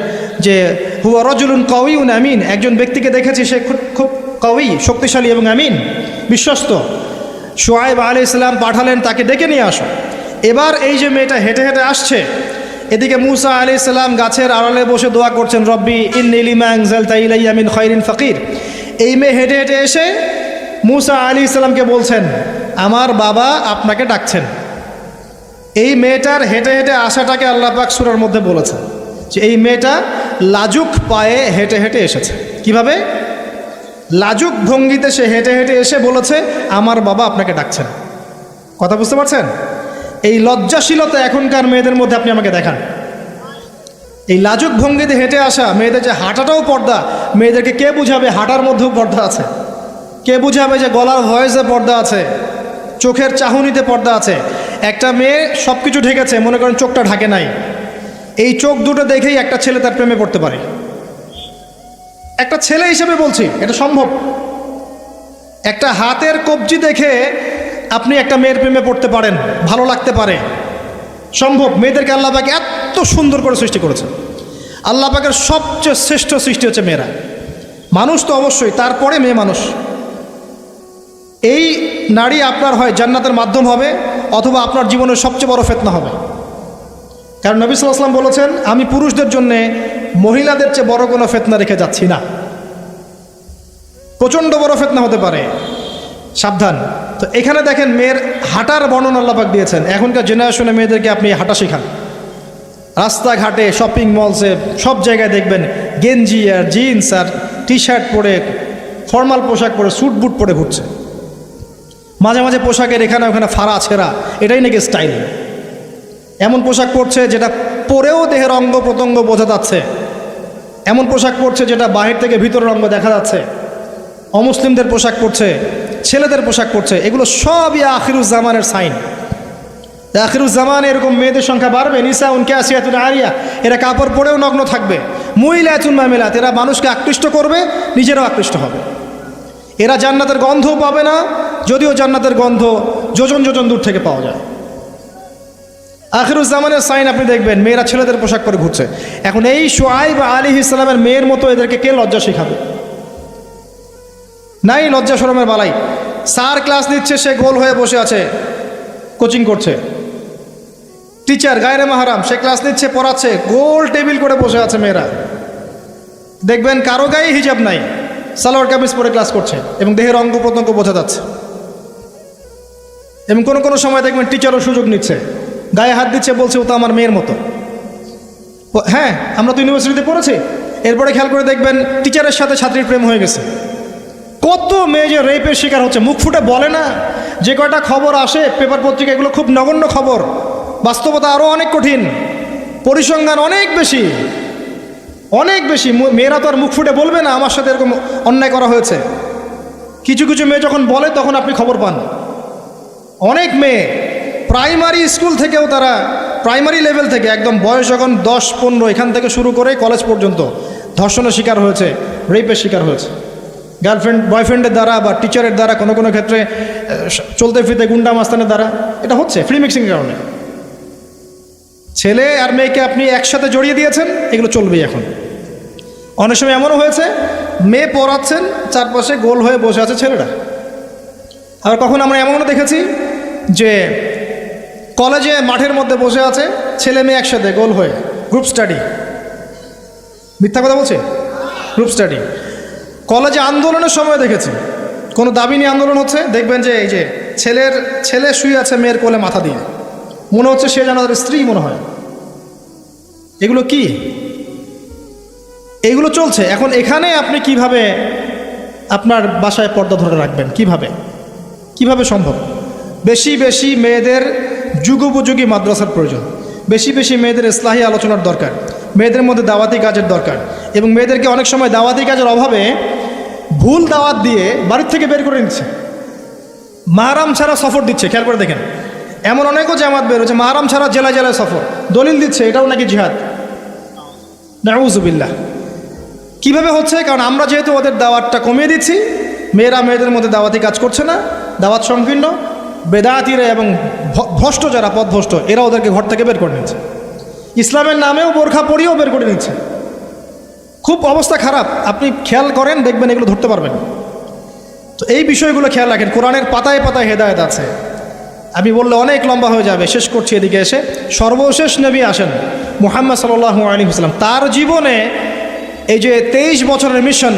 যে হুয়া রাজুলুন কাউইউন আমিন, একজন ব্যক্তিকে দেখেছি সে খুব কাউই, শক্তিশালী এবং আমিন, বিশ্বস্ত। শুআইব আলাইহিস সালাম পাঠালেন তাকে ডেকে নিয়ে আসো। এবার এই যে মেয়েটা হেঁটে হেঁটে আসছে, এদিকে মুসা আলাইহিস সালাম গাছের আড়ালে বসে দোয়া করছেন, রব্বি ইন্নী লিমা আনজালতা ইলাইয়া মিন খায়রিন ফাকির। এই মেয়ে হেঁটে হেঁটে এসে মুসা আলাইহিস সালামকে বলছেন, আমার বাবা আপনাকে ডাকছেন। এই মেয়েটার হেঁটে হেঁটে আসাটাকে আল্লাহ পাক সূরার মধ্যে বলেছেন যে এই মেয়েটা লাজুক পায়ে হেঁটে হেঁটে এসেছে। কিভাবে? লাজুক ভঙ্গিতে সে হেঁটে হেঁটে এসে বলেছে, আমার বাবা আপনাকে ডাকছেন। কথা বুঝতে পারছেন? এই লজ্জাশীলতা এখনকার মেয়েদের মধ্যে আপনি আমাকে দেখান। এই লাজুক ভঙ্গিতে হেঁটে আসা মেয়েদের যে হাঁটাটাও পর্দা, মেয়েদেরকে কে বুঝাবে হাঁটার মধ্যেও পর্দা আছে? কে বুঝাবে যে গলার ভয়েসে পর্দা আছে, চোখের চাহনিতে পর্দা আছে? একটা মেয়ে সব কিছু ঢেকেছে, মনে করেন চোখটা ঢাকে নাই, এই চোখ দুটো দেখেই একটা ছেলে তার প্রেমে পড়তে পারে। একটা ছেলে হিসেবে বলছি, এটা সম্ভব। একটা হাতের কবজি দেখে আপনি একটা মেয়ের প্রেমে পড়তে পারেন, ভালো লাগতে পারে, সম্ভব। মেয়েদেরকে আল্লাহ পাক এত সুন্দর করে সৃষ্টি করেছেন। আল্লাহ পাকের সবচেয়ে শ্রেষ্ঠ সৃষ্টি হচ্ছে মেয়েরা। মানুষ তো অবশ্যই, তারপরে মেয়ে মানুষ। এই নারী আপনার হয় জান্নাতের মাধ্যম হবে, অথবা আপনার জীবনের সবচেয়ে বড় ফিতনা হবে। কারণ নবী সাল্লাল্লাহু আলাইহি ওয়াসাল্লাম বলেছেন, আমি পুরুষদের জন্য মহিলাদের চেয়ে বড় কোনো ফিতনা রেখে যাচ্ছি না। প্রচণ্ড বড় ফিতনা হতে পারে, সাবধান। তো এখানে দেখেন মেয়ের হাঁটার বর্ণনা আল্লাহ পাক দিয়েছেন। এখনকার জেনারেশনে মেয়েদেরকে আপনি হাঁটা শেখান, রাস্তাঘাটে, শপিং মলসে, সব জায়গায় দেখবেন গেঞ্জি আর জিন্স আর টি শার্ট পরে, ফর্মাল পোশাক পরে, স্যুট বুট পরে ঘুরছে। মাঝে মাঝে পোশাকের এখানে ওখানে ফাড়া ছেঁড়া, এটাই নাকি স্টাইল। এমন পোশাক পরছে যেটা পরেও দেহের অঙ্গ প্রত্যঙ্গ বোঝা যাচ্ছে, এমন পোশাক পরছে যেটা বাহির থেকে ভিতরের অঙ্গ দেখা যাচ্ছে। অমুসলিমদের পোশাক পরছে, ছেলেদের পোশাক পরছে, এগুলো সবই আখিরুজ জামানের সাইন। আখিরুজ জামানে এরকম মেয়েদের সংখ্যা বাড়বে। নিসাউন কাসিয়াতুন আরিয়া, এরা কাপড় পরেও নগ্ন থাকবে। মুইলাতুন মামিলাত, এরা মানুষকে আকৃষ্ট করবে, নিজেরাও আকৃষ্ট হবে। এরা জান্নাতের গন্ধও পাবে না, যদিও জান্নাতের গন্ধ যোজন যোজন দূর থেকে পাওয়া যায়। আখিরুজ জামানের সাইন আপনি দেখবেন, মেয়েরা ছেলেদের পোশাক পরে ঘুরছে। এখন এই শুআইব আলাইহিস সালামের মেয়ের মতো এদেরকে কে লজ্জা শেখাবে? নাই লজ্জা শরমের বালাই। স্যার ক্লাস নিচ্ছে, সে গোল হয়ে বসে আছে, কোচিং করছে। টিচার গায়রে মাহারাম, সে ক্লাস নিচ্ছে, পড়াচ্ছে, গোল টেবিল করে বসে আছে মেয়েরা। দেখবেন কারো গায়ে হিজাব নাই, সালোয়ার কামিজ পরে ক্লাস করছে এবং দেহের অঙ্গ প্রত্যঙ্গ বোঝা যাচ্ছে। এবং কোনো কোনো সময় দেখবেন টিচারও সুযোগ নিচ্ছে, গায়ে হাত দিচ্ছে, বলছে ও তো আমার মেয়ের মতো। হ্যাঁ, আমরা তো ইউনিভার্সিটিতে পড়েছি। এরপরে খেয়াল করে দেখবেন টিচারের সাথে ছাত্রীর প্রেম হয়ে গেছে। কত মেয়ে যে রেপের শিকার হচ্ছে, মুখ ফুটে বলে না। যে কয়টা খবর আসে পেপার পত্রিকা, এগুলো খুব নগণ্য খবর, বাস্তবতা আরও অনেক কঠিন, পরিসংখ্যান অনেক বেশি, অনেক বেশি। মেয়েরা তো আর মুখ ফুটে বলবে না আমার সাথে এরকম অন্যায় করা হয়েছে। কিছু কিছু মেয়ে যখন বলে তখন আপনি খবর পান। অনেক মেয়ে প্রাইমারি স্কুল থেকেও, তারা প্রাইমারি লেভেল থেকে একদম বয়স যখন 10-15, এখান থেকে শুরু করে কলেজ পর্যন্ত ধর্ষণের শিকার হয়েছে, রেপের শিকার হয়েছে। গার্লফ্রেন্ড বয়ফ্রেন্ডের দ্বারা বা টিচারের দ্বারা, কোনো কোনো ক্ষেত্রে চলতে ফিরতে গুন্ডা মাস্তানের দ্বারা এটা হচ্ছে, ফ্রি মিক্সিংয়ের কারণে। ছেলে আর মেয়েকে আপনি একসাথে জড়িয়ে দিয়েছেন, এগুলো চলবেই এখন। অনেক সময় এমনও হয়েছে মেয়ে পড়াচ্ছেন, চারপাশে গোল হয়ে বসে আছে ছেলেরা। আবার কখন আমরা এমনও দেখেছি যে কলেজে মাঠের মধ্যে বসে আছে ছেলে মেয়ে একসাথে গোল হয়ে, গ্রুপ স্টাডি। মিথ্যা কথা বলছে? Group study. কলেজে আন্দোলনের সময় দেখেছি, কোনো দাবি নিয়ে আন্দোলন হচ্ছে, দেখবেন যে এই যে ছেলে শুয়ে আছে মেয়ের কোলে মাথা দিয়ে, মনে হচ্ছে সে যেন তাদের স্ত্রী মনে হয়। এগুলো কি? এগুলো চলছে। এখন এখানে আপনি কিভাবে আপনার বাসায় পর্দা ধরে রাখবেন? কিভাবে সম্ভব? বেশি বেশি মেয়েদের যুগোপযোগী মাদ্রাসার প্রয়োজন, বেশি বেশি মেয়েদের ইসলাহি আলোচনার দরকার, মেয়েদের মধ্যে দাওয়াতি কাজের দরকার। এবং মেয়েদেরকে অনেক সময় দাওয়াতি কাজের অভাবে ভুল দাওয়াত দিয়ে বাড়ির থেকে বের করে নিচ্ছে, মাহরাম ছাড়া সফর দিচ্ছে। খেয়াল করে দেখেন, এমন অনেকও জামাত বের হচ্ছে মাহরাম ছাড়া জেলায় জেলায় সফর, দলিল দিচ্ছে এটাও নাকি জিহাদ। নাউযুবিল্লাহ। কিভাবে হচ্ছে? কারণ আমরা যেহেতু ওদের দাওয়াতটা কমিয়ে দিচ্ছি, মেয়েরা মেয়েদের মধ্যে দাওয়াতি কাজ করছে না, দাওয়াত সংকীর্ণ, বেদাতিরা এবং ভ্রষ্ট যারা পথভ্রষ্ট এরা ওদেরকে ঘর থেকে বের করে নিচ্ছে, ইসলামের নামেও বোরখা পরিয়েও বের করে নিচ্ছে। খুব অবস্থা খারাপ। আপনি খেয়াল করেন, দেখবেন এগুলো ধরতে পারবেন। তো এই বিষয়গুলো খেয়াল রাখেন। কোরআনের পাতায় পাতায় হেদায়েত আছে। আমি বললে অনেক লম্বা হয়ে যাবে, শেষ করছি এদিকে এসে। সর্বশেষ নবী আসেন মুহাম্মদ সাল্লাল্লাহু আলাইহি ওয়াসাল্লাম। তার জীবনে এই যে 23 বছরের মিশন,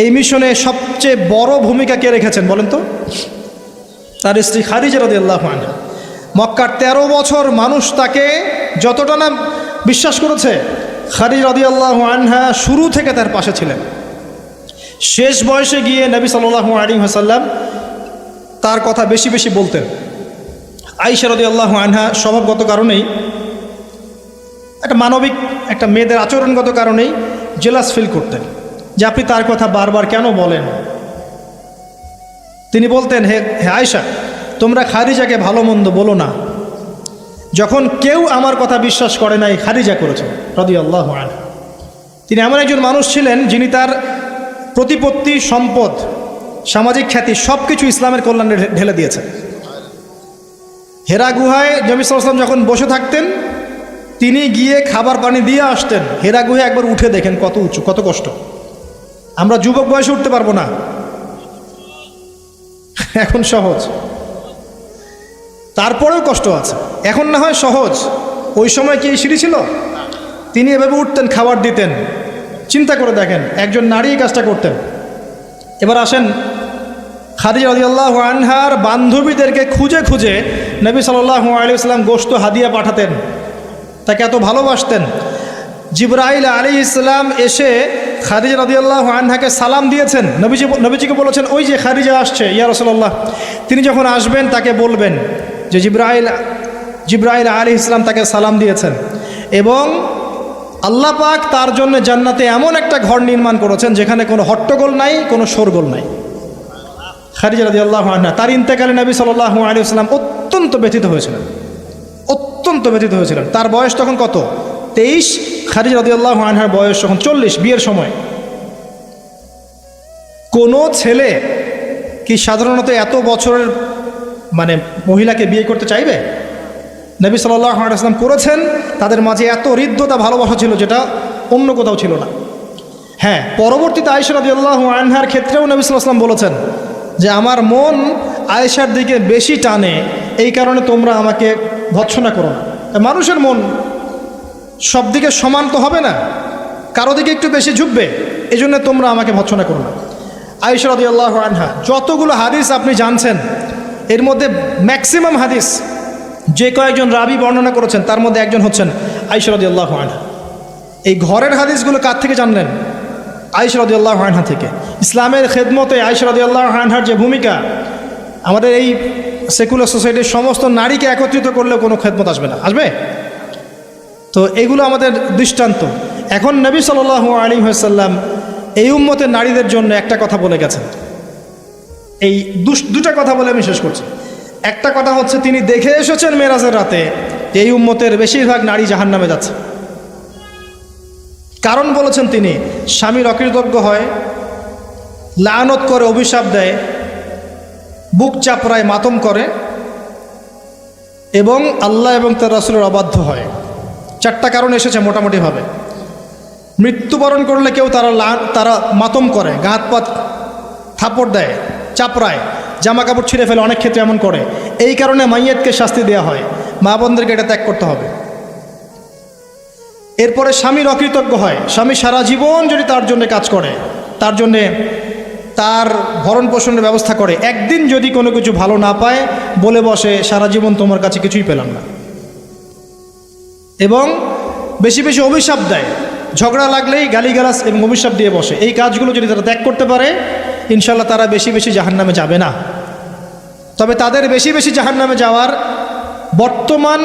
এই মিশনে সবচেয়ে বড় ভূমিকা কে রেখেছেন বলেন তো? তার স্ত্রী খাদিজা রাদিয়াল্লাহু আনহা। মক্কার 13 বছর মানুষ তাকে যতটা না বিশ্বাস করেছে, খাদিজা রাদিয়াল্লাহু আনহা শুরু থেকে তার পাশে ছিলেন। শেষ বয়সে গিয়ে নবী সাল্লাল্লাহু আলাইহি ওয়াসাল্লাম তার কথা বেশি বেশি বলতেন। আয়েশা রাদিয়াল্লাহু আনহা স্বভাবগত কারণেই, একটা মানবিক একটা মেয়েদের আচরণগত কারণেই জেলাস ফিল করতেন যে আপনি তার কথা বারবার কেন বলেন। তিনি বলতেন, হে আয়েশা, তোমরা খাদিজাকে ভালো মন্দ বলো না। যখন কেউ আমার কথা বিশ্বাস করে নাই, খাদিজা করেছে রাদিয়াল্লাহু আনহা। তিনি এমন একজন মানুষ ছিলেন যিনি তার প্রতিপত্তি, সম্পদ, সামাজিক খ্যাতি সব কিছু ইসলামের কল্যাণে ঢেলে দিয়েছেন। হেরা গুহায় নবী সাল্লাল্লাহু আলাইহি ওয়াসাল্লাম যখন বসে থাকতেন, তিনি গিয়ে খাবার পানি দিয়ে আসতেন। হেরা গুহায় একবার উঠে দেখেন কত উঁচু, কত কষ্ট। আমরা যুবক বয়সে উঠতে পারবো না, এখন সহজ, তারপরেও কষ্ট আছে। এখন না হয় সহজ, ওই সময় কি এই সিঁড়ি ছিল? তিনি এভাবে উঠতেন, খাবার দিতেন। চিন্তা করে দেখেন, একজন নারী এই কাজটা করতেন। এবার আসেন, খাদিজা রাদিয়াল্লাহু আনহার বান্ধবীদেরকে খুঁজে খুঁজে নবী সাল্লাল্লাহু আলাইহি ওয়াসাল্লাম গোশত হাদিয়া পাঠাতেন, তাকে এত ভালোবাসতেন। জিবরাইল আলাইহিস সালাম এসে খাদিজা রাদিয়াল্লাহু আনহাকে সালাম দিয়েছেন। নবীজিকে বলেছেন, ওই যে খাদিজা আসছে ইয়া রাসূলুল্লাহ, তিনি যখন আসবেন তাকে বলবেন যে জিবরাইল আলাইহিস সালাম তাকে সালাম দিয়েছেন এবং আল্লাহ পাক তার জন্য জান্নাতে এমন একটা ঘর নির্মাণ করেছেন যেখানে কোনো হট্টগোল নাই, কোনো শোরগোল নাই। খাদিজা রাদিয়াল্লাহু আনহা তার ইন্তেকালে নবী সাল্লাল্লাহু আলাইহি ওয়াসাল্লাম অত্যন্ত ব্যথিত হয়েছিলেন, অত্যন্ত ব্যথিত হয়েছিলেন। তার বয়স তখন কত? 23। খাদিজা রাদিয়াল্লাহু আনহার বয়স তখন 40, বিয়ের সময়। কোনো ছেলে কি সাধারণত এত বছরের মহিলাকে বিয়ে করতে চাইবে? নবী সাল্লাল্লাহু আলাইহি ওয়াসাল্লাম করেছেন। তাদের মাঝে এত হৃদ্যতা, ভালোবাসা ছিল যেটা অন্য কোথাও ছিল না। হ্যাঁ, পরবর্তীতে আয়েশা রাদিয়াল্লাহু আনহার ক্ষেত্রেও নবী সাল্লাল্লাহু আলাইহি ওয়াসাল্লাম বলেছেন যে আমার মন আয়েশার দিকে বেশি টানে, এই কারণে তোমরা আমাকে ভৎসনা করো না। মানুষের মন সব দিকে সমান তো হবে না, কারো দিকে একটু বেশি ঝুঁকবে, এই জন্য তোমরা আমাকে ভৎসনা করো না। আয়েশা রাদিয়াল্লাহু আনহা যতগুলো হাদিস আপনি জানছেন, এর মধ্যে ম্যাক্সিমাম হাদিস যে কয়েকজন রাবি বর্ণনা করেছেন তার মধ্যে একজন হচ্ছেন আয়েশা রাদিয়াল্লাহু আনহা। এই ঘরের হাদিসগুলো কার থেকে জানলেন? আয়েশা রাদিয়াল্লাহু আনহা থেকে। ইসলামের খেদমতে আয়েশা রাদিয়াল্লাহু আনহার যে ভূমিকা, আমাদের এই সেকুলার সোসাইটির সমস্ত নারীকে একত্রিত করলেও কোনো খেদমত আসবে না, আসবে? তো এগুলো আমাদের দৃষ্টান্ত। এখন নবী সাল্লাল্লাহু আলাইহি ওয়াসাল্লাম এই উম্মতের নারীদের জন্য একটা কথা বলে গেছেন। এই দুটা কথা বলে আমি শেষ করছি। একটা কথা হচ্ছে, তিনি দেখে এসেছেন মেরাজের রাতে এই উম্মতের বেশিরভাগ নারী জাহান্নামে যাচ্ছে। কারণ বলেছেন তিনি, স্বামীর অকৃতজ্ঞ হয়, লানত করে, অভিশাপ দেয়, বুক চাপড়ায়, মাতম করে এবং আল্লাহ এবং তার রাসূলের অবাধ্য হয়। 4টা কারণ এসেছে মোটামুটিভাবে। মৃত্যুবরণ করলে কেউ তারা মাতম করে, গা হাত পাত থাপড় দেয়, চাপড়ায়, জামা কাপড় ছিঁড়ে ফেলে, অনেক ক্ষেত্রে এমন করে। এই কারণে মাইয়াতকে শাস্তি দেওয়া হয়। মা বোনদেরকে এটা ত্যাগ করতে হবে। এরপরে স্বামীর অকৃতজ্ঞ হয়। স্বামী সারা জীবন যদি তার জন্য কাজ করে, তার জন্যে তার ভরণ পোষণের ব্যবস্থা করে, একদিন যদি কোনো কিছু ভালো না পায় বলে বসে সারা জীবন তোমার কাছে কিছুই পেলাম না, এবং বেশি বেশি অভিশাপ দেয়, ঝগড়া লাগলেই গালিগালাজ এবং অভিশাপ দিয়ে বসে, এই কাজগুলো যদি তারা ত্যাগ করতে পারে ইনশাল্লাহ তারা বেশি বেশি জাহান্নামে যাবে না। তবে তাদের বেশি বেশি জাহান্নামে যাওয়ার বর্তমান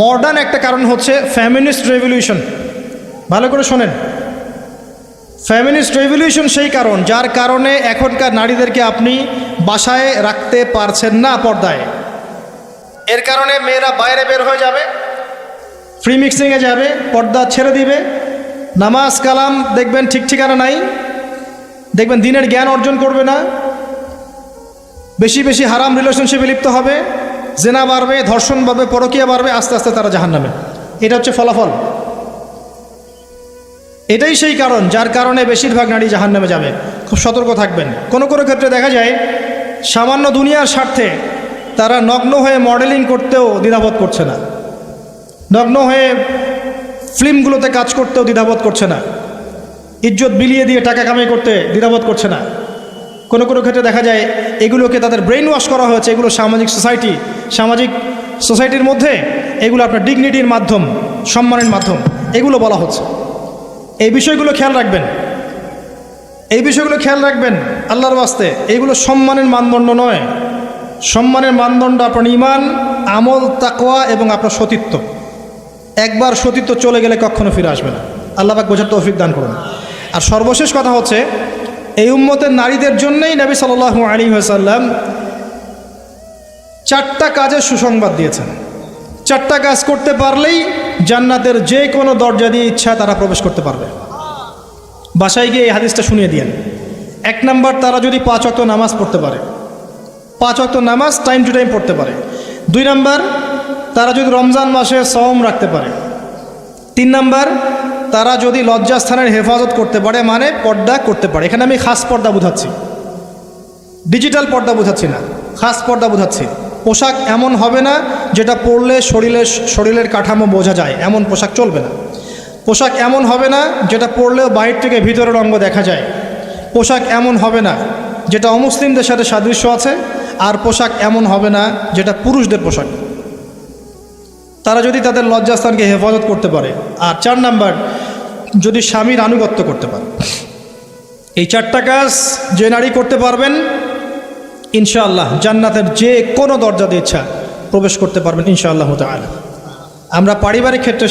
মডার্ন একটা কারণ হচ্ছে ফ্যামিনিস্ট রেভলিউশন। ভালো করে শোনেন, ফ্যামিনিস্ট রেভলিউশন সেই কারণ যার কারণে এখনকার নারীদেরকে আপনি বাসায় রাখতে পারছেন না পর্দায়। এর কারণে মেয়েরা বাইরে বের হয়ে যাবে, ফ্রি মিক্সিংয়ে যাবে, পর্দা ছেড়ে দিবে, নামাজ কালাম দেখবেন ঠিক ঠিকানা নাই, দেখবেন দিনের জ্ঞান অর্জন করবে না, বেশি বেশি হারাম রিলেশনশিপে লিপ্ত হবে, জেনা বাড়বে, ধর্ষণ বাড়বে, পরকীয়া বাড়বে, আস্তে আস্তে তারা জাহান্নামে। এটা হচ্ছে ফলাফল। এটাই সেই কারণ যার কারণে বেশিরভাগ নারী জাহান্নামে যাবে। খুব সতর্ক থাকবেন। কোনো কোনো ক্ষেত্রে দেখা যায় সামান্য দুনিয়ার স্বার্থে তারা নগ্ন হয়ে মডেলিং করতেও দ্বিধাবোধ করছে না, নগ্ন হয়ে ফিল্মগুলোতে কাজ করতেও দ্বিধাবোধ করছে না, ইজ্জত বিলিয়ে দিয়ে টাকা কামাই করতে দ্বিধাবোধ করছে না। কোনো কোনো ক্ষেত্রে দেখা যায় এগুলোকে তাদের ব্রেন ওয়াশ করা হয়েছে, এগুলো সামাজিক সোসাইটির মধ্যে এগুলো আপনার ডিগনিটির মাধ্যম, সম্মানের মাধ্যম, এগুলো বলা হচ্ছে। এই বিষয়গুলো খেয়াল রাখবেন, এই বিষয়গুলো খেয়াল রাখবেন আল্লাহর ওয়াস্তে। এগুলো সম্মানের মানদণ্ড নয়। সম্মানের মানদণ্ড আপনার ঈমান, আমল, তাকওয়া এবং আপনার সতীত্ব। একবার সতীত্ব চলে গেলে কখনো ফিরে আসবে না। আল্লাহ পাক বোঝার তৌফিক দান করুন। আর সর্বশেষ কথা হচ্ছে, এই উম্মতের নারীদের জন্যই নবী সাল্লাল্লাহু আলাইহি ওয়াসাল্লাম 4টা কাজের সুসংবাদ দিয়েছেন। 4টা কাজ করতে পারলেই জান্নাতের যে কোনো দরজা দিয়ে ইচ্ছা তারা প্রবেশ করতে পারবে। বাসায় গিয়ে এই হাদিসটা শুনিয়ে দিয়েন। 1 নাম্বার, তারা যদি 5 ওয়াক্ত নামাজ পড়তে পারে, 5 ওয়াক্ত নামাজ টাইম টু টাইম পড়তে পারে। 2 নাম্বার, তারা যদি রমজান মাসে সওম রাখতে পারে। 3 নাম্বার, তারা যদি লজ্জাস্থানের হেফাজত করতে পারে, মানে পর্দা করতে পারে। এখানে আমি খাস পর্দা বোঝাচ্ছি, ডিজিটাল পর্দা বোঝাচ্ছি না, খাস পর্দা বোঝাচ্ছি। পোশাক এমন হবে না যেটা পরলে শরীরের কাঠামো বোঝা যায়, এমন পোশাক চলবে না। পোশাক এমন হবে না যেটা পরলেও বাইরে থেকে ভিতরের অঙ্গ দেখা যায়। পোশাক এমন হবে না যেটা অমুসলিমদের সাথে সাদৃশ্য আছে। আর পোশাক এমন হবে না যেটা পুরুষদের পোশাক। তারা যদি তাদের লজ্জাস্থানকে হেফাজত করতে পারে। আর 4 নাম্বার, যদি স্বামীর আনুগত্য করতে পারে। এই 4টা কাজ যে নারী করতে পারবেন ইনশাআল্লাহ জান্নাতের যে কোনো দরজা দিয়ে ইচ্ছা প্রবেশ করতে পারবেন ইনশাআল্লাহ তাআলা। আমরা পারিবারিক ক্ষেত্রে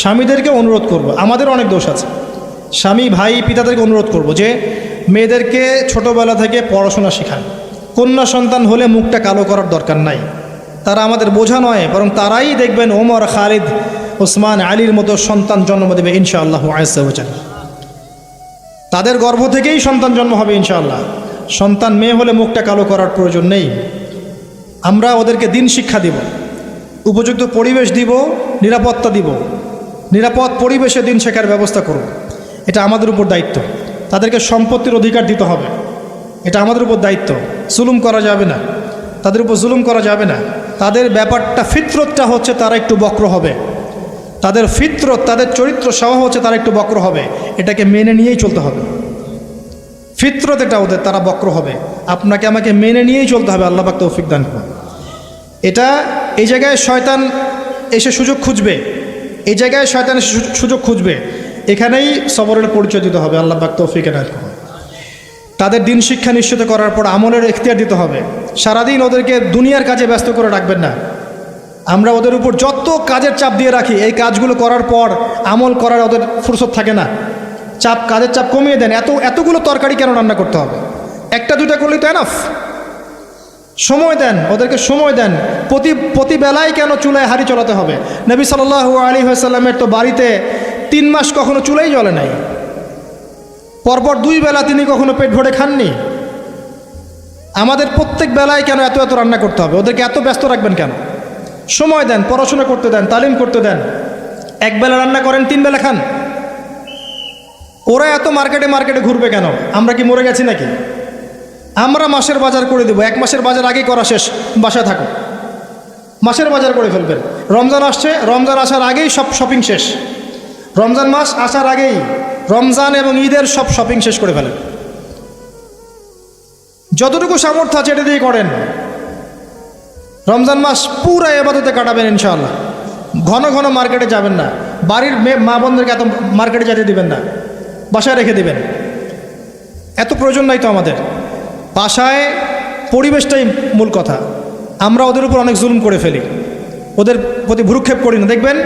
স্বামীদেরকে অনুরোধ করব, আমাদের অনেক দোষ আছে, স্বামী ভাই পিতাদেরকে অনুরোধ করব যে মেয়েদেরকে ছোটোবেলা থেকে পড়াশোনা শেখান। কন্যা সন্তান হলে মুখটা কালো করার দরকার নাই। তারা আমাদের বোঝা নয়, বরং তারাই দেখবেন ওমর, খালিদ, ওসমান, আলীর মতো সন্তান জন্ম দেবে ইনশাআল্লাহ আযজা ওয়া জাল্লা। তাদের গর্ভ থেকেই সন্তান জন্ম হবে ইনশাআল্লাহ। সন্তান মেয়ে হলে মুখটা কালো করার প্রয়োজন নেই। আমরা ওদেরকে দিন শিক্ষা দিব, উপযুক্ত পরিবেশ দিব, নিরাপত্তা দিব, নিরাপদ পরিবেশে দিন শেখার ব্যবস্থা করব। এটা আমাদের উপর দায়িত্ব। তাদেরকে সম্পত্তির অধিকার দিতে হবে, এটা আমাদের উপর দায়িত্ব। জুলুম করা যাবে না, তাদের উপর জুলুম করা যাবে না। তাদের ব্যাপারটা, ফিতরতটা হচ্ছে তারা একটু বক্র হবে। তাদের ফিতরত, তাদের চরিত্র স্বভাব হচ্ছে তারা একটু বক্র হবে। এটাকে মেনে নিয়েই চলতে হবে। ফিতরত এটা ওদের, তারা বক্র হবে। আপনাকে আমাকে মেনে নিয়েই চলতে হবে। আল্লাহ পাক তৌফিক দান করুন। এটা এই জায়গায় শয়তান এসে সুযোগ খুঁজবে, এই জায়গায় শয়তান এসে সুযোগ খুঁজবে, এখানেই সবরের পরিচয় দিতে হবে। আল্লাহ পাক তৌফিক দান করুন। তাদের দিন শিক্ষা নিশ্চিত করার পর আমলের এখতিয়ার দিতে হবে। সারাদিন ওদেরকে দুনিয়ার কাজে ব্যস্ত করে রাখবেন না। আমরা ওদের উপর যত কাজের চাপ দিয়ে রাখি, এই কাজগুলো করার পর আমল করার ওদের ফুরসত থাকে না। কাজের চাপ কমিয়ে দেন। এতগুলো তরকারি কেন রান্না করতে হবে? 1-2টা করলেই তো এনাফ। সময় দেন, ওদেরকে সময় দেন। প্রতি বেলায় কেন চুলায় হাঁড়ি চলাতে হবে? নবী সাল্লাল্লাহু আলাইহি ওয়াসাল্লামের তো বাড়িতে 3 মাস কখনো চুলাই জ্বলে নাই। পরপর 2 বেলা তিনি কখনো পেট ভরে খাননি। আমাদের প্রত্যেক বেলায় কেন এত রান্না করতে হবে? ওদেরকে এত ব্যস্ত রাখবেন কেন? সময় দেন, পড়াশোনা করতে দেন, তালিম করতে দেন। 1 বেলা রান্না করেন, 3 বেলা খান। ওরা এত মার্কেটে মার্কেটে ঘুরবে কেন? আমরা কি মরে গেছি নাকি? আমরা মাসের বাজার করে দেবো, 1 মাসের বাজার আগেই করা শেষ, বাসায় থাকো, মাসের বাজার করে ফেলবেন। রমজান আসছে, রমজান আসার আগেই সব শপিং শেষ, রমজান মাস আসার আগেই রমজান এবং ঈদের সব শপিং শেষ করে ফেলেন। যতটুকু সামর্থ্য আছে এটা দিয়ে করেন। রমজান মাস পুরো ইবাদতে কাটাবেন ইনশাআল্লাহ। ঘন ঘন মার্কেটে যাবেন না, বাড়ির মা বোনদেরকে এত মার্কেটে যেতে দিবেন না, বাসায় রেখে দিবেন। এত প্রয়োজন নাই তো আমাদের। বাসায় পরিবেশটাই মূল কথা। আমরা ওদের উপর অনেক জুলুম করে ফেলি, ওদের প্রতি ভ্রুক্ষেপ করি না। দেখবেন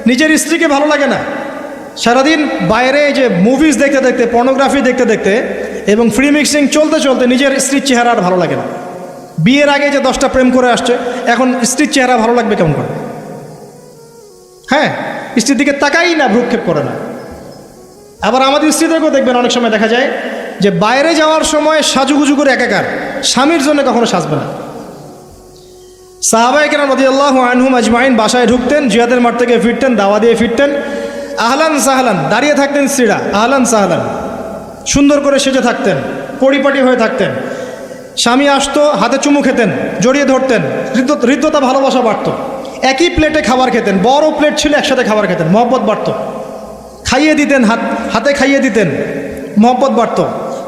নিজের স্ত্রীকে ভালো লাগে না, সারাদিন বাইরে যে মুভিজ দেখতে দেখতে, পর্নোগ্রাফি দেখতে দেখতে এবং ফ্রি মিক্সিং চলতে চলতে নিজের স্ত্রীর চেহারা আর ভালো লাগে না। বিয়ের আগে যে 10টা প্রেম করে আসছে, এখন স্ত্রীর চেহারা ভালো লাগবে কেমন করে? হ্যাঁ, স্ত্রীর দিকে তাকাই না, ভ্রুক্ষেপ করে না। আবার আমাদের স্ত্রীদেরকেও দেখবেন অনেক সময় দেখা যায় যে বাইরে যাওয়ার সময় সাজুগুজু করে একাকার, স্বামীর জন্য কখনো সাজবে না। সাহাবায়ে কেরাম রাদিয়াল্লাহু আনহুম আজমাইন বাসায় ঢুকতেন, জিহাদের মাঠ থেকে ফিরতেন, দাওয়া দিয়ে ফিরতেন, আহলান সাহলান দাঁড়িয়ে থাকতেন স্ত্রীরা, আহলান সাহলান সুন্দর করে সেজে থাকতেন, পরিপাটি হয়ে থাকতেন। স্বামী আসতো, হাতে চুমু খেতেন, জড়িয়ে ধরতেন, হৃদ্যতা ভালোবাসা বাড়ত। একই প্লেটে খাবার খেতেন, বড় প্লেট ছিল, একসাথে খাবার খেতেন, মহব্বত বাড়ত। খাইয়ে দিতেন, হাতে খাইয়ে দিতেন, মহব্বত বাড়ত।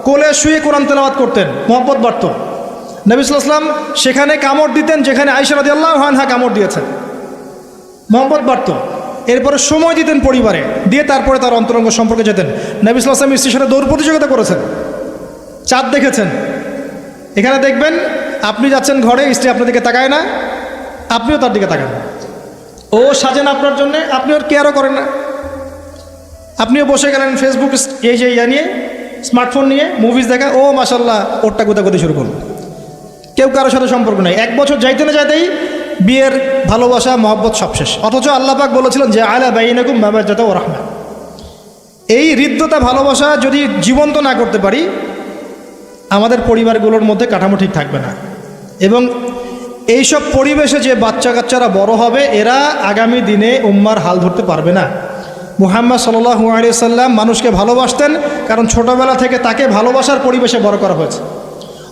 কোলে শুয়ে কোরআন তেলাওয়াত করতেন, মহব্বত বাড়ত। নবী সাল্লাল্লাহু আলাইহি ওয়াসাল্লাম সেখানে কামড় দিতেন যেখানে আয়েশা রাদিয়াল্লাহু আনহা কামড় দিয়েছেন, মহব্বত বাড়ত। এরপরে সময় দিতেন পরিবারে, দিয়ে তারপরে তার অন্তরঙ্গ সম্পর্কে যেতেন। নবী সাল্লাল্লাহু আলাইহি ওয়াসাল্লাম স্ত্রীর সাথে দৌড় প্রতিযোগিতা করেছেন, চাঁদ দেখেছেন। এখানে দেখবেন আপনি যাচ্ছেন ঘরে, স্ত্রী আপনার দিকে তাকায় না, আপনিও তার দিকে তাকান। ও সাজেন আপনার জন্যে, আপনি ওর কেয়ারও করেন না। আপনিও বসে গেলেন ফেসবুক এই যে নিয়ে, স্মার্টফোন নিয়ে মুভিজ দেখা, ও মাশাল্লাহ ওরটা গোদাগুদি শুরু করুন। কেউ কারোর সাথে সম্পর্ক নেই। 1 বছর যাইতে না যাইতেই বিয়ের ভালোবাসা মহব্বত সব শেষ। অথচ আল্লাহ পাক বলেছিলেন যে আলা বাইনাকুম মাওয়াজ্জাতা ওয়া রাহমা। এই হৃদ্যতা ভালোবাসা যদি জীবন্ত না করতে পারি, আমাদের পরিবারগুলোর মধ্যে কাঠামো ঠিক থাকবে না। এবং এইসব পরিবেশে যে বাচ্চা কাচ্চারা বড় হবে, এরা আগামী দিনে উম্মার হাল ধরতে পারবে না। মুহাম্মদ সাল্লাল্লাহু আলাইহি সাল্লাম মানুষকে ভালোবাসতেন, কারণ ছোটবেলা থেকে তাকে ভালোবাসার পরিবেশে বড় করা হয়েছে।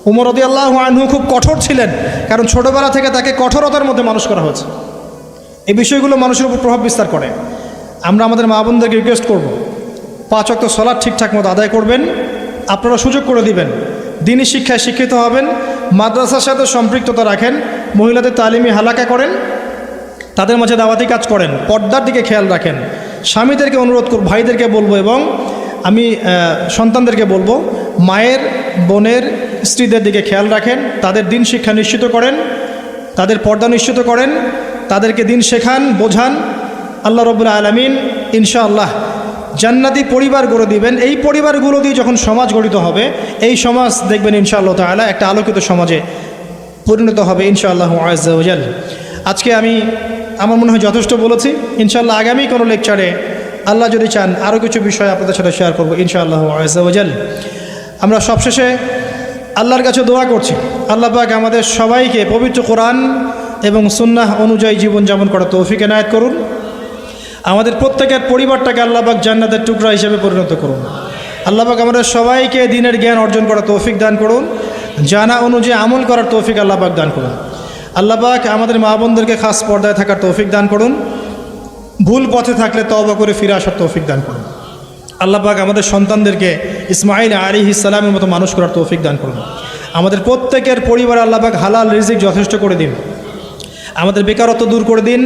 উমর রাদিয়াল্লাহু আনহু খুব কঠোর ছিলেন, কারণ ছোটবেলা থেকে তাকে কঠোরতার মধ্যে মানুষ করা হয়েছে। এই বিষয়গুলো মানুষের উপর প্রভাব বিস্তার করে। আমরা আমাদের মা বোনদেরকে রিকোয়েস্ট করব, 5 ওয়াক্ত সালাত ঠিকঠাক মতো আদায় করবেন। আপনারা সুযোগ করে দিবেন, দ্বীনি শিক্ষায় শিক্ষিত হবেন, মাদ্রাসার সাথে সম্পৃক্ততা রাখেন, মহিলাদের তালিমি হালাকা করেন, তাদের মাঝে দাওয়াতি কাজ করেন, পর্দার দিকে খেয়াল রাখেন। স্বামীদেরকে অনুরোধ করব, ভাইদেরকে বলবো এবং আমি সন্তানদেরকে বলবো, মায়ের বোনের স্ত্রীদের দিকে খেয়াল রাখেন, তাদের দিন শিক্ষা নিশ্চিত করেন, তাদের পর্দা নিশ্চিত করেন, তাদেরকে দিন শেখান, বোঝান। আল্লাহ রাব্বুল আলামিন ইনশাআল্লাহ জান্নাতি পরিবার গড়ে দিবেন। এই পরিবারগুলো দিয়ে যখন সমাজ গঠিত হবে, এই সমাজ দেখবেন ইনশাআল্লাহ তাআলা একটা আলোকিত সমাজে পরিণত হবে ইনশাআল্লাহ আযজা ওয়া জাল। আজকে আমার মনে হয় যথেষ্ট বলেছি। ইনশাআল্লাহ আগামী কোনো লেকচারে আল্লাহ যদি চান আরও কিছু বিষয় আপনাদের সাথে শেয়ার করবো ইনশাআল্লাহ আযজা ওয়া জাল। আমরা সবশেষে আল্লাহর কাছে দোয়া করছি, আল্লাহ পাক আমাদের সবাইকে পবিত্র কোরআন এবং সুন্নাহ অনুযায়ী জীবনযাপন করার তৌফিক এনায়েত করুন। আমাদের প্রত্যেকের পরিবারটাকে আল্লাহ পাক জান্নাতের টুকরা হিসেবে পরিণত করুন। আল্লাহ পাক আমাদের সবাইকে দ্বীনের জ্ঞান অর্জন করার তৌফিক দান করুন, জানা অনুযায়ী আমল করার তৌফিক আল্লাহ পাক দান করুন। আল্লাহ পাক আমাদের মা বোনদেরকে খাস পর্দায় থাকার তৌফিক দান করুন, ভুল পথে থাকলে তওবা করে ফিরে আসার তৌফিক দান করুন। আল্লাহ পাক আমাদের সন্তানদেরকে ইসমাঈল আলাইহিস সালামের মতো মানুষ করার তৌফিক দান করুন। আমাদের প্রত্যেকের পরিবারে আল্লাহ পাক হালাল রিজিক যথেষ্ট করে দিন, আমাদের বেকারত্ব দূর করে দিন,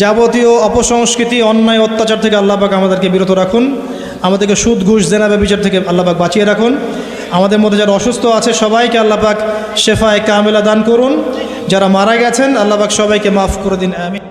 যাবতীয় অপসংস্কৃতি অন্যায় অত্যাচার থেকে আল্লাহ পাক আমাদেরকে বিরত রাখুন, আমাদেরকে সুদ ঘুষ জেনা ব্যভিচার থেকে আল্লাহ পাক বাঁচিয়ে রাখুন। আমাদের মধ্যে যারা অসুস্থ আছে সবাইকে আল্লাহ পাক শেফায়ে কামেলা দান করুন, যারা মারা গেছেন আল্লাহ পাক সবাইকে মাফ করে দিন, আমিন।